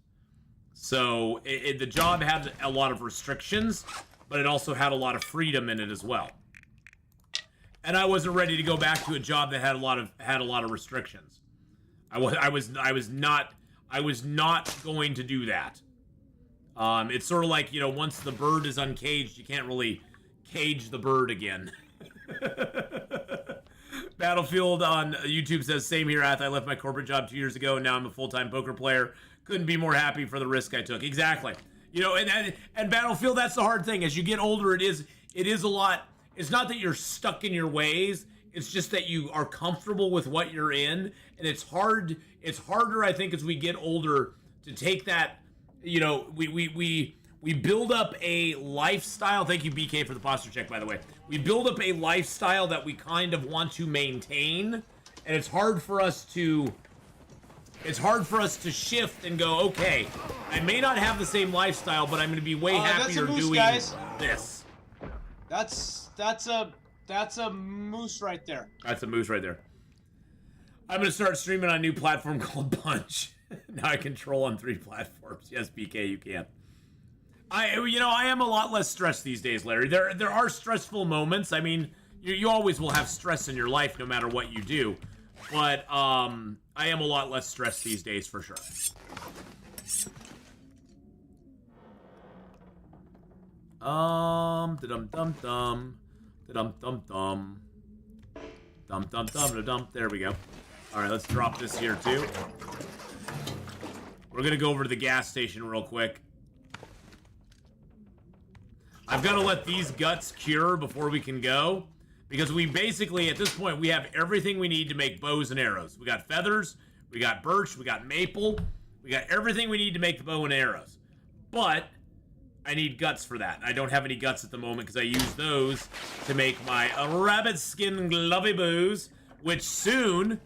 So the job had a lot of restrictions, but it also had a lot of freedom in it as well. And I wasn't ready to go back to a job that had a lot of restrictions. I was not going to do that. It's sort of like, you know, once the bird is uncaged, you can't really cage the bird again. Battlefield on YouTube says, same here, Ath. I left my corporate job 2 years ago, and now I'm a full-time poker player. Couldn't be more happy for the risk I took. Exactly. You know, and Battlefield, that's the hard thing. As you get older, it is a lot. It's not that you're stuck in your ways. It's just that you are comfortable with what you're in, and it's hard. It's harder, I think, as we get older to take that. You know, we build up a lifestyle. Thank you, BK, for the posture check, by the way. We build up a lifestyle that we kind of want to maintain, and it's hard for us to shift and go, okay, I may not have the same lifestyle, but I'm going to be way happier doing this. That's a moose right there. That's a moose right there. I'm going to start streaming on a new platform called Punch. Now I control on 3 platforms. Yes, BK, you can. I am a lot less stressed these days, Larry. There are stressful moments. I mean, you always will have stress in your life no matter what you do. But I am a lot less stressed these days for sure. Da-dum-dum-dum. Da-dum-dum-dum. Dum-dum-dum-da-dum. There we go. Alright, let's drop this here too. We're gonna go over to the gas station real quick. I've got to let these guts cure before we can go, because we basically, at this point, we have everything we need to make bows and arrows. We got feathers, we got birch, we got maple, we got everything we need to make the bow and arrows. But I need guts for that. I don't have any guts at the moment because I use those to make my rabbit skin glovey bows, which soon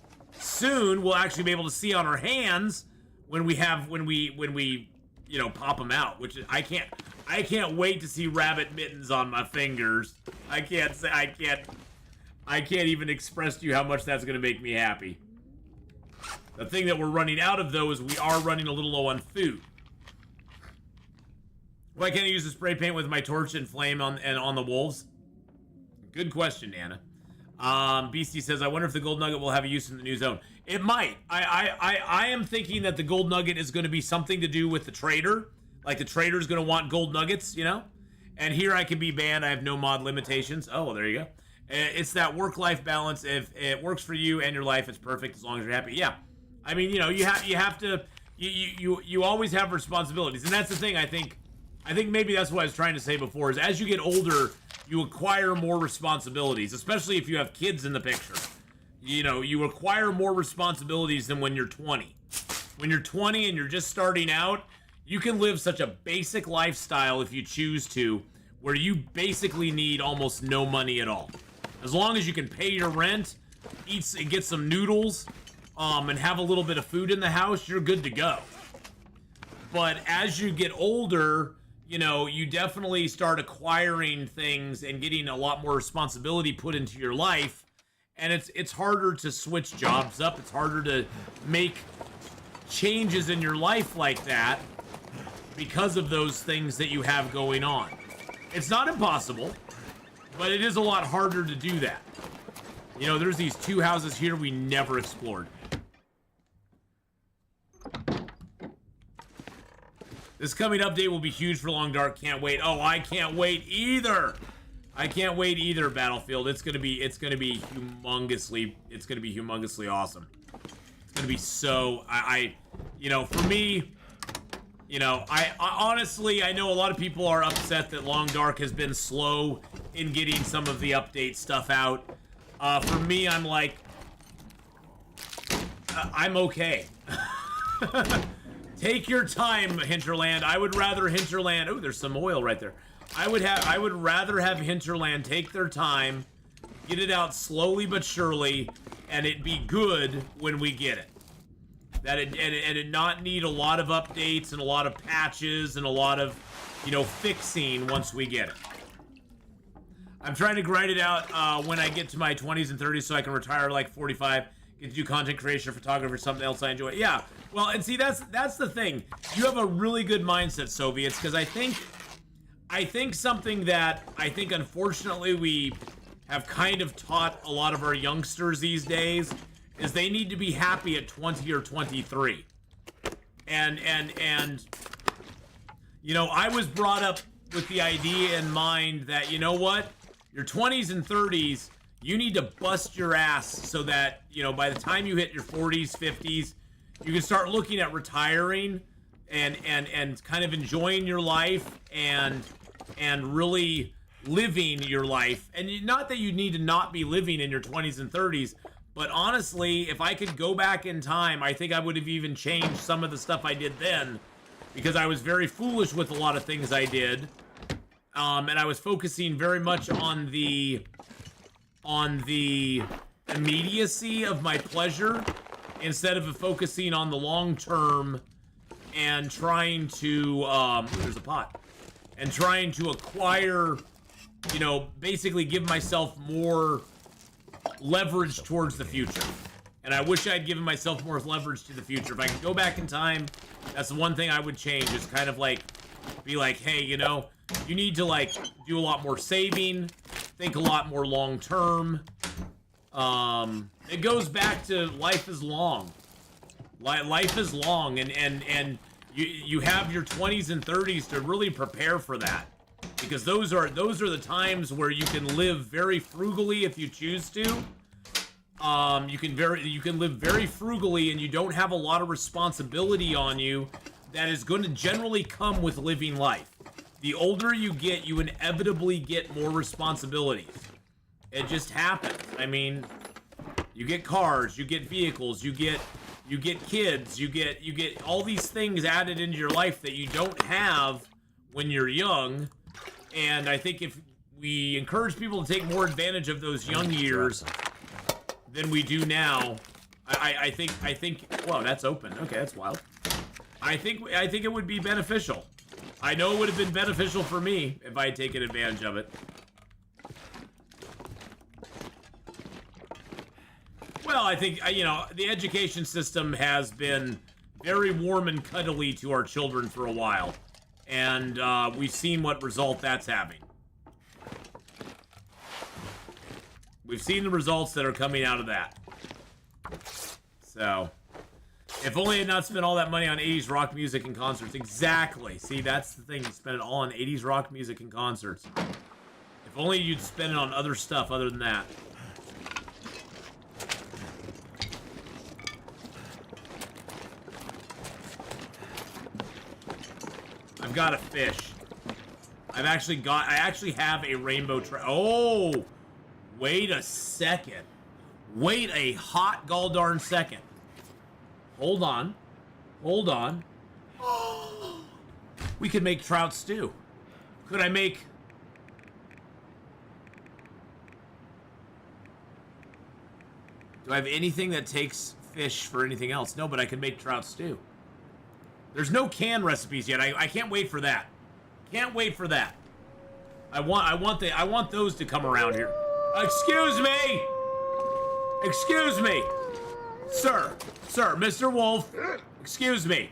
we'll actually be able to see on our hands when we you know, pop them out, which I can't wait to see rabbit mittens on my fingers. I can't even express to you how much that's going to make me happy. The thing that we're running out of, though, is we are running a little low on food. Why can't I use the spray paint with my torch and flame on the wolves? Good question, Nana. Beastie says, I wonder if the gold nugget will have a use in the new zone. It might. I am thinking that the gold nugget is going to be something to do with the trader. Like the trader's going to want gold nuggets, you know? And here I can be banned. I have no mod limitations. Oh, well, there you go. It's that work-life balance. If it works for you and your life, it's perfect as long as you're happy. Yeah. I mean, you know, you have to, you always have responsibilities. And that's the thing, I think maybe that's what I was trying to say before, is as you get older, you acquire more responsibilities, especially if you have kids in the picture. You know, you acquire more responsibilities than when you're 20. When you're 20 and you're just starting out, you can live such a basic lifestyle if you choose to, where you basically need almost no money at all. As long as you can pay your rent, get some noodles, and have a little bit of food in the house, you're good to go. But as you get older, you know, you definitely start acquiring things and getting a lot more responsibility put into your life, and it's harder to switch jobs up. It's harder to make changes in your life like that because of those things that you have going on. It's not impossible, but it is a lot harder to do that. You know, there's these 2 houses here we never explored. This coming update will be huge for Long Dark. Can't wait. Oh, I can't wait either. I can't wait either, Battlefield. It's gonna be humongously awesome. It's gonna be so you know, for me, you know, I honestly, I know a lot of people are upset that Long Dark has been slow in getting some of the update stuff out. For me, I'm like, I'm okay. Take your time, Hinterland. I would rather Hinterland. Oh, there's some oil right there. I would rather have Hinterland take their time, get it out slowly but surely, and it be good when we get it. And it not need a lot of updates and a lot of patches and a lot of, you know, fixing once we get it. I'm trying to grind it out when I get to my 20s and 30s so I can retire like 45, get to do content creation, photography, something else I enjoy. Yeah, well, and see, that's the thing. You have a really good mindset, Soviets, because I think something that I think unfortunately we have kind of taught a lot of our youngsters these days is they need to be happy at 20 or 23. And you know, I was brought up with the idea in mind that, you know what, your 20s and 30s, you need to bust your ass so that, you know, by the time you hit your 40s, 50s, you can start looking at retiring and kind of enjoying your life and really living your life. And not that you need to not be living in your 20s and 30s, but honestly, if I could go back in time, I think I would have even changed some of the stuff I did then, because I was very foolish with a lot of things I did. And I was focusing very much on the immediacy of my pleasure instead of focusing on the long term and trying to there's a pot, and trying to acquire, you know, basically give myself more leverage towards the future. And I wish I'd given myself more leverage to the future. If I could go back in time, that's the one thing I would change, is kind of like be like, hey, you know, you need to like do a lot more saving, think a lot more long term. It goes back to life is long. Life is long, and you have your 20s and 30s to really prepare for that, because those are the times where you can live very frugally if you choose to. You can live very frugally, and you don't have a lot of responsibility on you that is going to generally come with living life. The older you get, you inevitably get more responsibilities. It just happens. I mean, you get cars, you get vehicles, you get kids, you get all these things added into your life that you don't have when you're young. And I think if we encourage people to take more advantage of those young years than we do now, I think whoa, that's open. Okay, that's wild. I think it would be beneficial. I know it would have been beneficial for me if I had taken advantage of it. Well, I think, you know, the education system has been very warm and cuddly to our children for a while. And we've seen what result that's having. We've seen the results that are coming out of that. So, if only I had not spent all that money on 80s rock music and concerts. Exactly. See, that's the thing. You spend it all on 80s rock music and concerts. If only you'd spend it on other stuff other than that. I've got a fish. I actually have a rainbow trout. Oh! Wait a second. Wait a hot goldarn second. Hold on. Hold on. We could make trout stew. Could I make... Do I have anything that takes fish for anything else? No, but I can make trout stew. There's no canned recipes yet. I can't wait for that. Can't wait for that. I want those to come around here. Excuse me! Excuse me! Sir, Mr. Wolf, excuse me.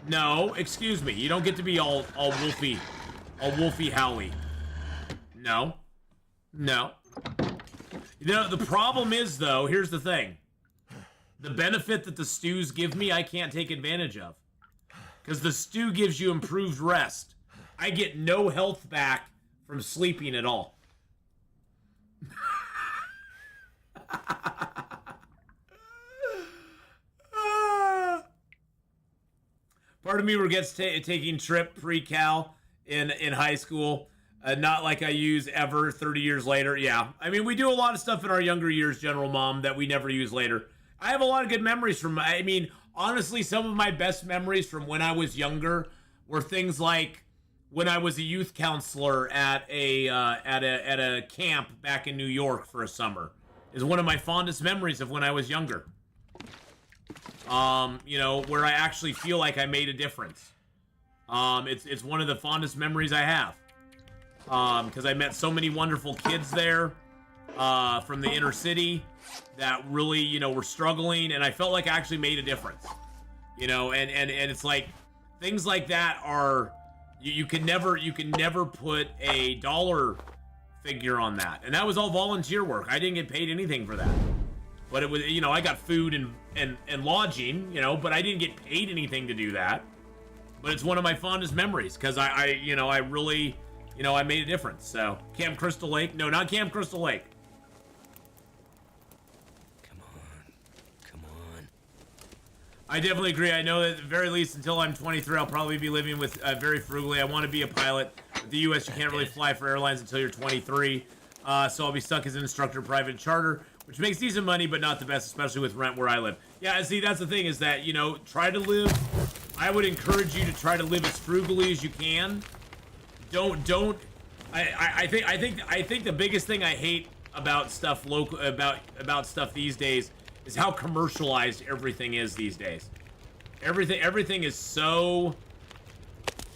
No, excuse me. You don't get to be all wolfy howly. No. No. You know, the problem is, though, here's the thing. The benefit that the stews give me, I can't take advantage of. because the stew gives you improved rest. I get no health back from sleeping at all. Part of me regrets taking trip pre-cal in high school. Not like I use ever 30 years later. Yeah, I mean, we do a lot of stuff in our younger years, General Mom, that we never use later. I have a lot of good memories from, I mean, honestly, some of my best memories from when I was younger were things like when I was a youth counselor at a camp back in New York for a summer. Is one of my fondest memories of when I was younger. You know, where I actually feel like I made a difference. It's one of the fondest memories I have. Because I met so many wonderful kids there, from the inner city that really, you know, were struggling, and I felt like I actually made a difference. You know, and it's like, things like that are, you can never put a dollar figure on that. And that was all volunteer work. I didn't get paid anything for that. But it was, you know, I got food and lodging, you know, but I didn't get paid anything to do that. But it's one of my fondest memories, because I really, you know, I made a difference. So, Camp Crystal Lake. No, not Camp Crystal Lake. Come on. I definitely agree. I know that at the very least until I'm 23, I'll probably be living with very frugally. I want to be a pilot. With the U.S., you can't really fly for airlines until you're 23. So I'll be stuck as an instructor, private charter, which makes decent money, but not the best, especially with rent where I live. Yeah, see, that's the thing, is that, you know, try to live. I would encourage you to try to live as frugally as you can. I think the biggest thing I hate about stuff about stuff these days is how commercialized everything is these days. Everything is so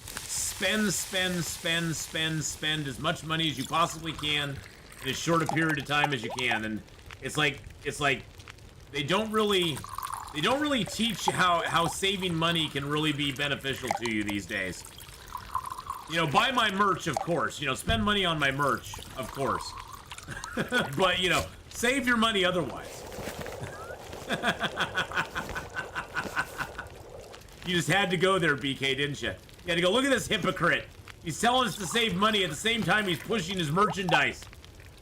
spend as much money as you possibly can in as short a period of time as you can, and it's like they don't really teach how saving money can really be beneficial to you these days. You know, buy my merch, of course. You know, spend money on my merch, of course. But, you know, save your money otherwise. You just had to go there, BK, didn't you? You had to go, look at this hypocrite. He's telling us to save money at the same time he's pushing his merchandise.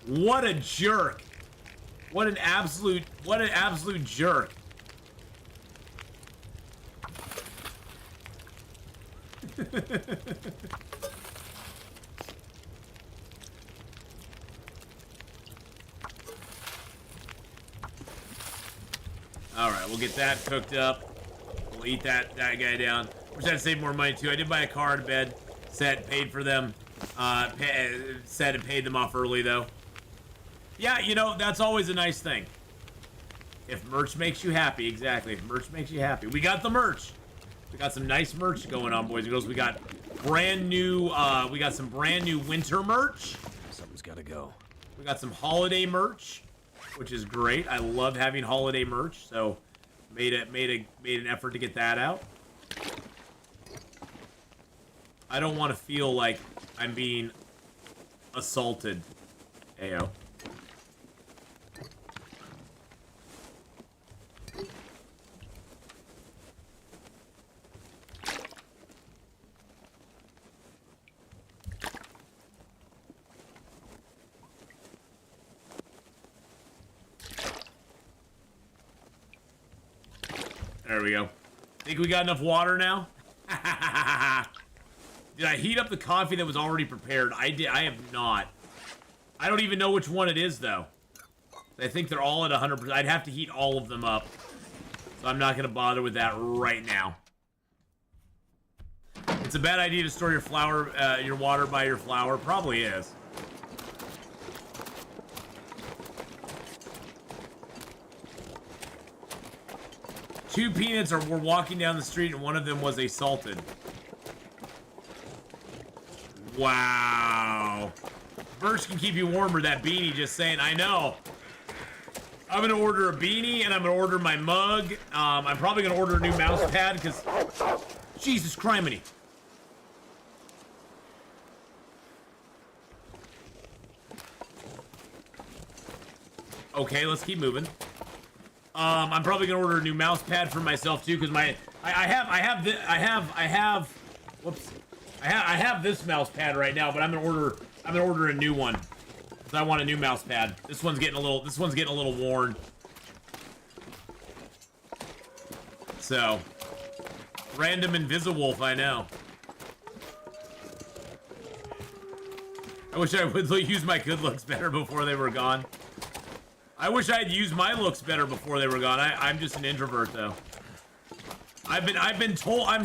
What a jerk. What an absolute jerk. Alright, we'll get that cooked up. We'll eat that guy down. Wish I'd save more money too. I did buy a car and a bed set, paid for them. Set and paid them off early though. Yeah, you know, that's always a nice thing. If merch makes you happy, exactly. If merch makes you happy. We got the merch. We got some nice merch going on, boys and girls. We got brand new, we got some brand new winter merch. Something's gotta go. We got some holiday merch, which is great. I love having holiday merch, so made an effort to get that out. I don't want to feel like I'm being assaulted. Ayo. There we go. Think we got enough water now? Did I heat up the coffee that was already prepared? I did. I have not. I don't even know which one it is, though. I think they're all at 100%. I'd have to heat all of them up. So I'm not going to bother with that right now. It's a bad idea to store your water by your flour. Probably is. Two peanuts were walking down the street and one of them was assaulted. Wow. Birch can keep you warmer, that beanie, just saying. I know. I'm going to order a beanie and I'm going to order my mug. I'm probably going to order a new mouse pad because... Jesus criminy. Okay, let's keep moving. I'm probably gonna order a new mouse pad for myself too, because I I have this mouse pad right now, but I'm gonna order a new one. 'Cause I want a new mouse pad. This one's getting a little worn. So, random Invisilwolf, I know. I wish I would use my good looks better before they were gone. I wish I'd used my looks better before they were gone. I'm just an introvert, though. I've been told. I've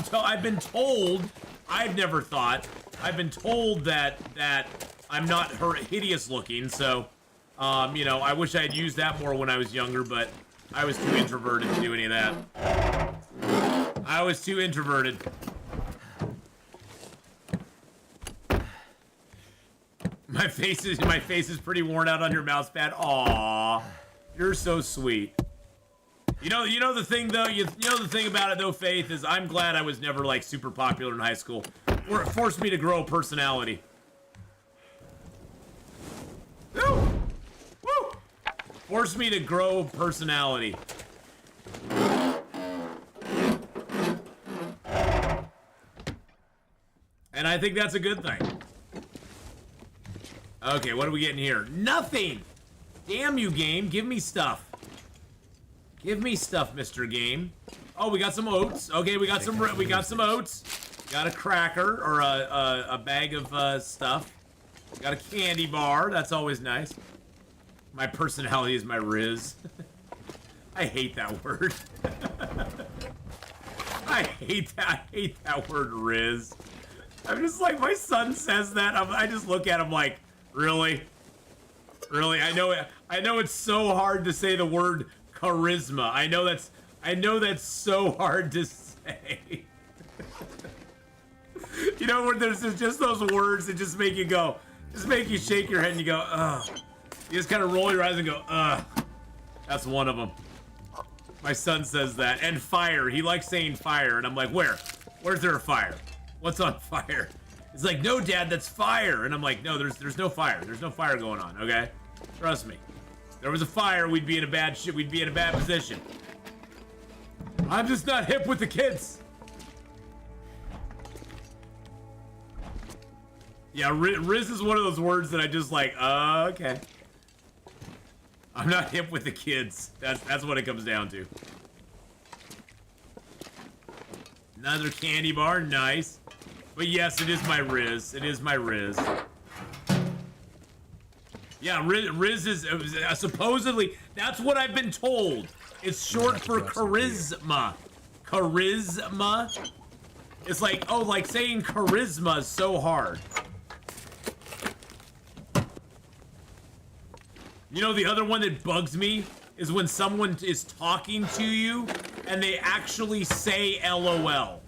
never thought. I've been told that I'm not hideous looking. So, you know, I wish I had used that more when I was younger, but I was too introverted to do any of that. I was too introverted. My face is pretty worn out on your mouse pad. Aw, you're so sweet. You know the thing though. You know the thing about it though, Faith, is I'm glad I was never like super popular in high school. Or it forced me to grow a personality. Woo! Woo! Forced me to grow personality. And I think that's a good thing. Okay, what are we getting here? Nothing! Damn you, game. Give me stuff. Give me stuff, Mr. Game. Oh, we got some oats. Okay, we got some oats. Got a cracker, or a bag of stuff. Got a candy bar. That's always nice. My personality is my Riz. I hate that word. I hate that word, Riz. I'm just like, my son says that. I just look at him like, really? Really? I know it's so hard to say the word charisma. I know that's so hard to say. You know, where there's just those words that just make you go, just make you shake your head and you go, ugh. You just kind of roll your eyes and go, ugh. That's one of them. My son says that. And fire. He likes saying fire. And I'm like, where? Where's there a fire? What's on fire? He's like, no, Dad, that's fire. And I'm like, no, there's no fire. There's no fire going on, okay? Trust me. If there was a fire, we'd be in a bad position. I'm just not hip with the kids. Yeah, Riz is one of those words that I just like, okay. I'm not hip with the kids. That's what it comes down to. Another candy bar, nice. But yes, it is my Riz. It is my Riz. Yeah, Riz is supposedly, that's what I've been told. It's short for charisma. Charisma? It's like, oh, like saying charisma is so hard. You know, the other one that bugs me is when someone is talking to you and they actually say LOL.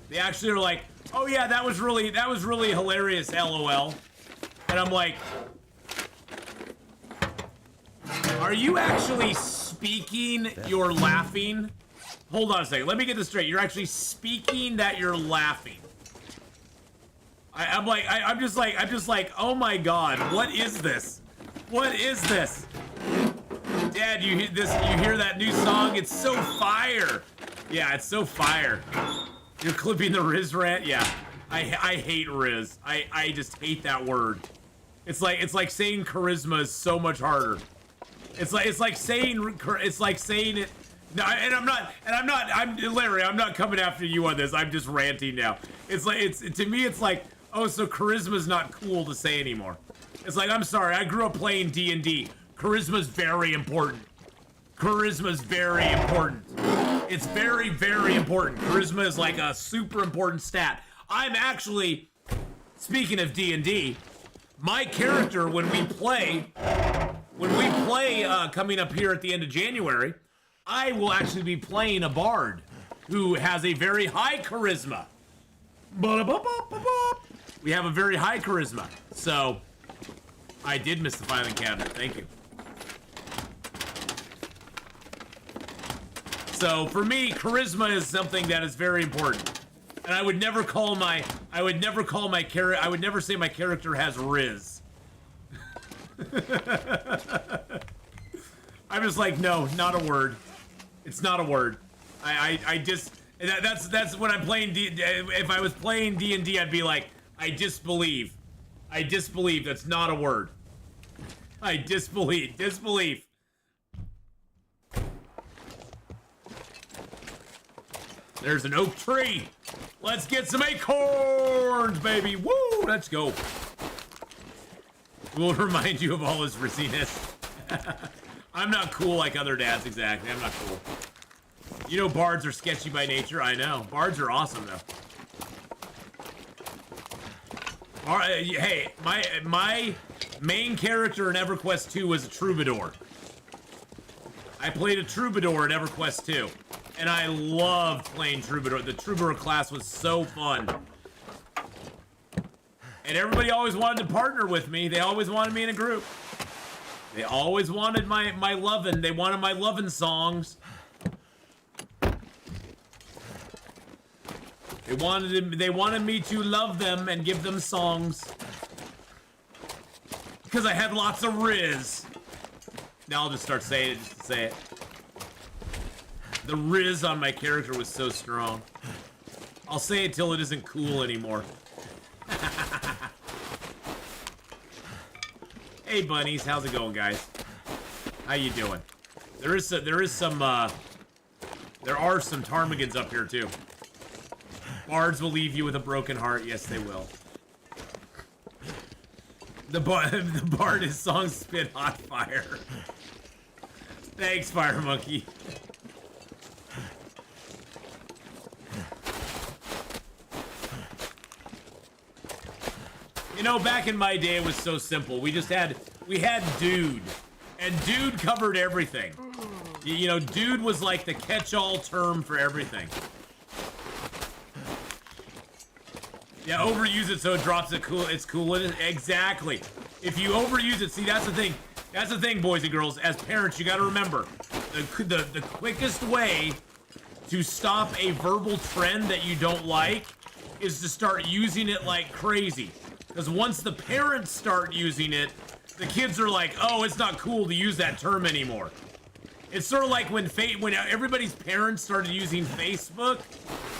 They actually are like, oh yeah, that was really hilarious, LOL. And I'm like, are you actually speaking you're laughing? Hold on a second, let me get this straight. You're actually speaking that you're laughing. I'm just like, oh my God, what is this? What is this? Dad, you hear that new song? It's so fire. Yeah, it's so fire. You're clipping the Riz rant? Yeah. I hate Riz. I just hate that word. It's like saying charisma is so much harder. It's like saying it. No, I'm Larry, I'm not coming after you on this. I'm just ranting now. To me it's like, oh, so charisma's not cool to say anymore. It's like, I'm sorry, I grew up playing D&D. Charisma's very important. Charisma's very important. It's very, very important. Charisma is like a super important stat. I'm actually, speaking of D&D, my character, when we play coming up here at the end of January, I will actually be playing a bard who has a very high charisma. We have a very high charisma. So, I did miss the filing cabinet. Thank you. So, for me, charisma is something that is very important. And I would never say my character has Riz. I'm just like, no, not a word. It's not a word. I just that's when I'm playing if I was playing D&D, I'd be like, I disbelieve. I disbelieve. That's not a word. I disbelieve. Disbelief. There's an oak tree. Let's get some acorns, baby. Woo! Let's go. We'll remind you of all his frizziness. I'm not cool like other dads, exactly. I'm not cool. You know bards are sketchy by nature. I know. Bards are awesome, though. Hey, my main character in EverQuest 2 was a troubadour. I played a troubadour in EverQuest 2. And I loved playing troubadour. The troubadour class was so fun. And everybody always wanted to partner with me. They always wanted me in a group. They always wanted my lovin'. They wanted my lovin' songs. They wanted me to love them and give them songs. Because I had lots of riz. Now I'll just start saying it just to say it. The riz on my character was so strong. I'll say it till it isn't cool anymore. Hey bunnies, how's it going, guys? How you doing? There are some ptarmigans up here too. Bards will leave you with a broken heart. Yes, they will. The bard is song spit hot fire. Thanks, Fire Monkey. You know, back in my day, it was so simple. We had dude, and dude covered everything. You know, dude was like the catch-all term for everything. Yeah, overuse it so it drops it cool. It's cool. Exactly. If you overuse it, see, that's the thing. That's the thing, boys and girls. As parents, you got to remember the quickest way to stop a verbal trend that you don't like is to start using it like crazy. Because once the parents start using it, the kids are like, oh, it's not cool to use that term anymore. It's sort of like when everybody's parents started using Facebook,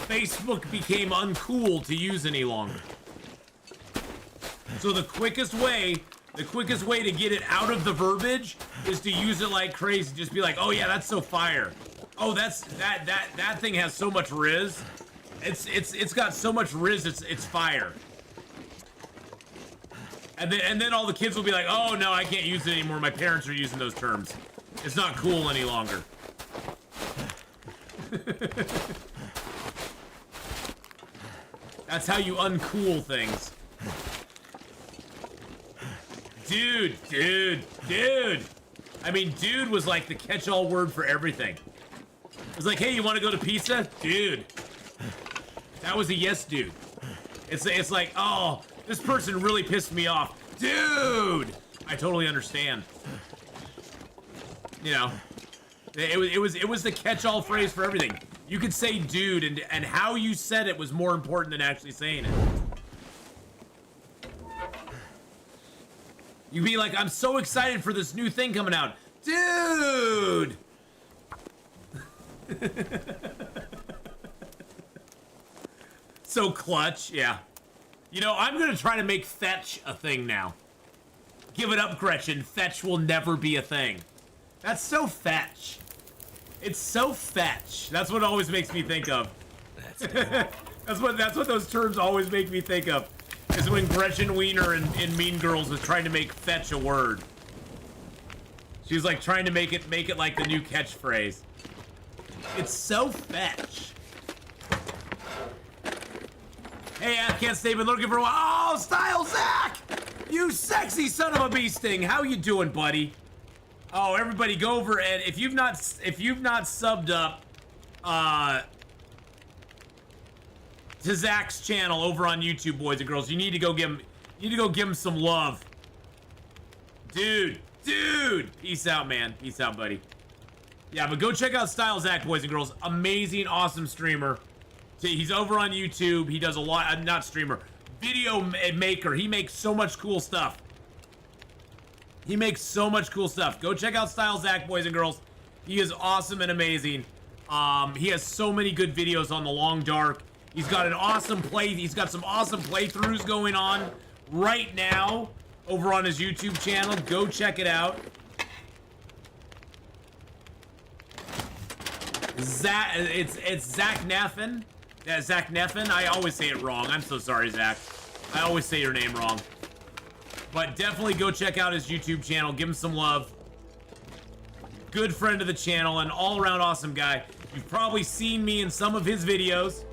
Facebook became uncool to use any longer. So the quickest way to get it out of the verbiage is to use it like crazy. Just be like, oh yeah, that's so fire. Oh, that thing has so much riz. It's got so much riz, it's fire. And then all the kids will be like, oh no, I can't use it anymore. My parents are using those terms. It's not cool any longer. That's how you uncool things. Dude. I mean, dude was like the catch-all word for everything. It was like, hey, you want to go to pizza? Dude. That was a yes, dude. It's like, oh, this person really pissed me off. Dude! I totally understand. You know, it was the catch-all phrase for everything. You could say dude, and how you said it was more important than actually saying it. You'd be like, I'm so excited for this new thing coming out. Dude! So clutch, yeah. You know, I'm gonna try to make fetch a thing now. Give it up, Gretchen. Fetch will never be a thing. That's so fetch. It's so fetch. That's what always makes me think of. That's what those terms always make me think of. Is when Gretchen Wiener in Mean Girls was trying to make fetch a word. She was like trying to make it like the new catchphrase. It's so fetch. Hey, I can't stay been looking for a while. Oh, Style Zach! You sexy son of a bee sting. How you doing, buddy? Oh, everybody go over and if you've not subbed up to Zach's channel over on YouTube, boys and girls, you need to go give him some love. Dude. Peace out, man. Peace out, buddy. Yeah, but go check out Style Zach, boys and girls. Amazing, awesome streamer. He's over on YouTube. He does a lot, not streamer, video maker. He makes so much cool stuff. Go check out Style Zach, boys and girls. He is awesome and amazing. He has so many good videos on the Long Dark. He's got an awesome he's got some awesome playthroughs going on right now over on his YouTube channel. Go check it out. It's Zach Neffen. Yeah, Zach Neffen. I always say it wrong. I'm so sorry, Zach. I always say your name wrong. But definitely go check out his YouTube channel. Give him some love. Good friend of the channel, an all-around awesome guy. You've probably seen me in some of his videos.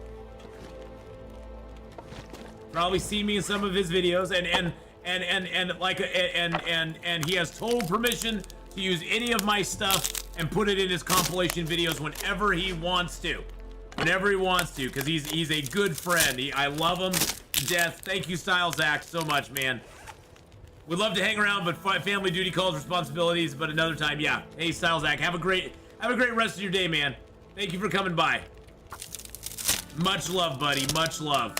And he has total permission to use any of my stuff and put it in his compilation videos whenever he wants to. Because he's a good friend. I love him to death. Thank you, Style Zach, so much, man. We'd love to hang around, but family duty calls responsibilities. But another time, yeah. Hey, Style Zach, have a great rest of your day, man. Thank you for coming by. Much love, buddy. Much love.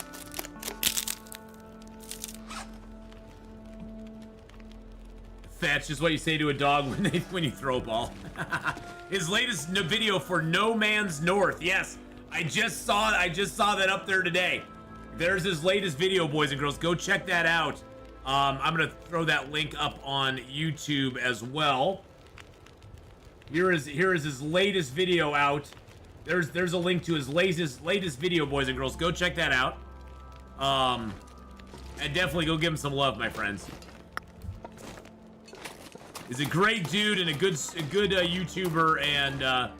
Fetch is what you say to a dog when you throw a ball. His latest video for No Man's North. Yes, I just saw that up there today. There's his latest video, boys and girls. Go check that out. I'm gonna throw that link up on YouTube as well. Here is his latest video out. There's a link to his latest video, boys and girls. Go check that out. And definitely go give him some love, my friends. He's a great dude and a good YouTuber, and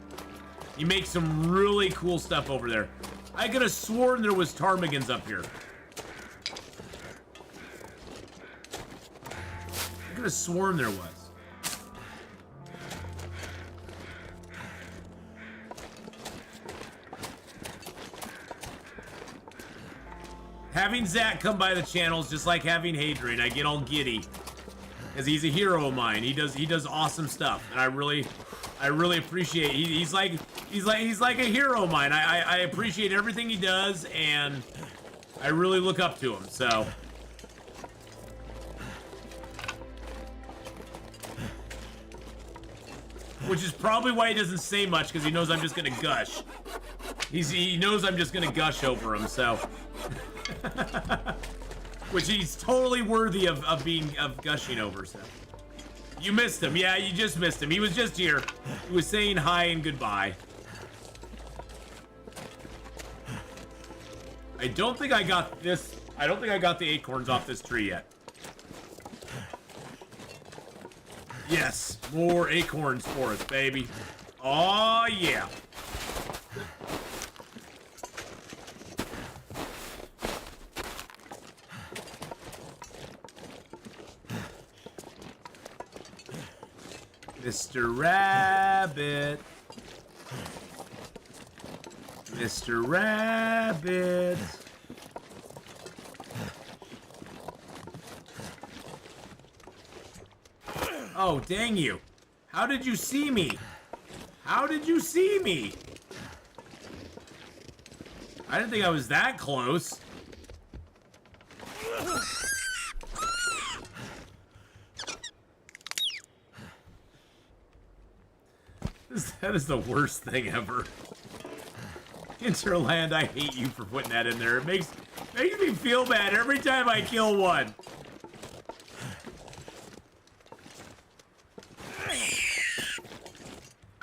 he makes some really cool stuff over there. I could have sworn there was ptarmigans up here. I could have sworn there was. Having Zach come by the channel is just like having Hadrian. I get all giddy. Because he's a hero of mine. He does awesome stuff. And I really appreciate he's like a hero of mine. I appreciate everything he does, and I really look up to him, so. Which is probably why he doesn't say much, because he knows I'm just gonna gush. He knows I'm just gonna gush over him, so. Which he's totally worthy of gushing over, so. You missed him. Yeah, you just missed him. He was just here. He was saying hi and goodbye. I don't think I got this. I don't think I got the acorns off this tree yet. Yes, more acorns for us, baby. Oh, yeah. Mr. Rabbit. Mr. Rabbit. Oh, dang you. How did you see me? How did you see me? I didn't think I was that close. That is the worst thing ever. Interland, I hate you for putting that in there. It makes me feel bad every time I kill one.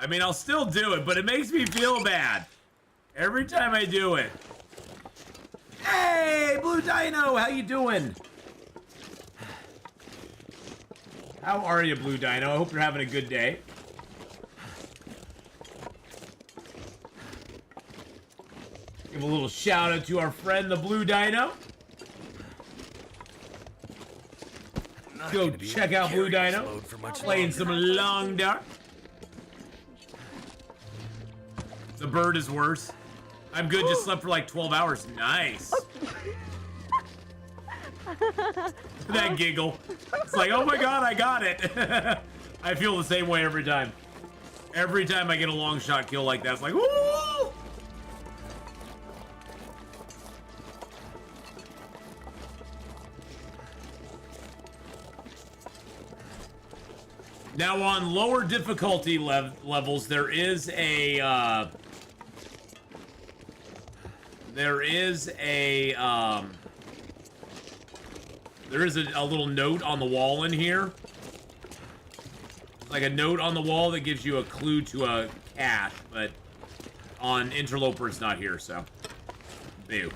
I mean, I'll still do it, but it makes me feel bad every time I do it. Hey, Blue Dino, how you doing? How are you, Blue Dino? I hope you're having a good day. Give a little shout out to our friend, the Blue Dino. Go check out Blue Dino. Playing some Long Dark. The bird is worse. I'm good, just slept for like 12 hours. Nice. That giggle. It's like, oh my god, I got it. I feel the same way every time. Every time I get a long shot kill like that, it's like, woo! Now on lower difficulty levels, there is a there is a little note on the wall in here. It's like a note on the wall that gives you a clue to a cache, but on Interloper it's not here, so boo.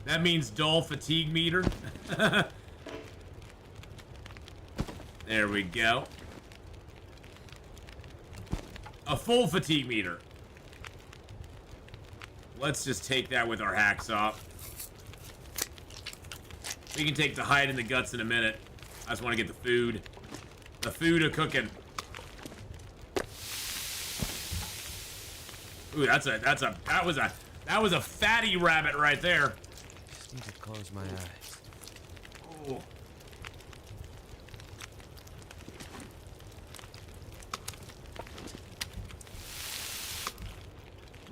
That means dull fatigue meter. There we go. A full fatigue meter. Let's just take that with our hacksaw. We can take the hide and the guts in a minute. I just want to get the food. The food of cooking. Ooh, that was a fatty rabbit right there. Just need to close my eyes. Oh.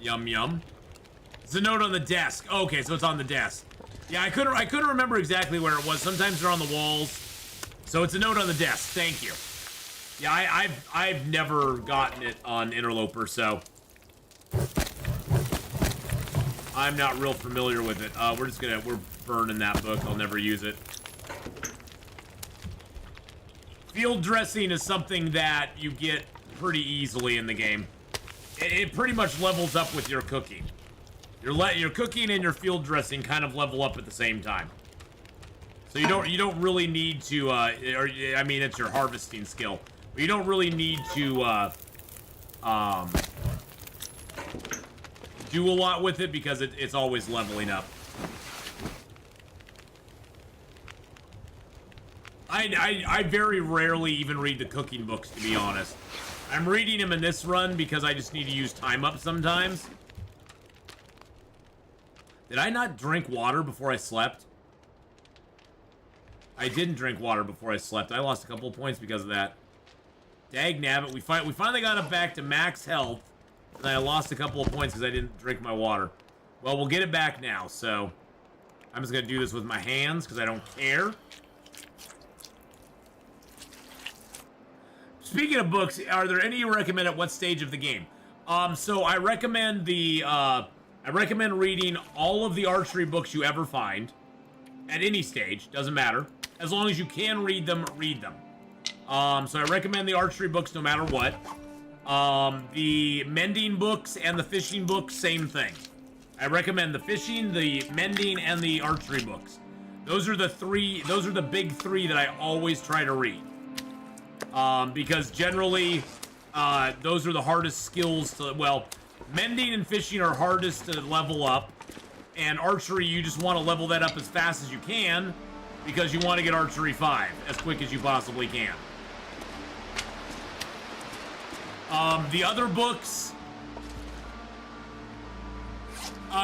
Yum yum. It's a note on the desk. Okay, so it's on the desk. Yeah, I couldn't remember exactly where it was. Sometimes they're on the walls. So it's a note on the desk. Thank you. Yeah, I've never gotten it on Interloper, so I'm not real familiar with it. We're burning that book. I'll never use it. Field dressing is something that you get pretty easily in the game. It pretty much levels up with your cooking. Your cooking and your field dressing kind of level up at the same time. So you don't really need to I mean, it's your harvesting skill. But you don't really need to do a lot with it because it's always leveling up. I very rarely even read the cooking books, to be honest. I'm reading them in this run because I just need to use time up sometimes. Did I not drink water before I slept? I didn't drink water before I slept. I lost a couple of points because of that. Dag nabbit, we finally got it back to max health. And I lost a couple of points because I didn't drink my water. Well, we'll get it back now, so I'm just going to do this with my hands because I don't care. Speaking of books, are there any you recommend at what stage of the game? So I recommend reading all of the archery books you ever find. At any stage, doesn't matter. As long as you can read them, read them. So I recommend the archery books no matter what. The mending books and the fishing books, same thing. I recommend the fishing, the mending, and the archery books. Those are the big three that I always try to read. Because generally, those are the hardest skills to, well, mending and fishing are hardest to level up. And archery, you just want to level that up as fast as you can because you want to get archery 5 as quick as you possibly can. The other books,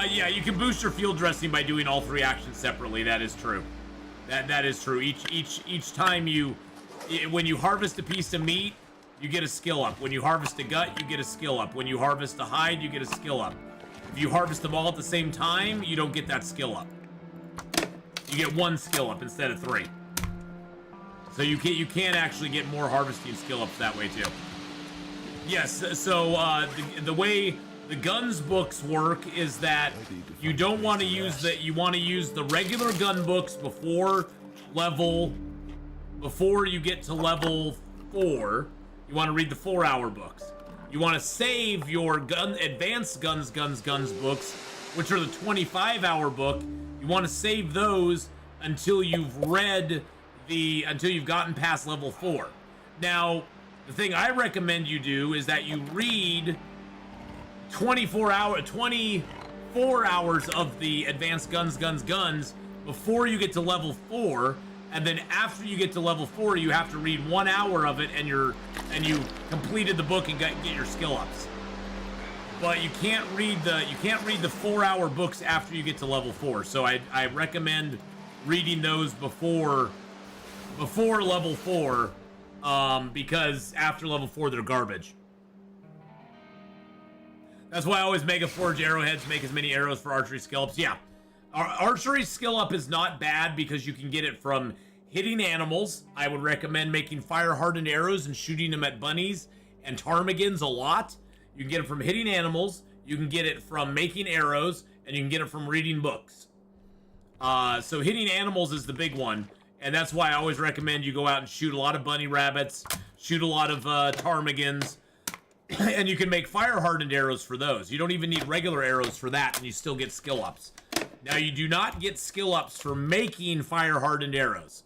yeah, you can boost your field dressing by doing all 3 actions separately. That is true. That is true. Each time when you harvest a piece of meat, you get a skill up. When you harvest a gut, you get a skill up. When you harvest a hide, you get a skill up. If you harvest them all at the same time, you don't get that skill up. You get 1 skill up instead of 3. So you can actually get more harvesting skill ups that way too. Yes, so the way the guns books work is that you don't want to use you want to use the regular gun books before you get to level 4. You want to read the 4-hour books. You want to save your advanced guns books, which are the 25-hour book. You want to save those until you've gotten past level 4. Now, the thing I recommend you do is that you read 24 hours of the advanced guns before you get to level 4. And then after you get to level 4, you have to read 1 hour of it, and you completed the book and get your skill ups. But you can't read the 4-hour books after you get to level 4. So I recommend reading those before level 4, because after level 4 they're garbage. That's why I always make a forge arrowheads, make as many arrows for archery skill ups. Yeah. Archery skill up is not bad because you can get it from hitting animals. I would recommend making fire hardened arrows and shooting them at bunnies and ptarmigans a lot. You can get it from hitting animals, you can get it from making arrows, and you can get it from reading books. So hitting animals is the big one, and that's why I always recommend you go out and shoot a lot of bunny rabbits, shoot a lot of ptarmigans, and you can make fire-hardened arrows for those. You don't even need regular arrows for that, and you still get skill ups. Now, you do not get skill ups for making fire-hardened arrows.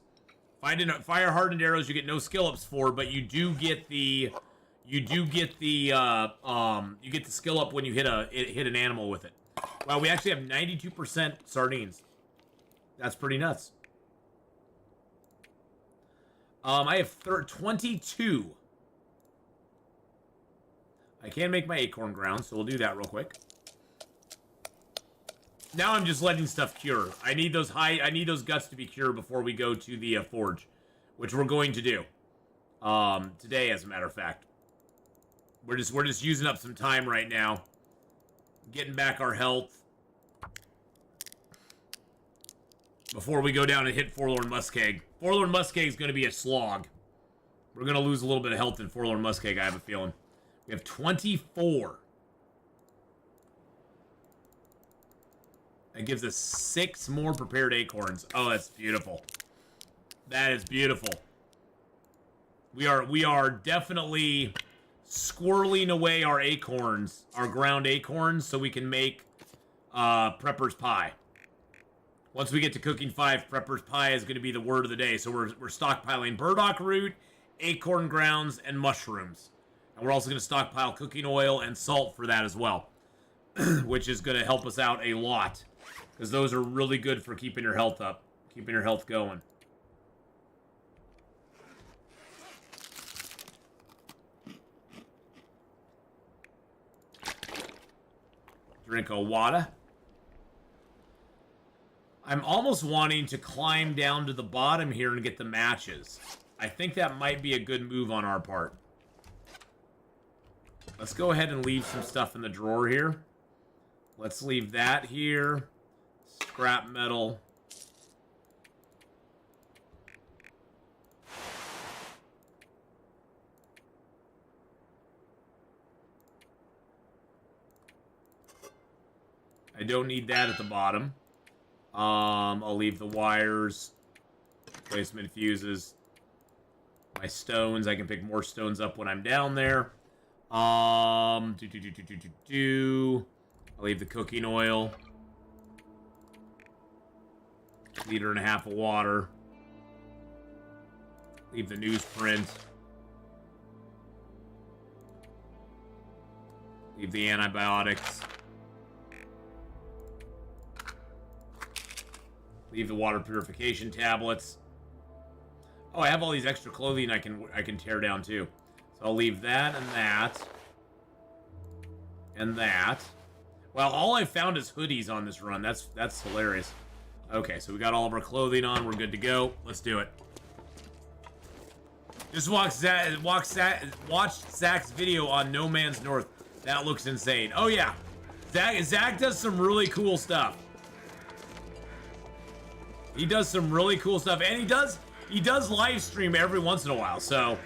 Fire-hardened arrows you get no skill ups for, but you do get the skill up when you hit an animal with it. Wow, we actually have 92% sardines. That's pretty nuts. I have 22. I can make my acorn ground, so we'll do that real quick. Now I'm just letting stuff cure. I need those guts to be cured before we go to the forge, which we're going to do today, as a matter of fact. We're just using up some time right now, getting back our health before we go down and hit Forlorn Muskeg. Forlorn Muskeg is going to be a slog. We're going to lose a little bit of health in Forlorn Muskeg, I have a feeling. We have 24. That gives us 6 more prepared acorns. Oh, that's beautiful. That is beautiful. We are definitely squirreling away our acorns, our ground acorns, so we can make Prepper's Pie. Once we get to cooking 5, Prepper's Pie is going to be the word of the day. So we're stockpiling burdock root, acorn grounds, and mushrooms. And we're also going to stockpile cooking oil and salt for that as well, which is going to help us out a lot, because those are really good for keeping your health up, keeping your health going. Drink a water. I'm almost wanting to climb down to the bottom here and get the matches. I think that might be a good move on our part. Let's go ahead and leave some stuff in the drawer here. Let's leave that here. Scrap metal. I don't need that at the bottom. I'll leave the wires. Placement fuses. My stones. I can pick more stones up when I'm down there. I'll leave the cooking oil. 1.5 liters of water. Leave the newsprint. Leave the antibiotics. Leave the water purification tablets. Oh, I have all these extra clothing I can tear down too. So I'll leave that and that. And that. Well, all I found is hoodies on this run. That's hilarious. Okay, so we got all of our clothing on. We're good to go. Let's do it. Just watch Zach's video on No Man's North. That looks insane. Oh yeah, Zach does some really cool stuff. He does some really cool stuff, and he does live stream every once in a while. So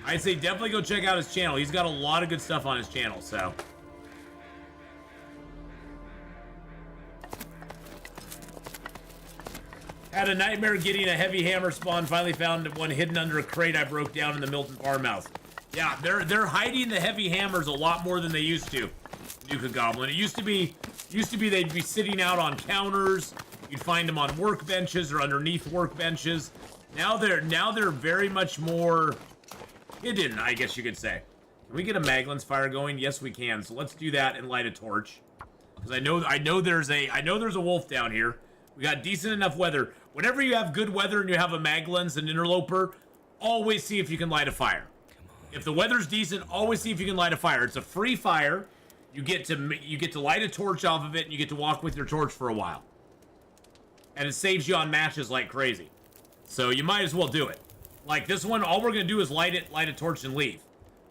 I'd say definitely go check out his channel. He's got a lot of good stuff on his channel. So. Had a nightmare getting a heavy hammer spawn. Finally found one hidden under a crate I broke down in the Milton farmhouse. Yeah, they're hiding the heavy hammers a lot more than they used to. Nuka Goblin. It used to be they'd be sitting out on counters. You'd find them on workbenches or underneath workbenches. Now they're very much more hidden, I guess you could say. Can we get a Maglin's fire going? Yes, we can. So let's do that and light a torch. Because I know there's a wolf down here. We got decent enough weather. Whenever you have good weather and you have a Maglin's and Interloper, always see if you can light a fire. If the weather's decent, always see if you can light a fire. It's a free fire. You get to light a torch off of it, and you get to walk with your torch for a while. And it saves you on matches like crazy. So you might as well do it. Like this one, all we're gonna do is light a torch and leave.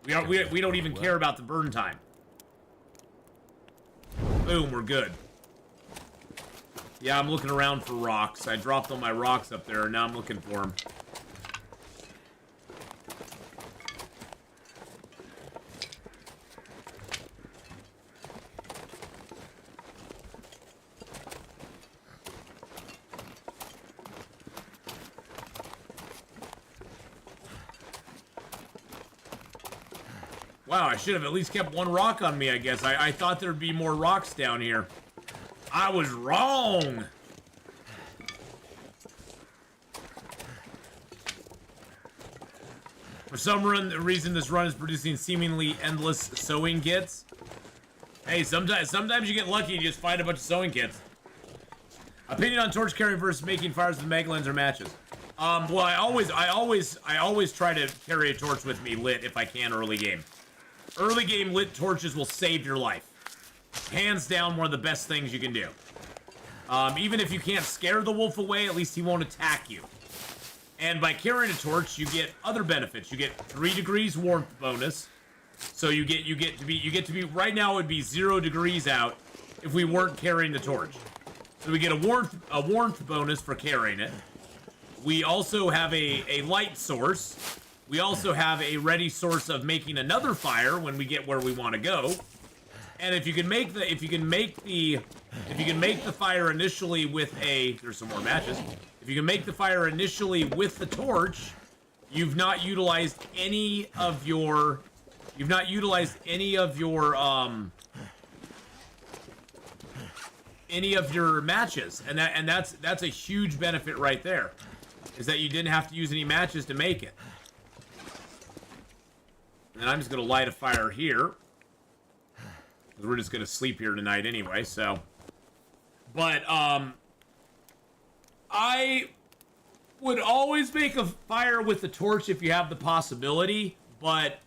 We don't even care about the burn time. Boom, we're good. Yeah, I'm looking around for rocks. I dropped all my rocks up there, and now I'm looking for them. Wow, I should have at least kept one rock on me, I guess. I thought there'd be more rocks down here. I was wrong. For some reason, this run is producing seemingly endless sewing kits. Hey, sometimes you get lucky and you just find a bunch of sewing kits. Opinion on torch carrying versus making fires with maglens or matches. Well, I always try to carry a torch with me lit if I can early game. Early game lit torches will save your life. Hands down, one of the best things you can do. Even if you can't scare the wolf away, at least he won't attack you. And by carrying a torch, you get other benefits. You get 3 degrees warmth bonus. So you get to be right now it would be 0 degrees out if we weren't carrying the torch. So we get a warmth bonus for carrying it. We also have a light source. We also have a ready source of making another fire when we get where we want to go. And if you can make the fire initially with there's some more matches. If you can make the fire initially with the torch, you've not utilized any of your matches, and that's a huge benefit right there, is that you didn't have to use any matches to make it. And I'm just gonna light a fire here, because we're just gonna sleep here tonight anyway. So, but I would always make a fire with the torch if you have the possibility, but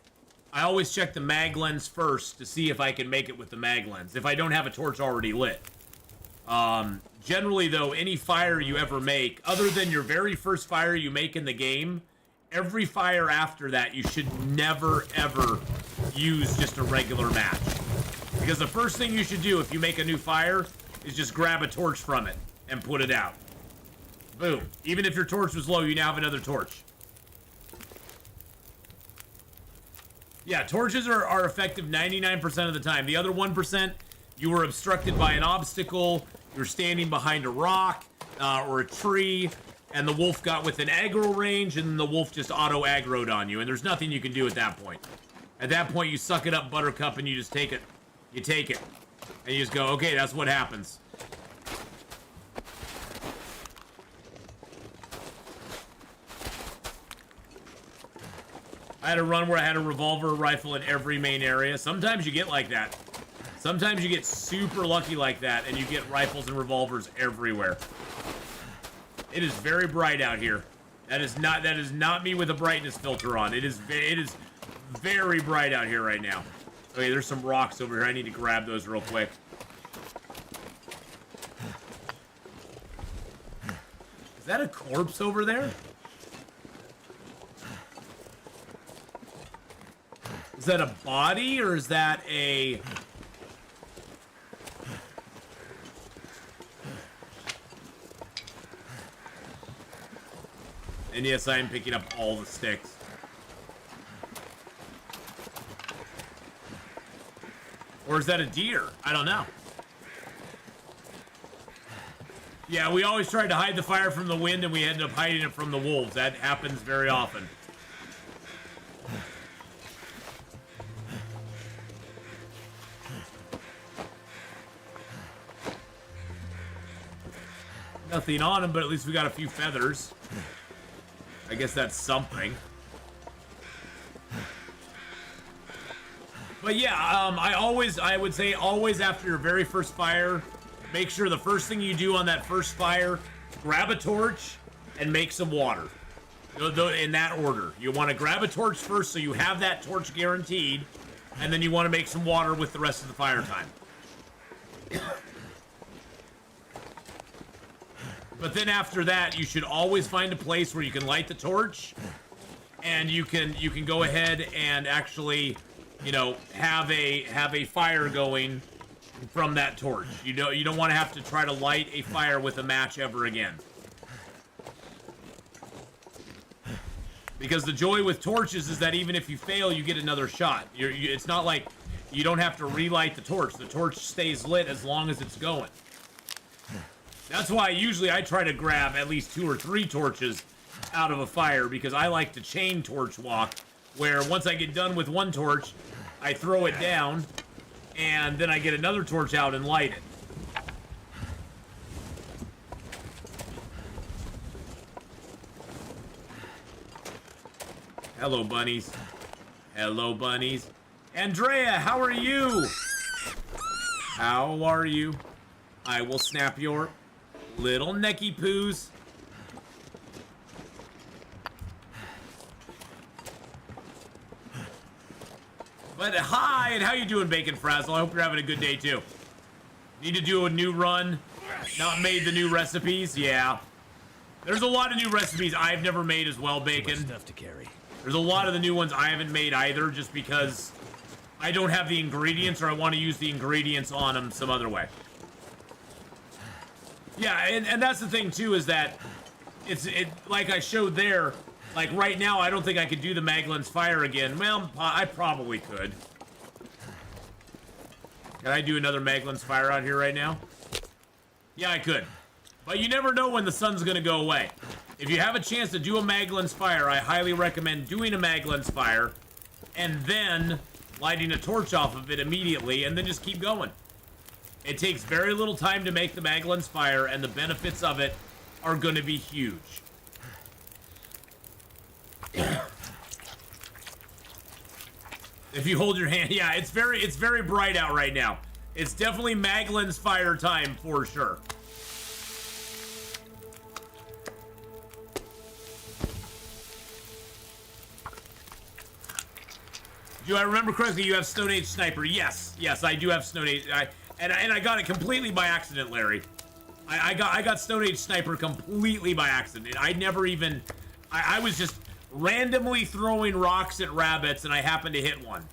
I always check the mag lens first to see if I can make it with the mag lens, if I don't have a torch already lit. Generally, though, any fire you ever make, other than your very first fire you make in the game, every fire after that, you should never, ever use just a regular match. Because the first thing you should do if you make a new fire is just grab a torch from it and put it out. Boom. Even if your torch was low, you now have another torch. Yeah, torches are effective 99% of the time. The other 1%, you were obstructed by an obstacle, you were standing behind a rock or a tree, and the wolf got within aggro range, and the wolf just auto-aggroed on you, and there's nothing you can do at that point. At that point, you suck it up, Buttercup, and you just take it. You take it. And you just go, okay, that's what happens. I had a run where I had a revolver rifle in every main area. Sometimes you get like that. Sometimes you get super lucky like that, and you get rifles and revolvers everywhere. It is very bright out here. That is not me with a brightness filter on. It is very bright out here right now. Okay, there's some rocks over here. I need to grab those real quick. Is that a corpse over there? Is that a body, or is that a... And yes, I am picking up all the sticks. Or is that a deer? I don't know. Yeah, we always tried to hide the fire from the wind, and we ended up hiding it from the wolves. That happens very often. Nothing on him, but at least we got a few feathers. I guess that's something. But yeah, I would say always after your very first fire, make sure the first thing you do on that first fire, grab a torch and make some water. In that order. You want to grab a torch first so you have that torch guaranteed, and then you want to make some water with the rest of the fire time. But then after that, you should always find a place where you can light the torch, and you can go ahead and actually, you know, have a fire going from that torch. You don't want to have to try to light a fire with a match ever again. Because the joy with torches is that even if you fail, you get another shot. It's not like you don't have to relight the torch. The torch stays lit as long as it's going. That's why usually I try to grab at least 2 or 3 torches out of a fire, because I like to chain torch walk, where once I get done with one torch, I throw it down, and then I get another torch out and light it. Hello, bunnies. Hello, bunnies. Andrea, how are you? How are you? I will snap your little necky poos. But hi, and how you doing, Bacon Frazzle? I hope you're having a good day, too. Need to do a new run. Not made the new recipes? Yeah. There's a lot of new recipes I've never made as well, Bacon. Stuff to carry. There's a lot of the new ones I haven't made either, just because I don't have the ingredients, or I want to use the ingredients on them some other way. Yeah, and that's the thing, too, is that it like I showed there, like right now, I don't think I could do the Maglin's Fire again. Well, I probably could. Can I do another Maglin's Fire out here right now? Yeah, I could. But you never know when the sun's gonna go away. If you have a chance to do a Maglin's Fire, I highly recommend doing a Maglin's Fire and then lighting a torch off of it immediately and then just keep going. It takes very little time to make the Maglin's Fire, and the benefits of it are gonna be huge. If you hold your hand, yeah, it's very bright out right now. It's definitely Maglin's Fire time for sure. Do I remember correctly? You have Stone Age Sniper. Yes, I do have Stone Age. And I got it completely by accident, Larry. I got Stone Age Sniper completely by accident. I never even. I was just randomly throwing rocks at rabbits, and I happened to hit one.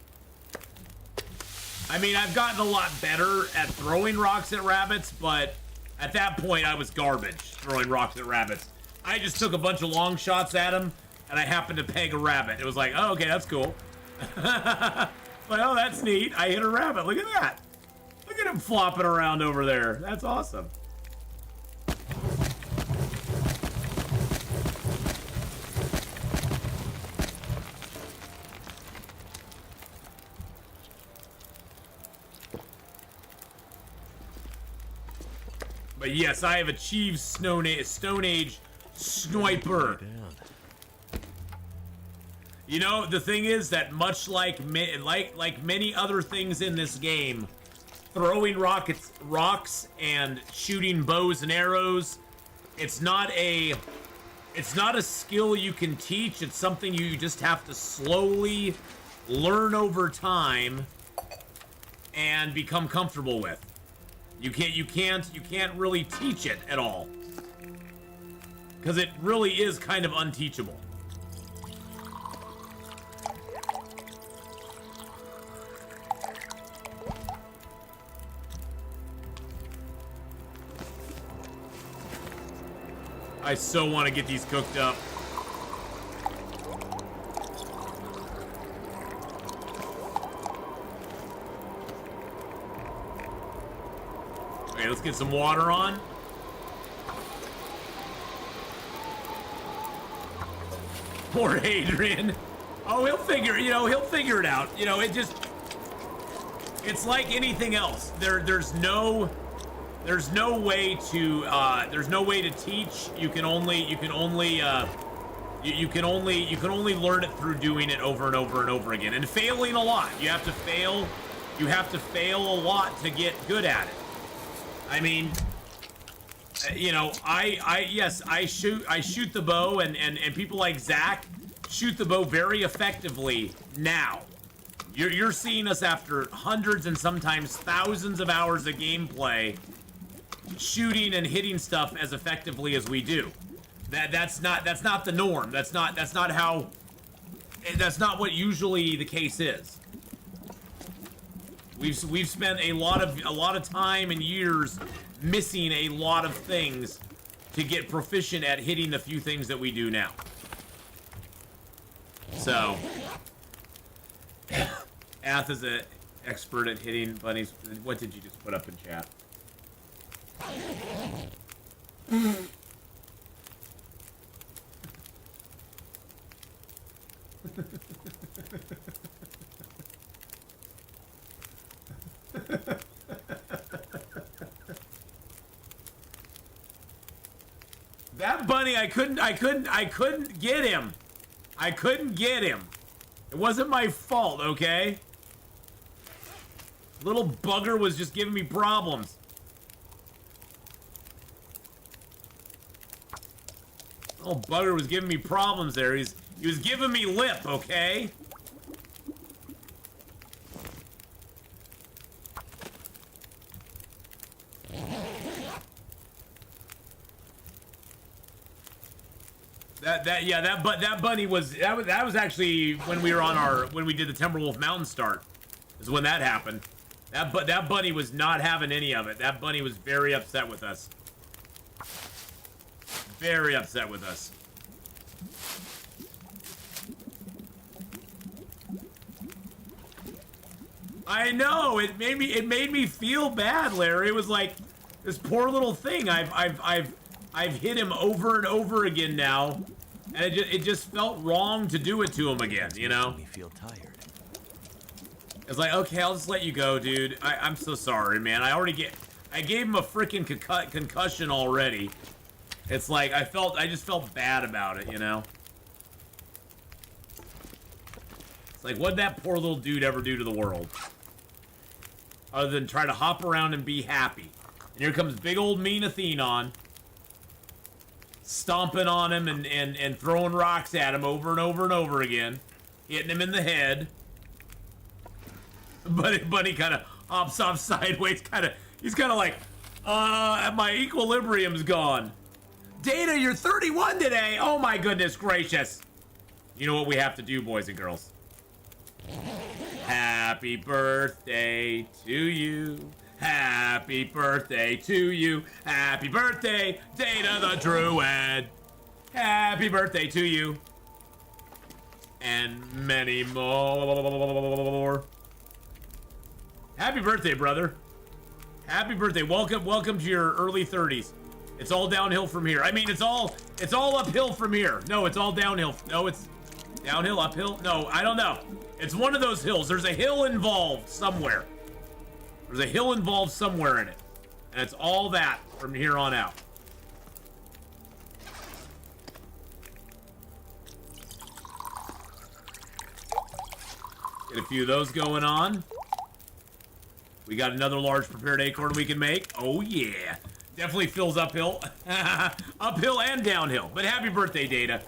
I mean, I've gotten a lot better at throwing rocks at rabbits, but at that point, I was garbage throwing rocks at rabbits. I just took a bunch of long shots at them, and I happened to peg a rabbit. It was like, oh, okay, that's cool. Like, oh, that's neat. I hit a rabbit. Look at that. Look at him flopping around over there. That's awesome. But yes, I have achieved Stone Age Sniper. You know, the thing is that much like many other things in this game, throwing rocks and shooting bows and arrows, it's not a skill you can teach. It's something you just have to slowly learn over time and become comfortable with. You can't really teach it at all, because it really is kind of unteachable. I so want to get these cooked up. Okay, let's get some water on. Poor Adrian. Oh, he'll figure it out. You know, it's like anything else. There's no way to teach. You can only learn it through doing it over and over and over again, and failing a lot. You have to fail a lot to get good at it. I mean, you know, I shoot the bow, and people like Zach shoot the bow very effectively now. You're seeing us after hundreds and sometimes thousands of hours of gameplay shooting and hitting stuff as effectively as we do. That's not the norm. That's not what usually the case is. We've spent a lot of time and years missing a lot of things to get proficient at hitting the few things that we do now. So, Ath is an expert at hitting bunnies. What did you just put up in chat? That bunny, I couldn't get him. I couldn't get him. It wasn't my fault, okay? Little bugger was just giving me problems. Little bugger was giving me problems there. He was giving me lip, okay? That bunny was that was actually when we were on when we did the Timberwolf Mountain start, is when that happened. That bunny was not having any of it. That bunny was very upset with us. Very upset with us. I know, it made me feel bad, Larry. It was like this poor little thing. I've hit him over and over again now, and it just felt wrong to do it to him again, you know? Me feel tired. It's like, okay, I'll just let you go, dude. I'm so sorry, man. I gave him a freaking concussion already. It's like I just felt bad about it, you know? It's like, what'd that poor little dude ever do to the world? Other than try to hop around and be happy. And here comes big old mean Atheenon, stomping on him and throwing rocks at him over and over and over again, hitting him in the head. Bunny kind of hops off sideways, he's kind of like, my equilibrium's gone. Data, you're 31 today. Oh my goodness gracious. You know what we have to do, boys and girls? Happy birthday to you. Happy birthday to you. Happy birthday, Data the Druid. Happy birthday to you. And many more. Happy birthday, brother. Happy birthday. Welcome to your early 30s. It's all downhill from here. I mean, it's all uphill from here. No, it's all downhill. No, it's downhill, uphill. No, I don't know. It's one of those hills. There's a hill involved somewhere. There's a hill involved somewhere in it. And it's all that from here on out. Get a few of those going on. We got another large prepared acorn we can make. Oh, yeah. Definitely fills uphill. Uphill and downhill. But happy birthday, Data.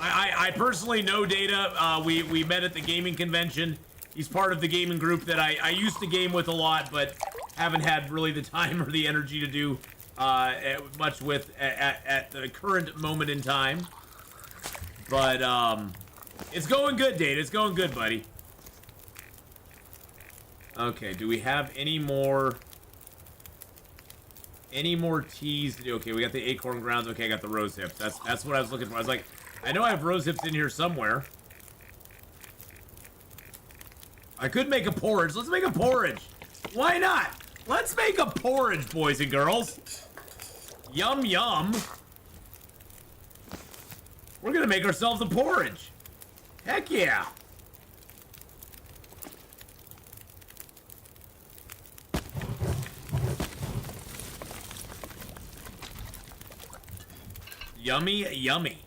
I personally know Data. We met at the gaming convention. He's part of the gaming group that I used to game with a lot, but haven't had really the time or the energy to do much with at the current moment in time. But it's going good, Data. It's going good, buddy. Okay, do we have any more teas to do? Okay, we got the acorn grounds. Okay, I got the rose hips. That's what I was looking for. I was like, I know I have rose hips in here somewhere. I could make a porridge. Let's make a porridge. Why not? Let's make a porridge, boys and girls. Yum, yum. We're gonna make ourselves a porridge. Heck yeah. Yummy, yummy.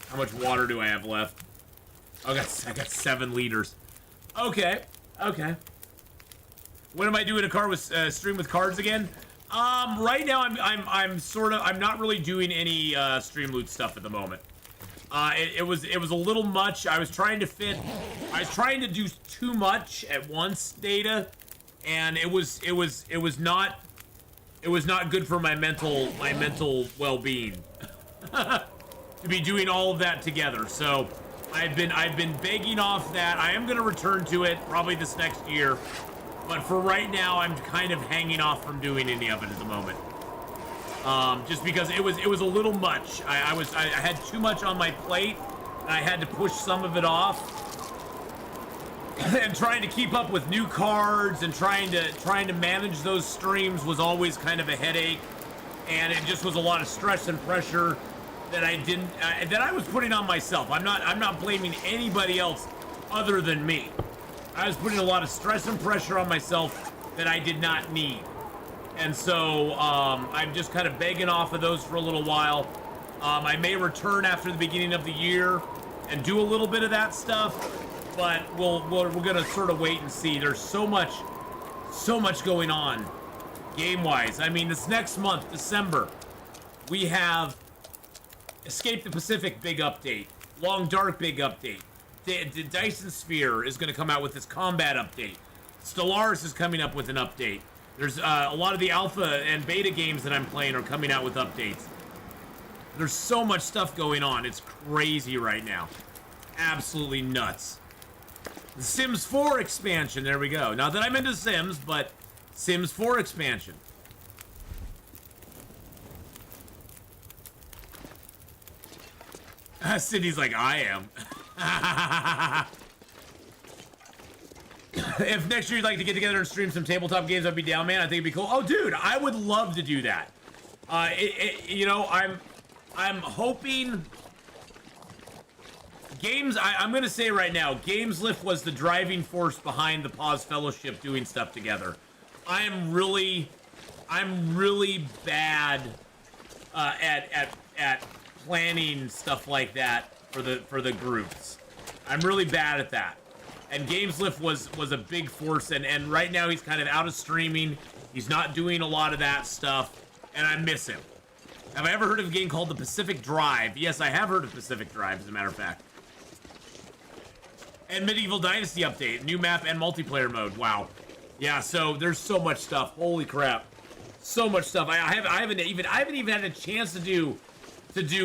How much water do I have left? Oh, I got 7 liters. Okay, okay. When am I doing a card with stream with cards again? Right now I'm not really doing any stream loot stuff at the moment. It was a little much. I was trying to do too much at once, Data, and it was not good for my mental well-being to be doing all of that together. So I've been begging off that. I am gonna return to it probably this next year, but for right now I'm kind of hanging off from doing any of it at the moment. Just because it was a little much. I had too much on my plate, and I had to push some of it off. And trying to keep up with new cards and trying to manage those streams was always kind of a headache, and it just was a lot of stress and pressure that I was putting on myself. I'm not blaming anybody else other than me. I was putting a lot of stress and pressure on myself that I did not need. And so I'm just kind of begging off of those for a little while. I may return after the beginning of the year and do a little bit of that stuff, but we're gonna sort of wait and see. There's so much going on game-wise. I mean, this next month, December, we have Escape the Pacific big update, Long Dark big update. The Dyson Sphere is going to come out with this combat update. Stellaris is coming up with an update. There's a lot of the alpha and beta games that I'm playing are coming out with updates. There's so much stuff going on. It's crazy right now. Absolutely nuts. The Sims 4 expansion. There we go. Not that I'm into Sims, but Sims 4 expansion. Sydney's like, I am. If next year you'd like to get together and stream some tabletop games, I'd be down, man. I think it'd be cool. Oh, dude, I would love to do that. You know, I'm hoping games. I'm gonna say right now, GamesLift was the driving force behind the Pause Fellowship doing stuff together. I'm really bad at planning stuff like that for the groups. I'm really bad at that. And GamesLift was a big force, and right now he's kind of out of streaming. He's not doing a lot of that stuff, and I miss him. Have I ever heard of a game called the Pacific Drive? Yes, I have heard of Pacific Drive, as a matter of fact. And Medieval Dynasty update, new map and multiplayer mode. Wow. Yeah, so there's so much stuff. Holy crap. So much stuff. I haven't even had a chance to do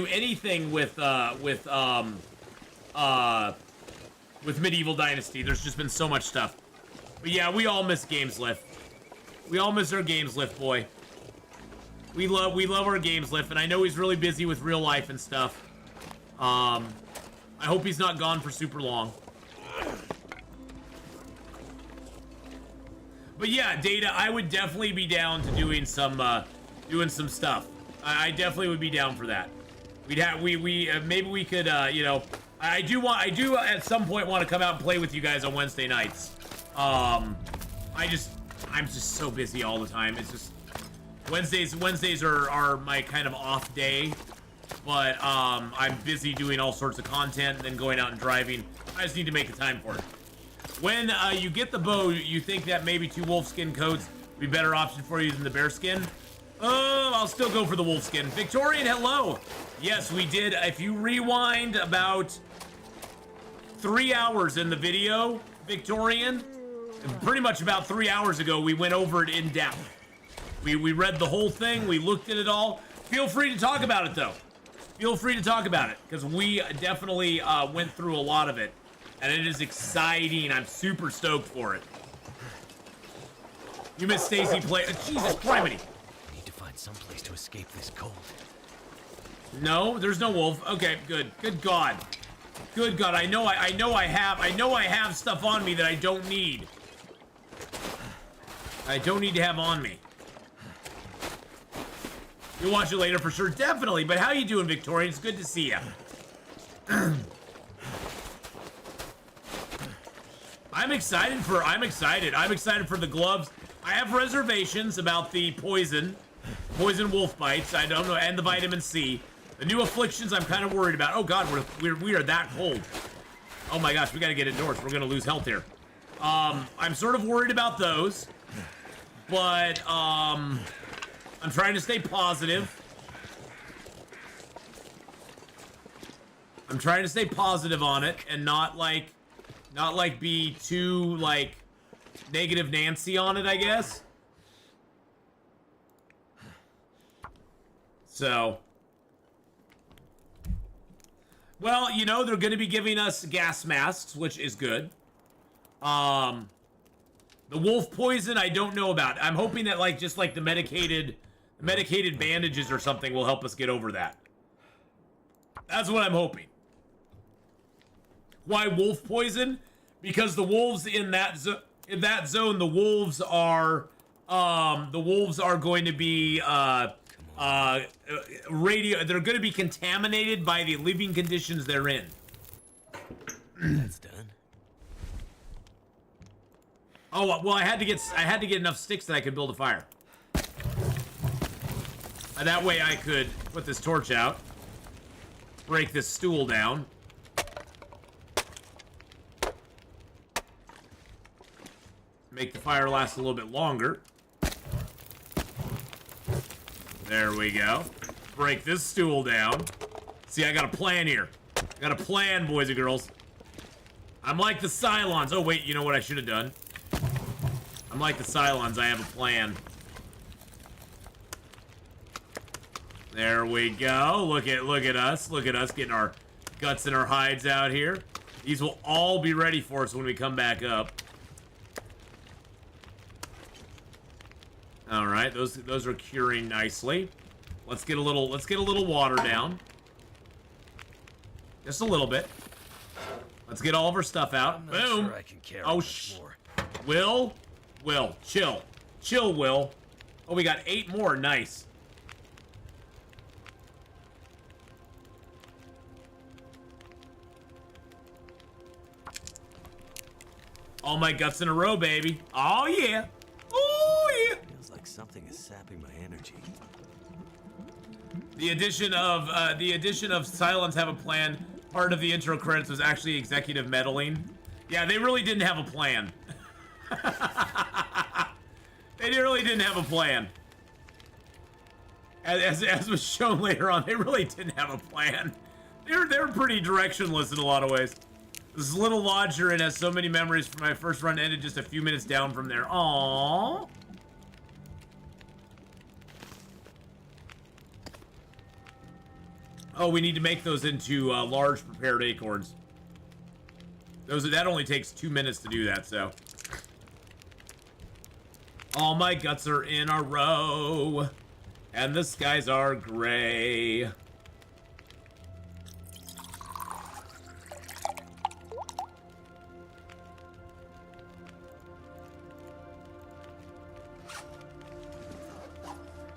anything with Medieval Dynasty. There's just been so much stuff. But yeah, we all miss GamesLift. We all miss our GamesLift boy. We love our GamesLift, and I know he's really busy with real life and stuff. I hope he's not gone for super long. But yeah, Data, I would definitely be down to doing some stuff. I definitely would be down for that. Maybe we could, you know, I do at some point want to come out and play with you guys on Wednesday nights. I'm just so busy all the time. It's just Wednesdays are my kind of off day, but I'm busy doing all sorts of content and then going out and driving. I just need to make the time for it. When you get the bow, you think that maybe 2 wolfskin coats would be a better option for you than the bearskin? Oh, I'll still go for the wolfskin. Victorian, hello. Yes, we did. If you rewind about 3 hours in the video, Victorian, pretty much about 3 hours ago, we went over it in depth. We read the whole thing. We looked at it all. Feel free to talk about it, though. Feel free to talk about it, because we definitely went through a lot of it. And it is exciting. I'm super stoked for it. You miss Stacy play. Jesus Christ. Need to find some place to escape this cold. No, there's no wolf. Okay, good. Good God. Good God. I know I have stuff on me that I don't need. I don't need to have on me. You'll watch it later for sure. Definitely. But how you doing, Victoria? It's good to see you. I'm excited for the gloves. I have reservations about the poison wolf bites. I don't know, and the vitamin C. The new afflictions I'm kind of worried about. Oh God, we are that cold. Oh my gosh, we got to get indoors. We're gonna lose health here. I'm sort of worried about those, but I'm trying to stay positive. I'm trying to stay positive on it and not be too negative Nancy on it, I guess. So, well, you know, they're going to be giving us gas masks, which is good. The wolf poison, I don't know about. I'm hoping that just the medicated bandages or something will help us get over that. That's what I'm hoping. Why wolf poison? Because the wolves in that zone, the wolves are going to be they're going to be contaminated by the living conditions they're in. That's done. Oh well, I had to get enough sticks that I could build a fire. That way I could put this torch out. Break this stool down. Make the fire last a little bit longer. There we go. Break this stool down. See, I got a plan here. I got a plan, boys and girls. I'm like the Cylons. Oh, wait, you know what I should have done? I'm like the Cylons. I have a plan. There we go. Look at us. Look at us getting our guts and our hides out here. These will all be ready for us when we come back up. All right, those are curing nicely. Let's get a little water down. Just a little bit. Let's get all of our stuff out. I'm not Boom. sure I can carry Oh, much more. Will, chill. Chill, Will. Oh, we got 8 more. Nice. All my guts in a row, baby. Oh, yeah. Oh, yeah. Feels like something is sapping my energy. The addition of Cylons have a plan. Part of the intro credits was actually executive meddling. Yeah, they really didn't have a plan. They really didn't have a plan. As was shown later on, they really didn't have a plan. They were pretty directionless in a lot of ways. This little lodger and has so many memories from my first run ended just a few minutes down from there. Aww. Oh, we need to make those into large prepared acorns. That only takes 2 minutes to do that, so. All my guts are in a row, and the skies are gray.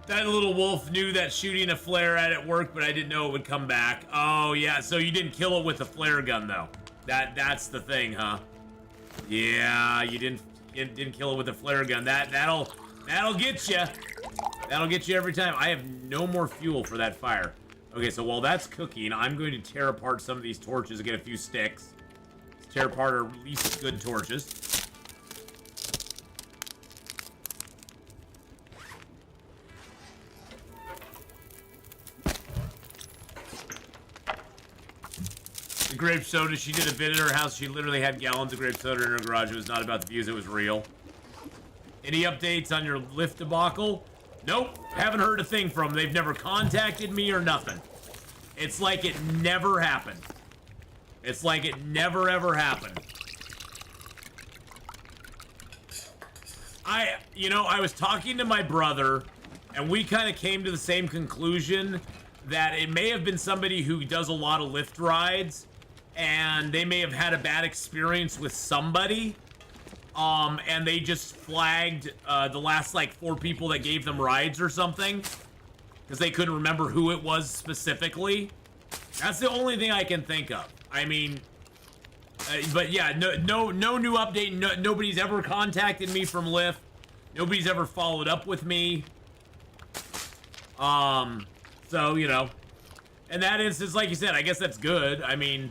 That little wolf knew that shooting a flare at it worked, but I didn't know it would come back. Oh, yeah, so you didn't kill it with a flare gun, though. That's the thing, huh? Yeah, you didn't kill it with a flare gun. That'll get you. That'll get you every time. I have no more fuel for that fire. Okay, so while that's cooking, I'm going to tear apart some of these torches and get a few sticks. Let's tear apart our least good torches. The grape soda, she did a vid at her house. She literally had gallons of grape soda in her garage. It was not about the views, it was real. Any updates on your lift debacle? Nope, haven't heard a thing from them. They've never contacted me or nothing. It's like it never happened. It's like it never ever happened. I was talking to my brother, and we kind of came to the same conclusion that it may have been somebody who does a lot of lift rides, and they may have had a bad experience with somebody, and they just flagged the last, like, 4 people that gave them rides or something, because they couldn't remember who it was specifically. That's the only thing I can think of. I mean, but yeah, no new update. Nobody's ever contacted me from Lyft. Nobody's ever followed up with me. So, you know, in that instance, like you said, I guess that's good. I mean,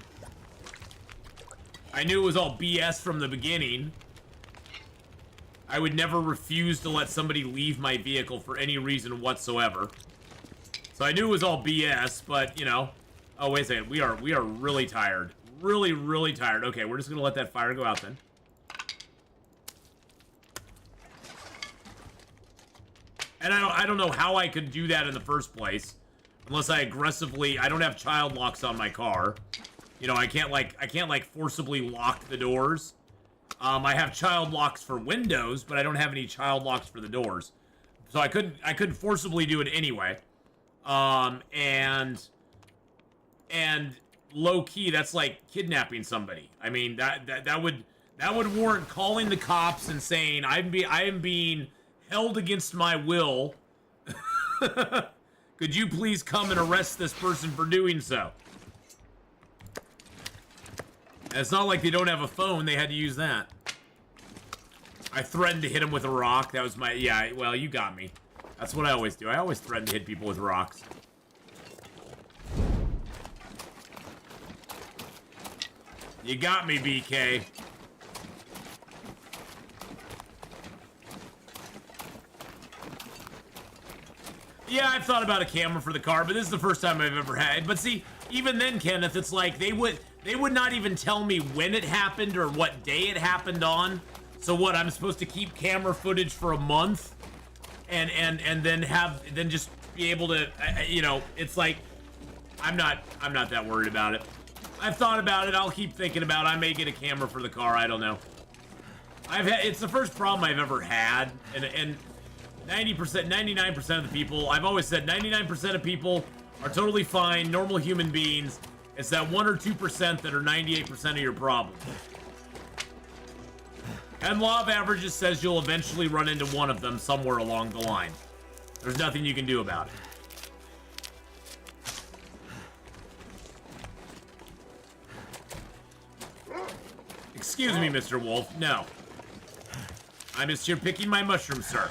I knew it was all BS from the beginning. I would never refuse to let somebody leave my vehicle for any reason whatsoever. So I knew it was all BS, but, you know. Oh, wait a second. We are really tired. Really, really tired. Okay, we're just going to let that fire go out then. And I don't know how I could do that in the first place. Unless I don't have child locks on my car. You know, I can't like forcibly lock the doors. I have child locks for windows, but I don't have any child locks for the doors. So I couldn't forcibly do it anyway. And low key, that's like kidnapping somebody. I mean, that would warrant calling the cops and saying I am being held against my will. Could you please come and arrest this person for doing so? And it's not like they don't have a phone. They had to use that. I threatened to hit him with a rock. That was my... Yeah, well, you got me. That's what I always do. I always threaten to hit people with rocks. You got me, BK. Yeah, I've thought about a camera for the car, but this is the first time I've ever had. But see, even then, Kenneth, it's like they would not even tell me when it happened or what day it happened on. So what? I'm supposed to keep camera footage for a month, and then just be able to, you know, it's like I'm not that worried about it. I've thought about it. I'll keep thinking about it. I may get a camera for the car. I don't know. It's the first problem I've ever had, and 90%, 99% of the people, I've always said 99% of people are totally fine, normal human beings. It's that 1 or 2% that are 98% of your problem. And law of averages says you'll eventually run into one of them somewhere along the line. There's nothing you can do about it. Excuse me, Mr. Wolf. No. I'm just here picking my mushrooms, sir.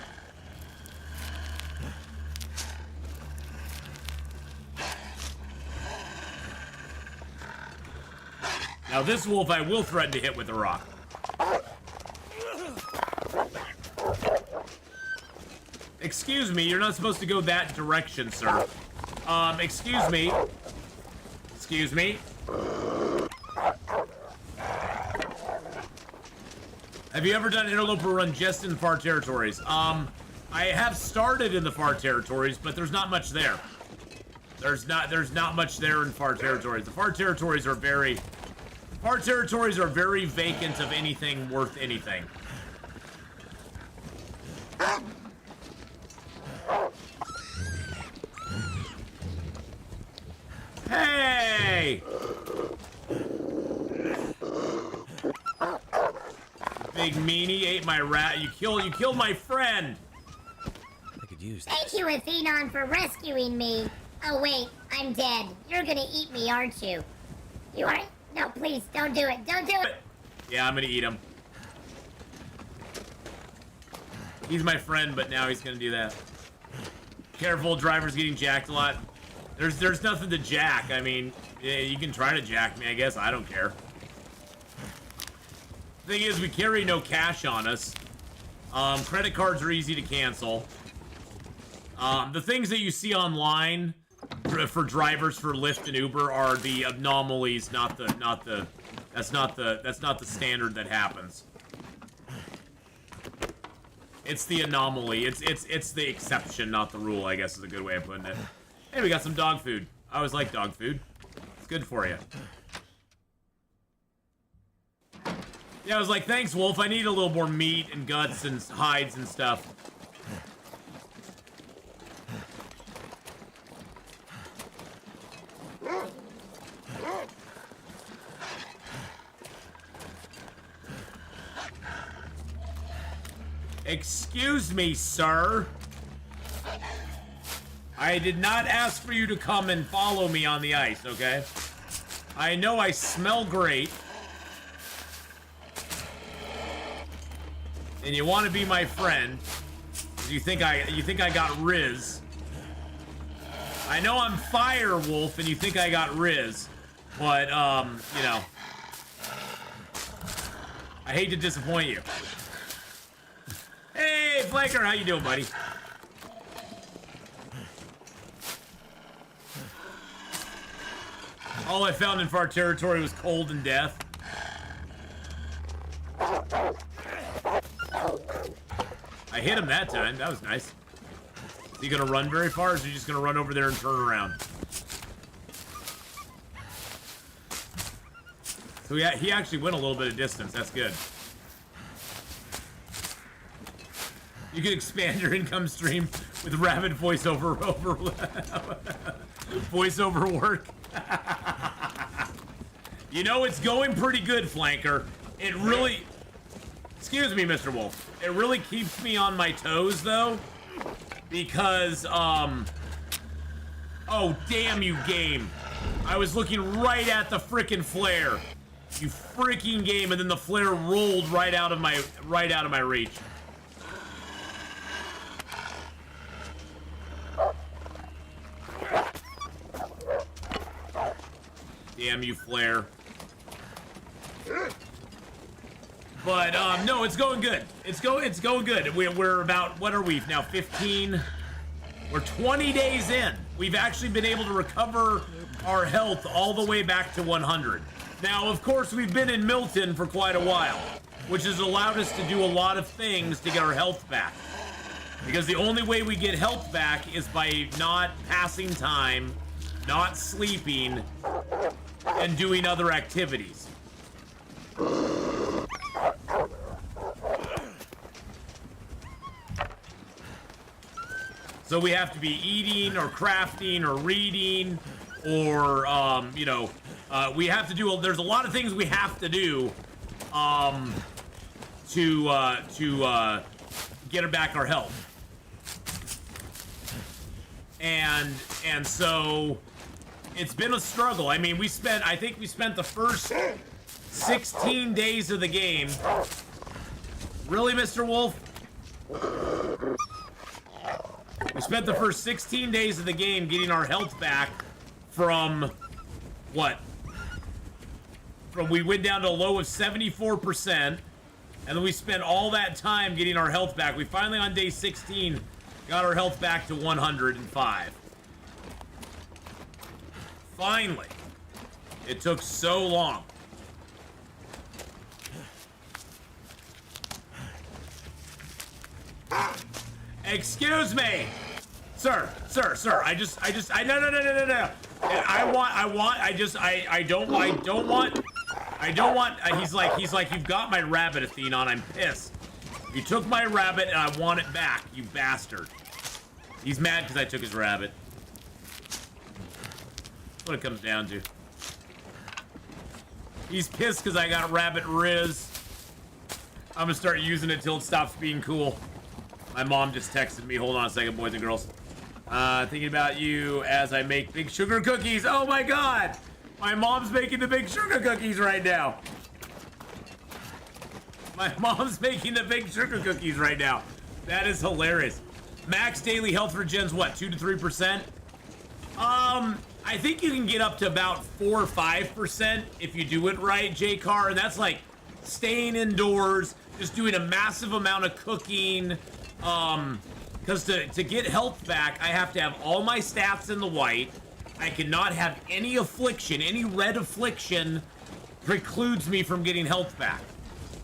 Now this wolf I will threaten to hit with a rock. Excuse me, you're not supposed to go that direction, sir. Excuse me. Excuse me. Have you ever done Interloper run just in far territories? I have started in the far territories, but there's not much there. There's not much there in far territories. The far territories are very vacant of anything worth anything. Hey! Big meanie ate my rat. You killed my friend. I could use that. Thank you, Atheenon, for rescuing me. Oh wait, I'm dead. You're gonna eat me, aren't you? You are. No, please, don't do it. Don't do it. Yeah, I'm gonna eat him. He's my friend, but now he's gonna do that. Careful, driver's getting jacked a lot. There's nothing to jack. I mean, yeah, you can try to jack me, I guess. I don't care. Thing is, we carry no cash on us. Credit cards are easy to cancel. The things that you see online for drivers for Lyft and Uber are the anomalies, that's not the standard that happens. It's the anomaly. It's the exception, not the rule, I guess is a good way of putting it. Hey, we got some dog food. I always like dog food. It's good for you. Yeah, I was like, thanks, Wolf. I need a little more meat and guts and hides and stuff. Excuse me, sir. I did not ask for you to come and follow me on the ice, okay? I know I smell great. And you want to be my friend. You think I got Riz. I know I'm Fire Wolf and you think I got Riz. But, you know. I hate to disappoint you. Hey, Flanker, how you doing, buddy? All I found in far territory was cold and death. I hit him that time. That was nice. Is he gonna run very far, or is he just gonna run over there and turn around? So he actually went a little bit of distance. That's good. You can expand your income stream with rapid voiceover work. You know, it's going pretty good, Flanker. It really... Excuse me, Mr. Wolf. It really keeps me on my toes, though. Because, Oh, damn you, game. I was looking right at the frickin' flare. You freaking game, and then the flare rolled right out of my reach. Damn you, Flare. But no, it's going good. It's going good. We're about, what are we now? 15. We're 20 days in. We've actually been able to recover our health all the way back to 100. Now, of course, we've been in Milton for quite a while, which has allowed us to do a lot of things to get our health back. Because the only way we get health back is by not passing time, not sleeping, and doing other activities. So we have to be eating or crafting or reading or, you know, we have to do, there's a lot of things we have to do to get back our health. And so it's been a struggle. I mean, I think we spent the first 16 days of the game. Really, Mr. Wolf? We spent the first 16 days of the game getting our health back from what? From we went down to a low of 74%, and then we spent all that time getting our health back. We finally, on day 16, got our health back to 105. Finally. It took so long. Excuse me, sir. I don't want. He's like, you've got my rabbit, Atheenon. I'm pissed. You took my rabbit and I want it back, you bastard. He's mad because I took his rabbit. That's what it comes down to. He's pissed because I got rabbit Riz. I'm gonna start using it till it stops being cool. My mom just texted me. Hold on a second, boys and girls. Thinking about you as I make big sugar cookies. Oh my god! My mom's making the big sugar cookies right now. My mom's making the big sugar cookies right now. That is hilarious. Max daily health regen's what, 2 to 3%? I think you can get up to about 4 or 5% if you do it right, J-Car, and that's like staying indoors, just doing a massive amount of cooking. Because to get health back, I have to have all my stats in the white. I cannot have any affliction, any red affliction precludes me from getting health back.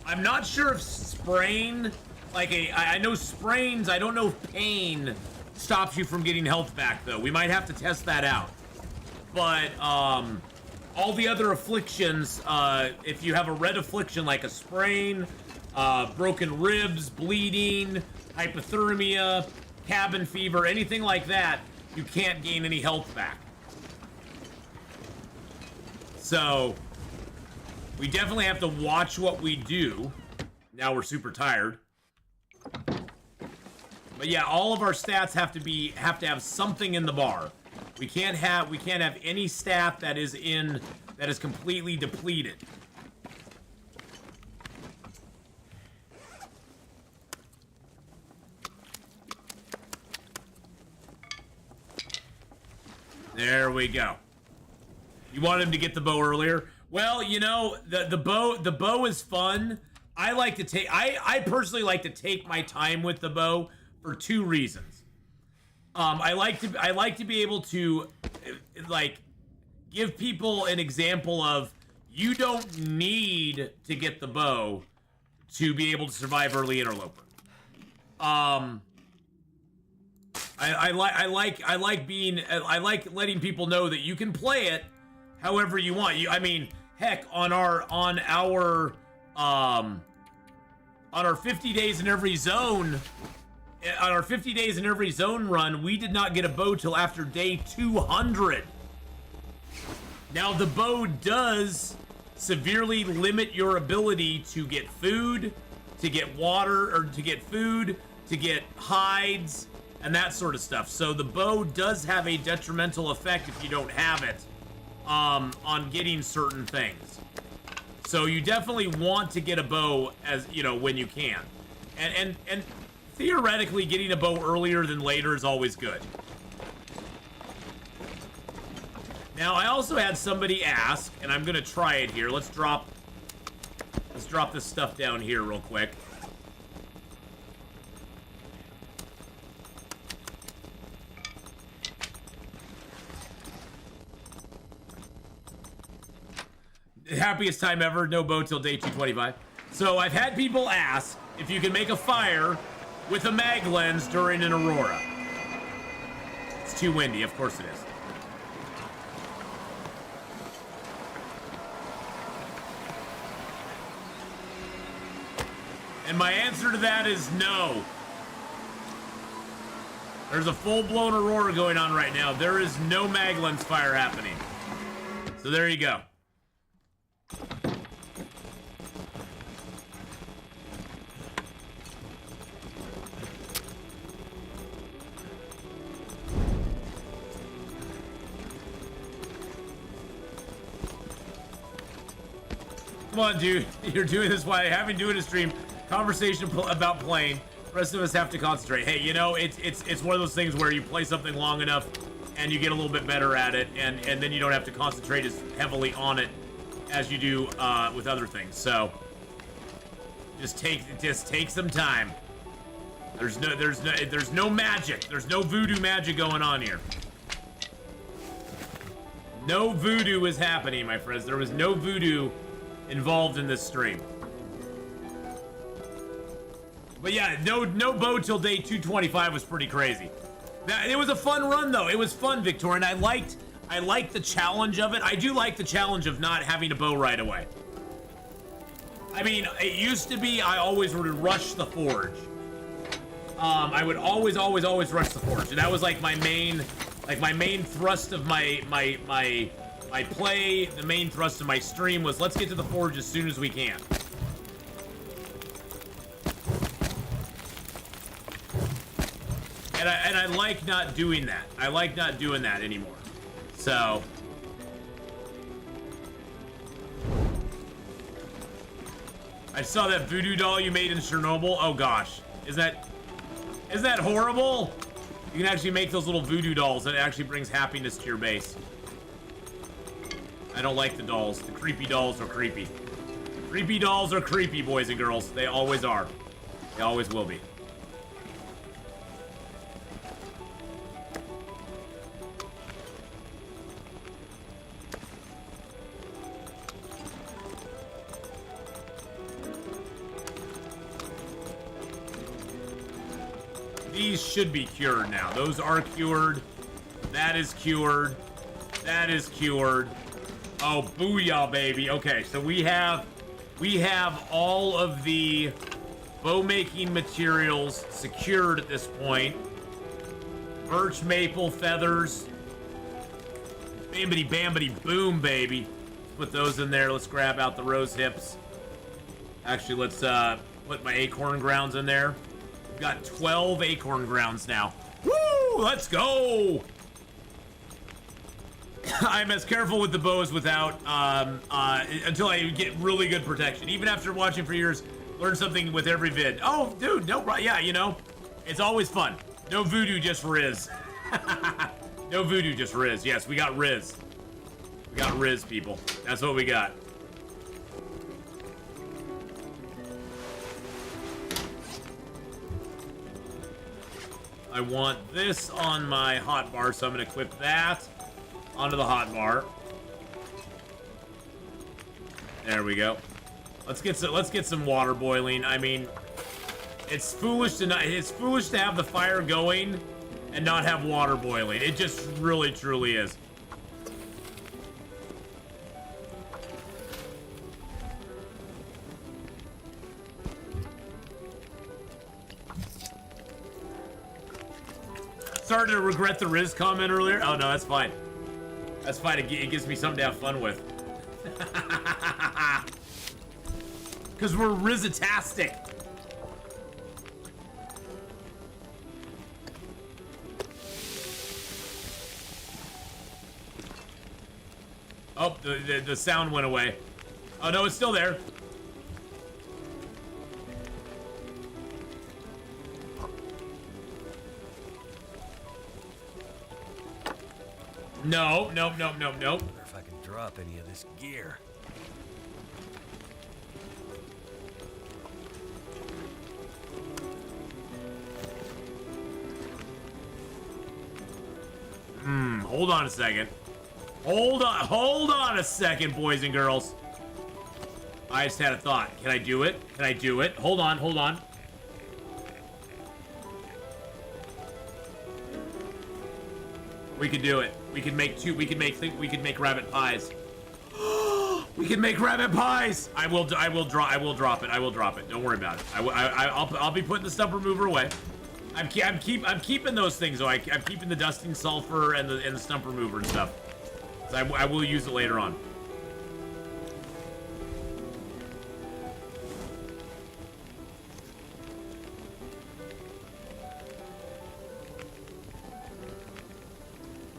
I'm not sure if sprain, I know sprains, I don't know if pain stops you from getting health back, though. We might have to test that out. But, all the other afflictions, if you have a red affliction like a sprain, broken ribs, bleeding, hypothermia, cabin fever, anything like that, you can't gain any health back. So, we definitely have to watch what we do. Now we're super tired. But yeah, all of our stats have to have something in the bar. We can't have any stat that is completely depleted. There we go. You want him to get the bow earlier? Well, you know, the bow is fun. I personally like to take my time with the bow for 2 reasons. I like to be able to like give people an example of you don't need to get the bow to be able to survive early Interloper. I like letting people know that you can play it however you want. I mean, heck, on our 50 days in every zone, on our 50 days in every zone run, we did not get a bow till after day 200. Now, the bow does severely limit your ability to get food, to get water, or to get food, to get hides, and that sort of stuff. So the bow does have a detrimental effect if you don't have it on getting certain things. So you definitely want to get a bow, as you know, when you can. And theoretically, getting a bow earlier than later is always good. Now, I also had somebody ask, and I'm gonna try it here. Let's drop this stuff down here real quick. Happiest time ever, no boat till day 225. So I've had people ask if you can make a fire with a mag lens during an aurora. It's too windy, of course it is. And my answer to that is no. There's a full-blown aurora going on right now. There is no mag lens fire happening. So there you go. Come on, dude. You're doing this while having doing a stream. Conversation about playing. The rest of us have to concentrate. Hey, you know, it's one of those things where you play something long enough and you get a little bit better at it, and then you don't have to concentrate as heavily on it as you do with other things. So just take some time. There's no magic. There's no voodoo magic going on here. No voodoo is happening, my friends. There was no voodoo involved in this stream. But yeah, no boat till day 225 was pretty crazy. It was a fun run though. It was fun, Victorian. I liked the challenge of it. I do like the challenge of not having a bow right away. I mean, it used to be I always would rush the forge. I would always rush the forge, and that was like my main thrust of my play. The main thrust of my stream was let's get to the forge as soon as we can. And I like not doing that. I like not doing that anymore. So I saw that voodoo doll you made in Chernobyl. Oh gosh, isn't that horrible? You can actually make those little voodoo dolls, and it actually brings happiness to your base. I don't like the dolls. The creepy dolls are creepy. Creepy dolls are creepy, boys and girls. They always are. They always will be. These should be cured now. Those are cured. That is cured. That is cured. Oh, booyah, baby. Okay, so we have all of the bow making materials secured at this point. Birch, maple, feathers. Bambity bambity boom, baby. Put those in there. Let's grab out the rose hips. Actually, let's put my acorn grounds in there. We've got 12 acorn grounds now. Woo! Let's go! I'm as careful with the bows without until I get really good protection. Even after watching for years, learn something with every vid. Oh, dude, no, yeah, you know, it's always fun. No voodoo, just Riz. No voodoo, just Riz. Yes, we got Riz. We got Riz, people. That's what we got. I want this on my hotbar, so I'm gonna equip that onto the hotbar. There we go. Let's get some water boiling. I mean, it's foolish to have the fire going and not have water boiling. It just really truly is. Starting to regret the Riz comment earlier. Oh no, that's fine. That's fine. It gives me something to have fun with. Because we're Riz-tastic. Oh, the sound went away. Oh no, it's still there. No, nope, nope, nope, nope. Wonder if I can drop any of this gear. Hold on a second. Hold on a second, boys and girls. I just had a thought. Can I do it? Can I do it? Hold on, hold on. We could do it. We could make we could make rabbit pies. We can make rabbit pies. I will drop it. Don't worry about it. I'll be putting the stump remover away. I'm keeping those things though. I'm keeping the dusting sulfur and the stump remover and stuff. So I will use it later on.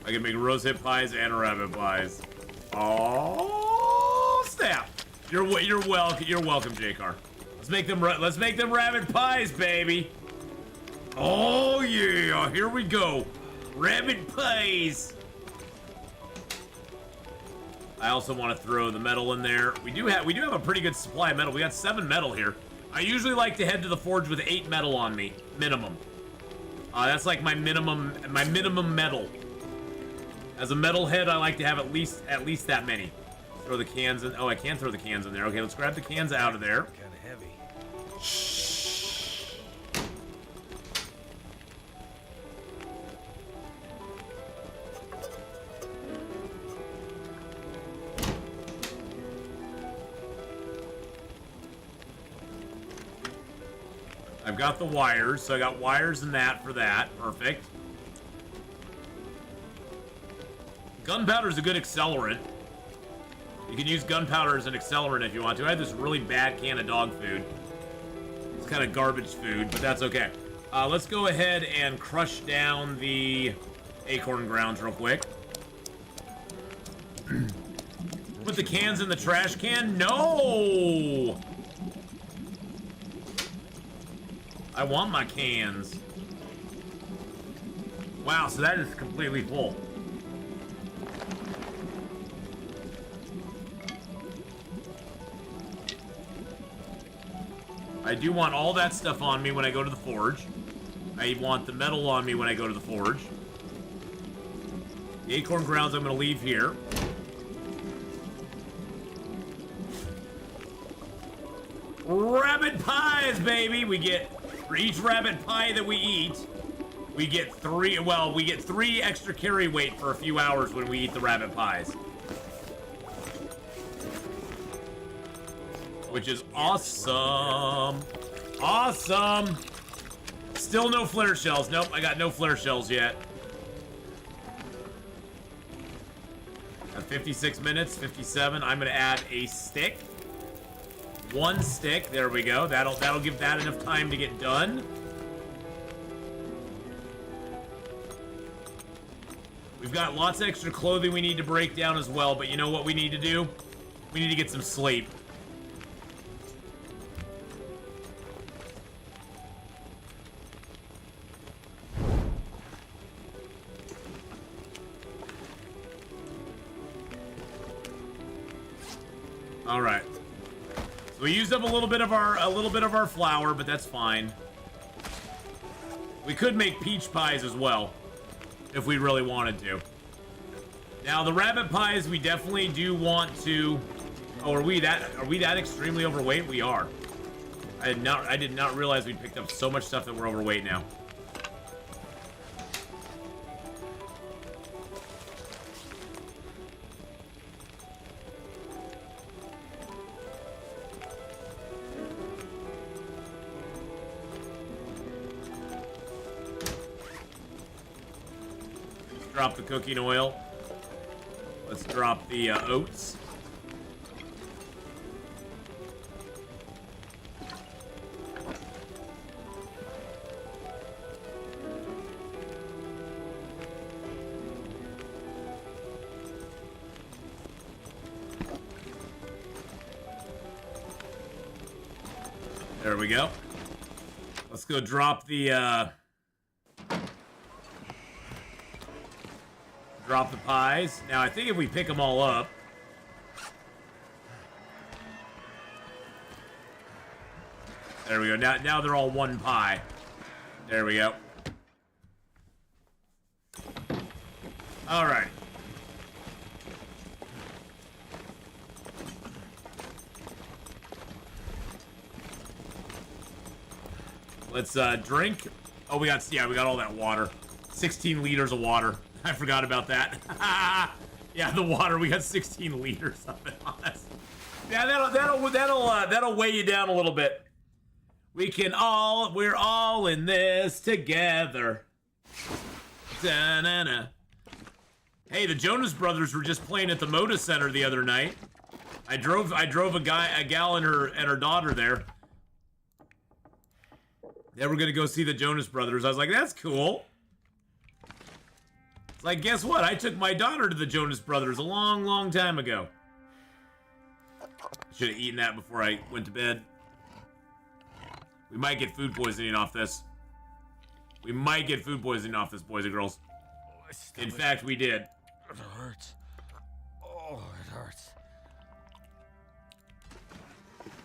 I can make rosehip pies and rabbit pies. Oh snap! You're welcome. You're welcome, J-Car. Let's make them rabbit pies, baby. Oh yeah! Here we go. Rabbit pies. I also want to throw the metal in there. We do have a pretty good supply of metal. We got 7 metal here. I usually like to head to the forge with 8 metal on me, minimum. That's like my minimum metal. As a metalhead, I like to have at least that many. Throw the cans in. Oh, I can throw the cans in there. Okay, let's grab the cans out of there. Kind of heavy. Shh. I've got the wires, so I got wires in that for that. Perfect. Gunpowder is a good accelerant. You can use gunpowder as an accelerant if you want to. I had this really bad can of dog food. It's kind of garbage food, but that's okay. Let's go ahead and crush down the acorn grounds real quick. Put the cans in the trash can? No! I want my cans. Wow, so that is completely full. I do want all that stuff on me when I go to the forge. I want the metal on me when I go to the forge. The acorn grounds I'm going to leave here. Rabbit pies, baby! We get, for each rabbit pie that we eat, we get 3 extra carry weight for a few hours when we eat the rabbit pies. Which is awesome. Awesome. Still no flare shells. Nope, I got no flare shells yet. At 56 minutes, 57. I'm gonna add a stick. 1 stick. There we go. That'll give that enough time to get done. We've got lots of extra clothing we need to break down as well, but you know what we need to do? We need to get some sleep. All right. So we used up a little bit of our flour, but that's fine. We could make peach pies as well, if we really wanted to. Now the rabbit pies, we definitely do want to. Oh, are we that extremely overweight? We are. I did not realize we picked up so much stuff that we're overweight now. Drop the cooking oil. Let's drop the oats. There we go. Let's go drop the Drop the pies. Now, I think if we pick them all up... There we go. Now they're all one pie. There we go. All right. Let's drink. Oh, we got all that water. 16 liters of water. I forgot about that. Yeah, the water. We got 16 liters of it on us. Yeah, that'll weigh you down a little bit. We're all in this together. Da-na-na. Hey, the Jonas Brothers were just playing at the Moda Center the other night. I drove a gal and her daughter there. They were gonna go see the Jonas Brothers. I was like, that's cool. It's like, guess what? I took my daughter to the Jonas Brothers a long, long time ago. Should have eaten that before I went to bed. We might get food poisoning off this. We might get food poisoning off this, boys and girls. In fact, we did. It hurts. Oh, it hurts.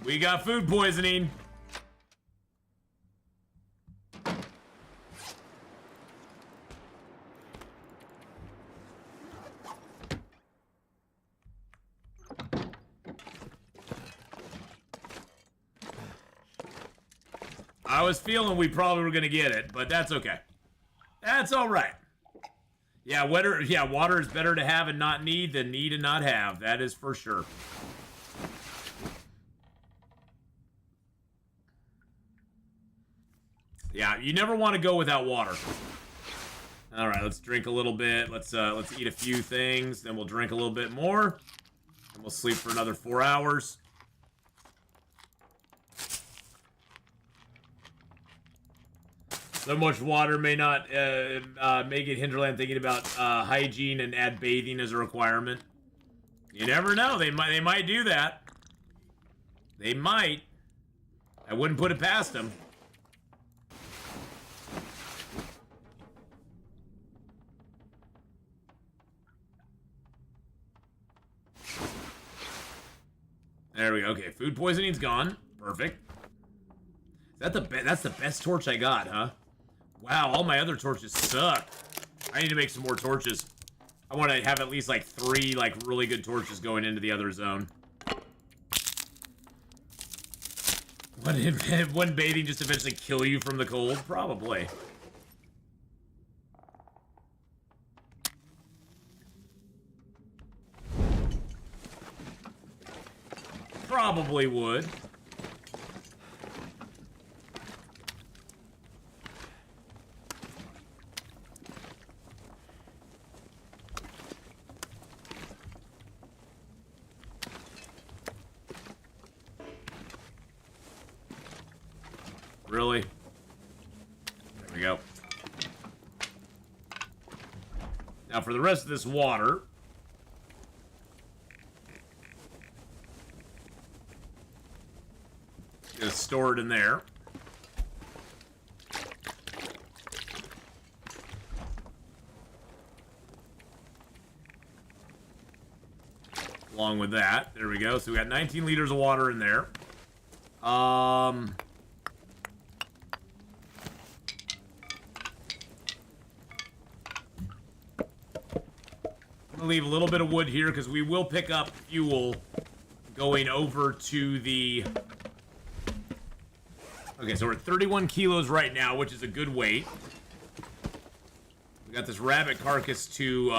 We got food poisoning. I was feeling we probably were gonna get it, but that's okay. That's all right. Yeah, water is better to have and not need than need and not have. That is for sure. Yeah, you never want to go without water. All right, let's drink a little bit. Let's eat a few things, then we'll drink a little bit more, and we'll sleep for another 4 hours. So much water may not make it Hinterland thinking about hygiene and add bathing as a requirement. You never know. They might do that. They might. I wouldn't put it past them. There we go. Okay, food poisoning's gone. Perfect. That's the best torch I got, huh? Wow, all my other torches suck. I need to make some more torches. I want to have at least like 3 like really good torches going into the other zone. Wouldn't bathing just eventually kill you from the cold? Probably. Probably would. Really? There we go. Now for the rest of this water. Just store it in there. Along with that. There we go. So we got 19 liters of water in there. Leave a little bit of wood here because we will pick up fuel going over to the... Okay, so we're at 31 kilos right now, which is a good weight. We got this rabbit carcass to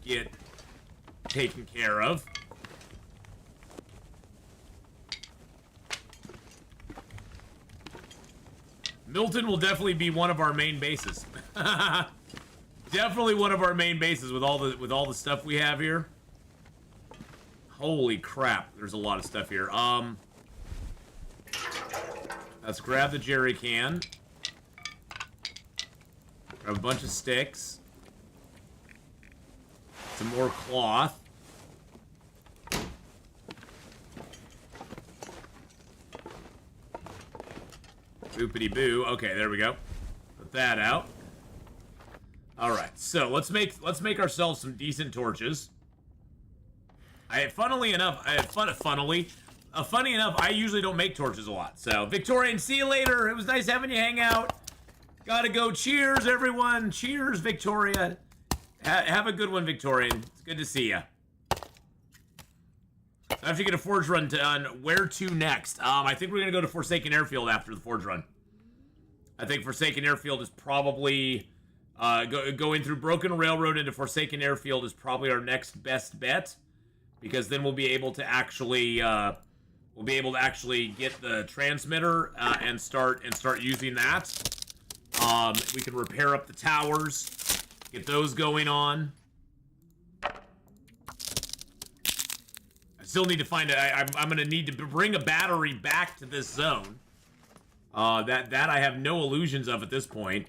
get taken care of. Milton will definitely be one of our main bases. Definitely one of our main bases with all the stuff we have here. Holy crap, there's a lot of stuff here. Let's grab the jerry can. Grab a bunch of sticks. Some more cloth. Boopity boo. Okay, there we go. Put that out. All right, so let's make ourselves some decent torches. Funny enough, I usually don't make torches a lot. So, Victorian, see you later. It was nice having you hang out. Gotta go. Cheers, everyone. Cheers, Victoria. Have a good one, Victorian. It's good to see you. I have to get a forge run on where to next. I think we're gonna go to Forsaken Airfield after the forge run. I think Forsaken Airfield is probably going through Broken Railroad into Forsaken Airfield is probably our next best bet, because then we'll be able to actually get the transmitter and start using that. We can repair up the towers, get those going on. I still need to find I'm gonna need to bring a battery back to this zone. That I have no illusions of at this point.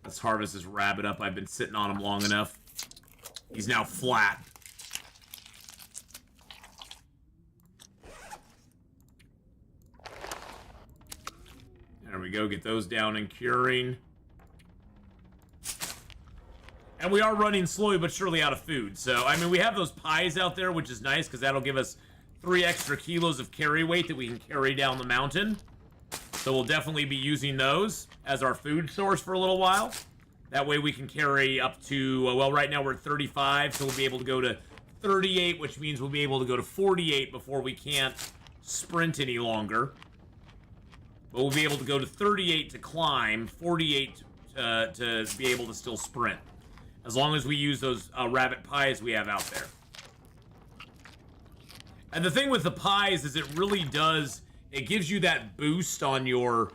Let's harvest this rabbit up. I've been sitting on him long enough. He's now flat. There we go. Get those down and curing. And we are running slowly but surely out of food. So, I mean, we have those pies out there, which is nice, because that'll give us 3 extra kilos of carry weight that we can carry down the mountain. So we'll definitely be using those as our food source for a little while. That way we can carry up to, well, right now we're at 35, so we'll be able to go to 38, which means we'll be able to go to 48 before we can't sprint any longer. But we'll be able to go to 38 to climb, 48 to be able to still sprint. As long as we use those rabbit pies we have out there. And the thing with the pies is it really does, it gives you that boost on your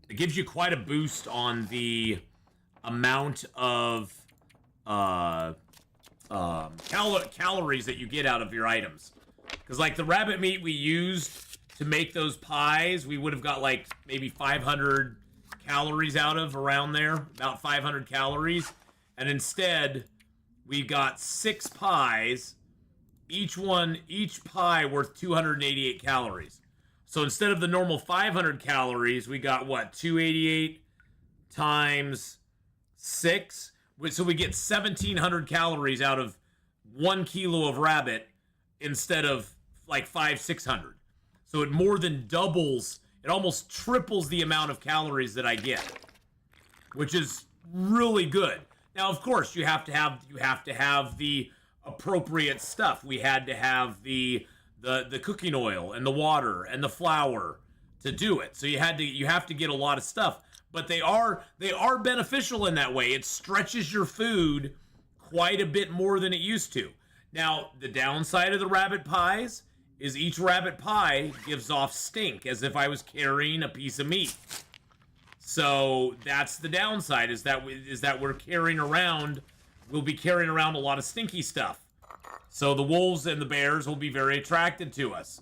it gives you quite a boost on the amount of calories that you get out of your items. Because like the rabbit meat we used to make those pies, we would have got like maybe 500 calories out of around there, about 500 calories. And instead, we got 6 pies, each pie worth 288 calories. So instead of the normal 500 calories, we got what, 288 times 6? So we get 1,700 calories out of 1 kilo of rabbit instead of like 500-600. So it more than doubles, it almost triples the amount of calories that I get, which is really good. Now, of course, you have to have the appropriate stuff. We had to have the cooking oil and the water and the flour to do it. So you have to get a lot of stuff, but they are beneficial in that way. It stretches your food quite a bit more than it used to. Now, the downside of the rabbit pies is each rabbit pie gives off stink, as if I was carrying a piece of meat. So that's the downside, is that we'll be carrying around a lot of stinky stuff. So the wolves and the bears will be very attracted to us.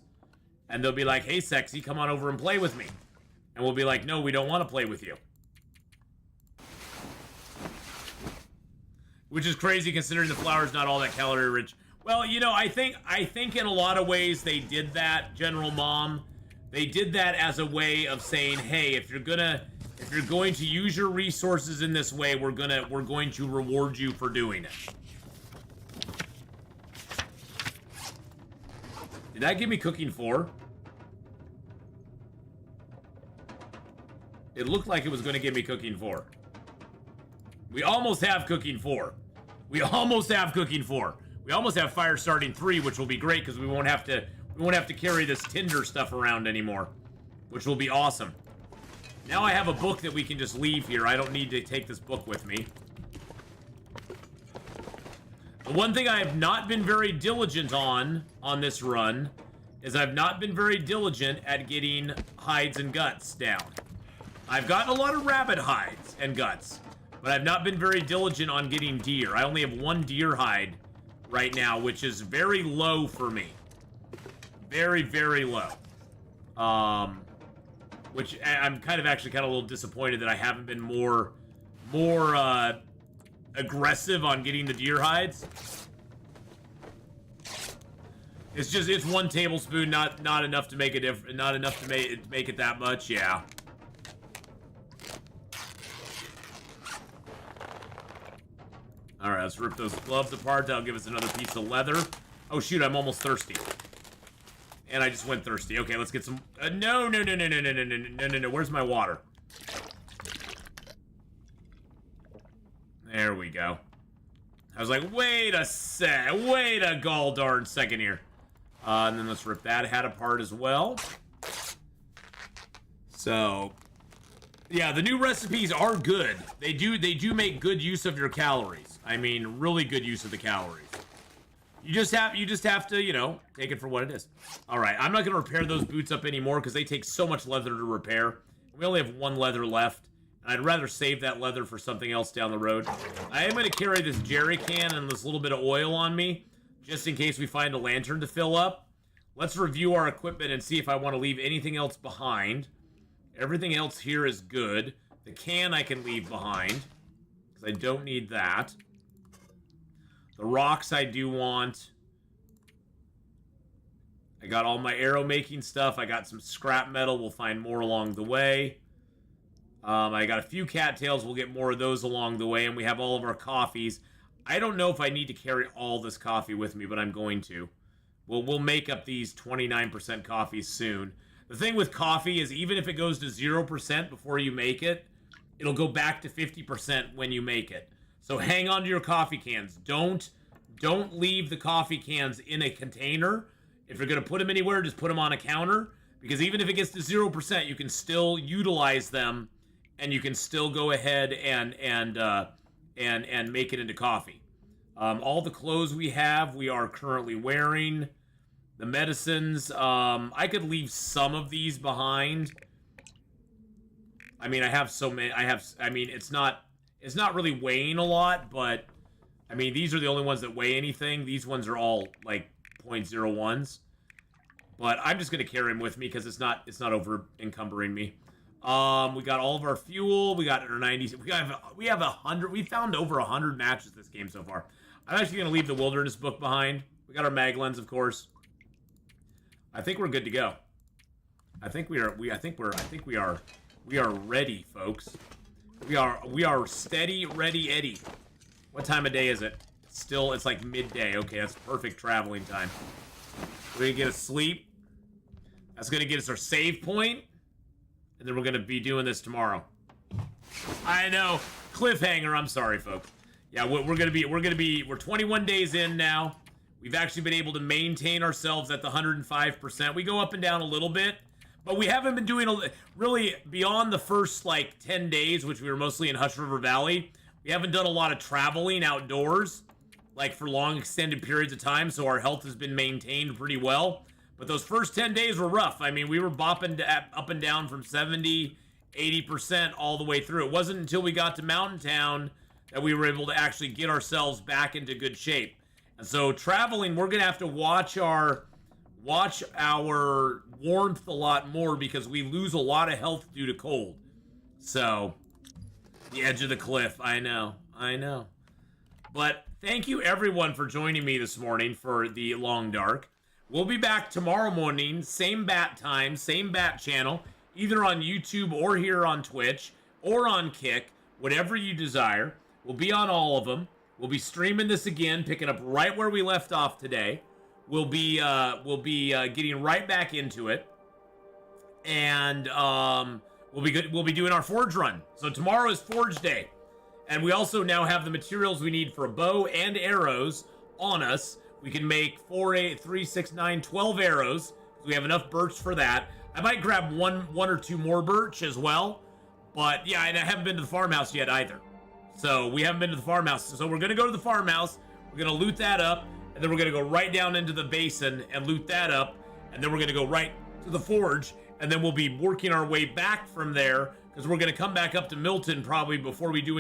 And they'll be like, hey, sexy, come on over and play with me. And we'll be like, no, we don't want to play with you. Which is crazy considering the flour's not all that calorie rich. Well, you know, I think in a lot of ways they did that, General Mom. They did that as a way of saying, hey, if you're going to use your resources in this way, we're going to reward you for doing it. Did that give me cooking 4? It looked like it was going to give me cooking 4. We almost have cooking 4. We almost have cooking 4. We almost have fire starting 3, which will be great because we won't have to carry this tinder stuff around anymore, which will be awesome. Now I have a book that we can just leave here. I don't need to take this book with me. The one thing I have not been very diligent on this run is I've not been very diligent at getting hides and guts down. I've gotten a lot of rabbit hides and guts, but I've not been very diligent on getting deer. I only have 1 deer hide right now, which is very low for me. Very, very low. Which I'm kind of a little disappointed that I haven't been more aggressive on getting the deer hides. It's 1 tablespoon, not enough to make a difference, not enough to make it that much, yeah. right, let's rip those gloves apart. That'll give us another piece of leather. Oh, shoot, I'm almost thirsty. And I just went thirsty. Okay, let's get some... No. Where's my water? There we go. I was like, wait a gall darn second here. And then let's rip that hat apart as well. So, yeah, the new recipes are good. They do make good use of your calories. I mean, really good use of the calories. You just have to, you know, take it for what it is. All right, I'm not going to repair those boots up anymore because they take so much leather to repair. We only have one leather left. I'd rather save that leather for something else down the road. I am going to carry this jerry can and this little bit of oil on me, just in case we find a lantern to fill up. Let's review our equipment and see if I want to leave anything else behind. Everything else here is good. The can I can leave behind, because I don't need that. The rocks I do want. I got all my arrow making stuff. I got some scrap metal. We'll find more along the way. I got a few cattails. We'll get more of those along the way. And we have all of our coffees. I don't know if I need to carry all this coffee with me, but I'm going to. We'll make up these 29% coffees soon. The thing with coffee is even if it goes to 0% before you make it, it'll go back to 50% when you make it. So hang on to your coffee cans. Don't leave the coffee cans in a container. If you're going to put them anywhere, just put them on a counter. Because even if it gets to 0%, you can still utilize them. And you can still go ahead and make it into coffee. All the clothes we have, we are currently wearing. The medicines, I could leave some of these behind. I mean, I have so many. I mean, it's not really weighing a lot, but I mean, these are the only ones that weigh anything. These ones are all like 0.01s. But I'm just gonna carry them with me because it's not over encumbering me. We got all of our fuel. We got our 90s. We have 100. We found over 100 matches this game so far. I'm actually gonna leave the wilderness book behind. We got our mag lens, of course. I think we're good to go. I think we are ready, folks. We are steady, ready, Eddie. What time of day is it? It's like midday. Okay, that's perfect traveling time. We're gonna get a sleep. That's gonna get us our save point. And then we're gonna be doing this tomorrow. I know, cliffhanger. I'm sorry, folks. Yeah, we're 21 days in now. We've actually been able to maintain ourselves at the 105%. We go up and down a little bit, but we haven't been doing really beyond the first like 10 days, which we were mostly in Hush River Valley. We haven't done a lot of traveling outdoors, like for long extended periods of time. So our health has been maintained pretty well. But those first 10 days were rough. I mean, we were bopping up and down from 70, 80% all the way through. It wasn't until we got to Mountain Town that we were able to actually get ourselves back into good shape. And so traveling, we're going to have to watch our warmth a lot more because we lose a lot of health due to cold. So, the edge of the cliff. I know. But thank you everyone for joining me this morning for the Long Dark. We'll be back tomorrow morning, same bat time, same bat channel, either on YouTube or here on Twitch or on Kick, whatever you desire. We'll be on all of them. We'll be streaming this again, picking up right where we left off today. We'll be getting right back into it, and we'll be doing our forge run. So tomorrow is forge day, and we also now have the materials we need for a bow and arrows on us. We can make 4, 8, 3, 6, 9, 12 arrows. We have enough birch for that. I might grab one or two more birch as well. But yeah, and I haven't been to the farmhouse yet either. So we haven't been to the farmhouse. So we're going to go to the farmhouse. We're going to loot that up. And then we're going to go right down into the basin and loot that up. And then we're going to go right to the forge. And then we'll be working our way back from there. Because we're going to come back up to Milton probably before we do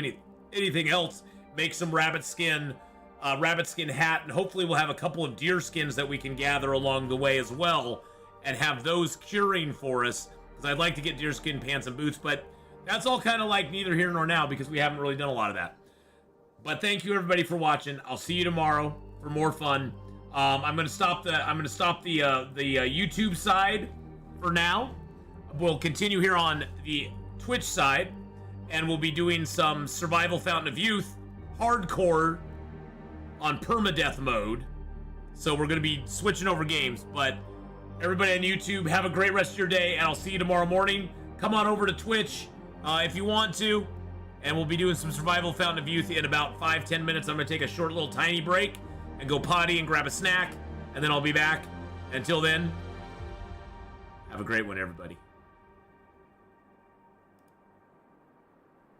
anything else. Make some rabbit skin hat, and hopefully we'll have a couple of deer skins that we can gather along the way as well, and have those curing for us, because I'd like to get deer skin pants and boots, but that's all kind of like neither here nor now, because we haven't really done a lot of that. But thank you everybody for watching. I'll see you tomorrow for more fun. I'm gonna stop the YouTube side for now. We'll continue here on the Twitch side, and we'll be doing some Survival Fountain of Youth hardcore on permadeath mode. So we're gonna be switching over games. But everybody on YouTube, have a great rest of your day, and I'll see you tomorrow morning. Come on over to Twitch if you want to, and we'll be doing some Survival Fountain of Youth in about 5-10 minutes. I'm gonna take a short little tiny break and go potty and grab a snack, and then I'll be back. Until then, have a great one, everybody.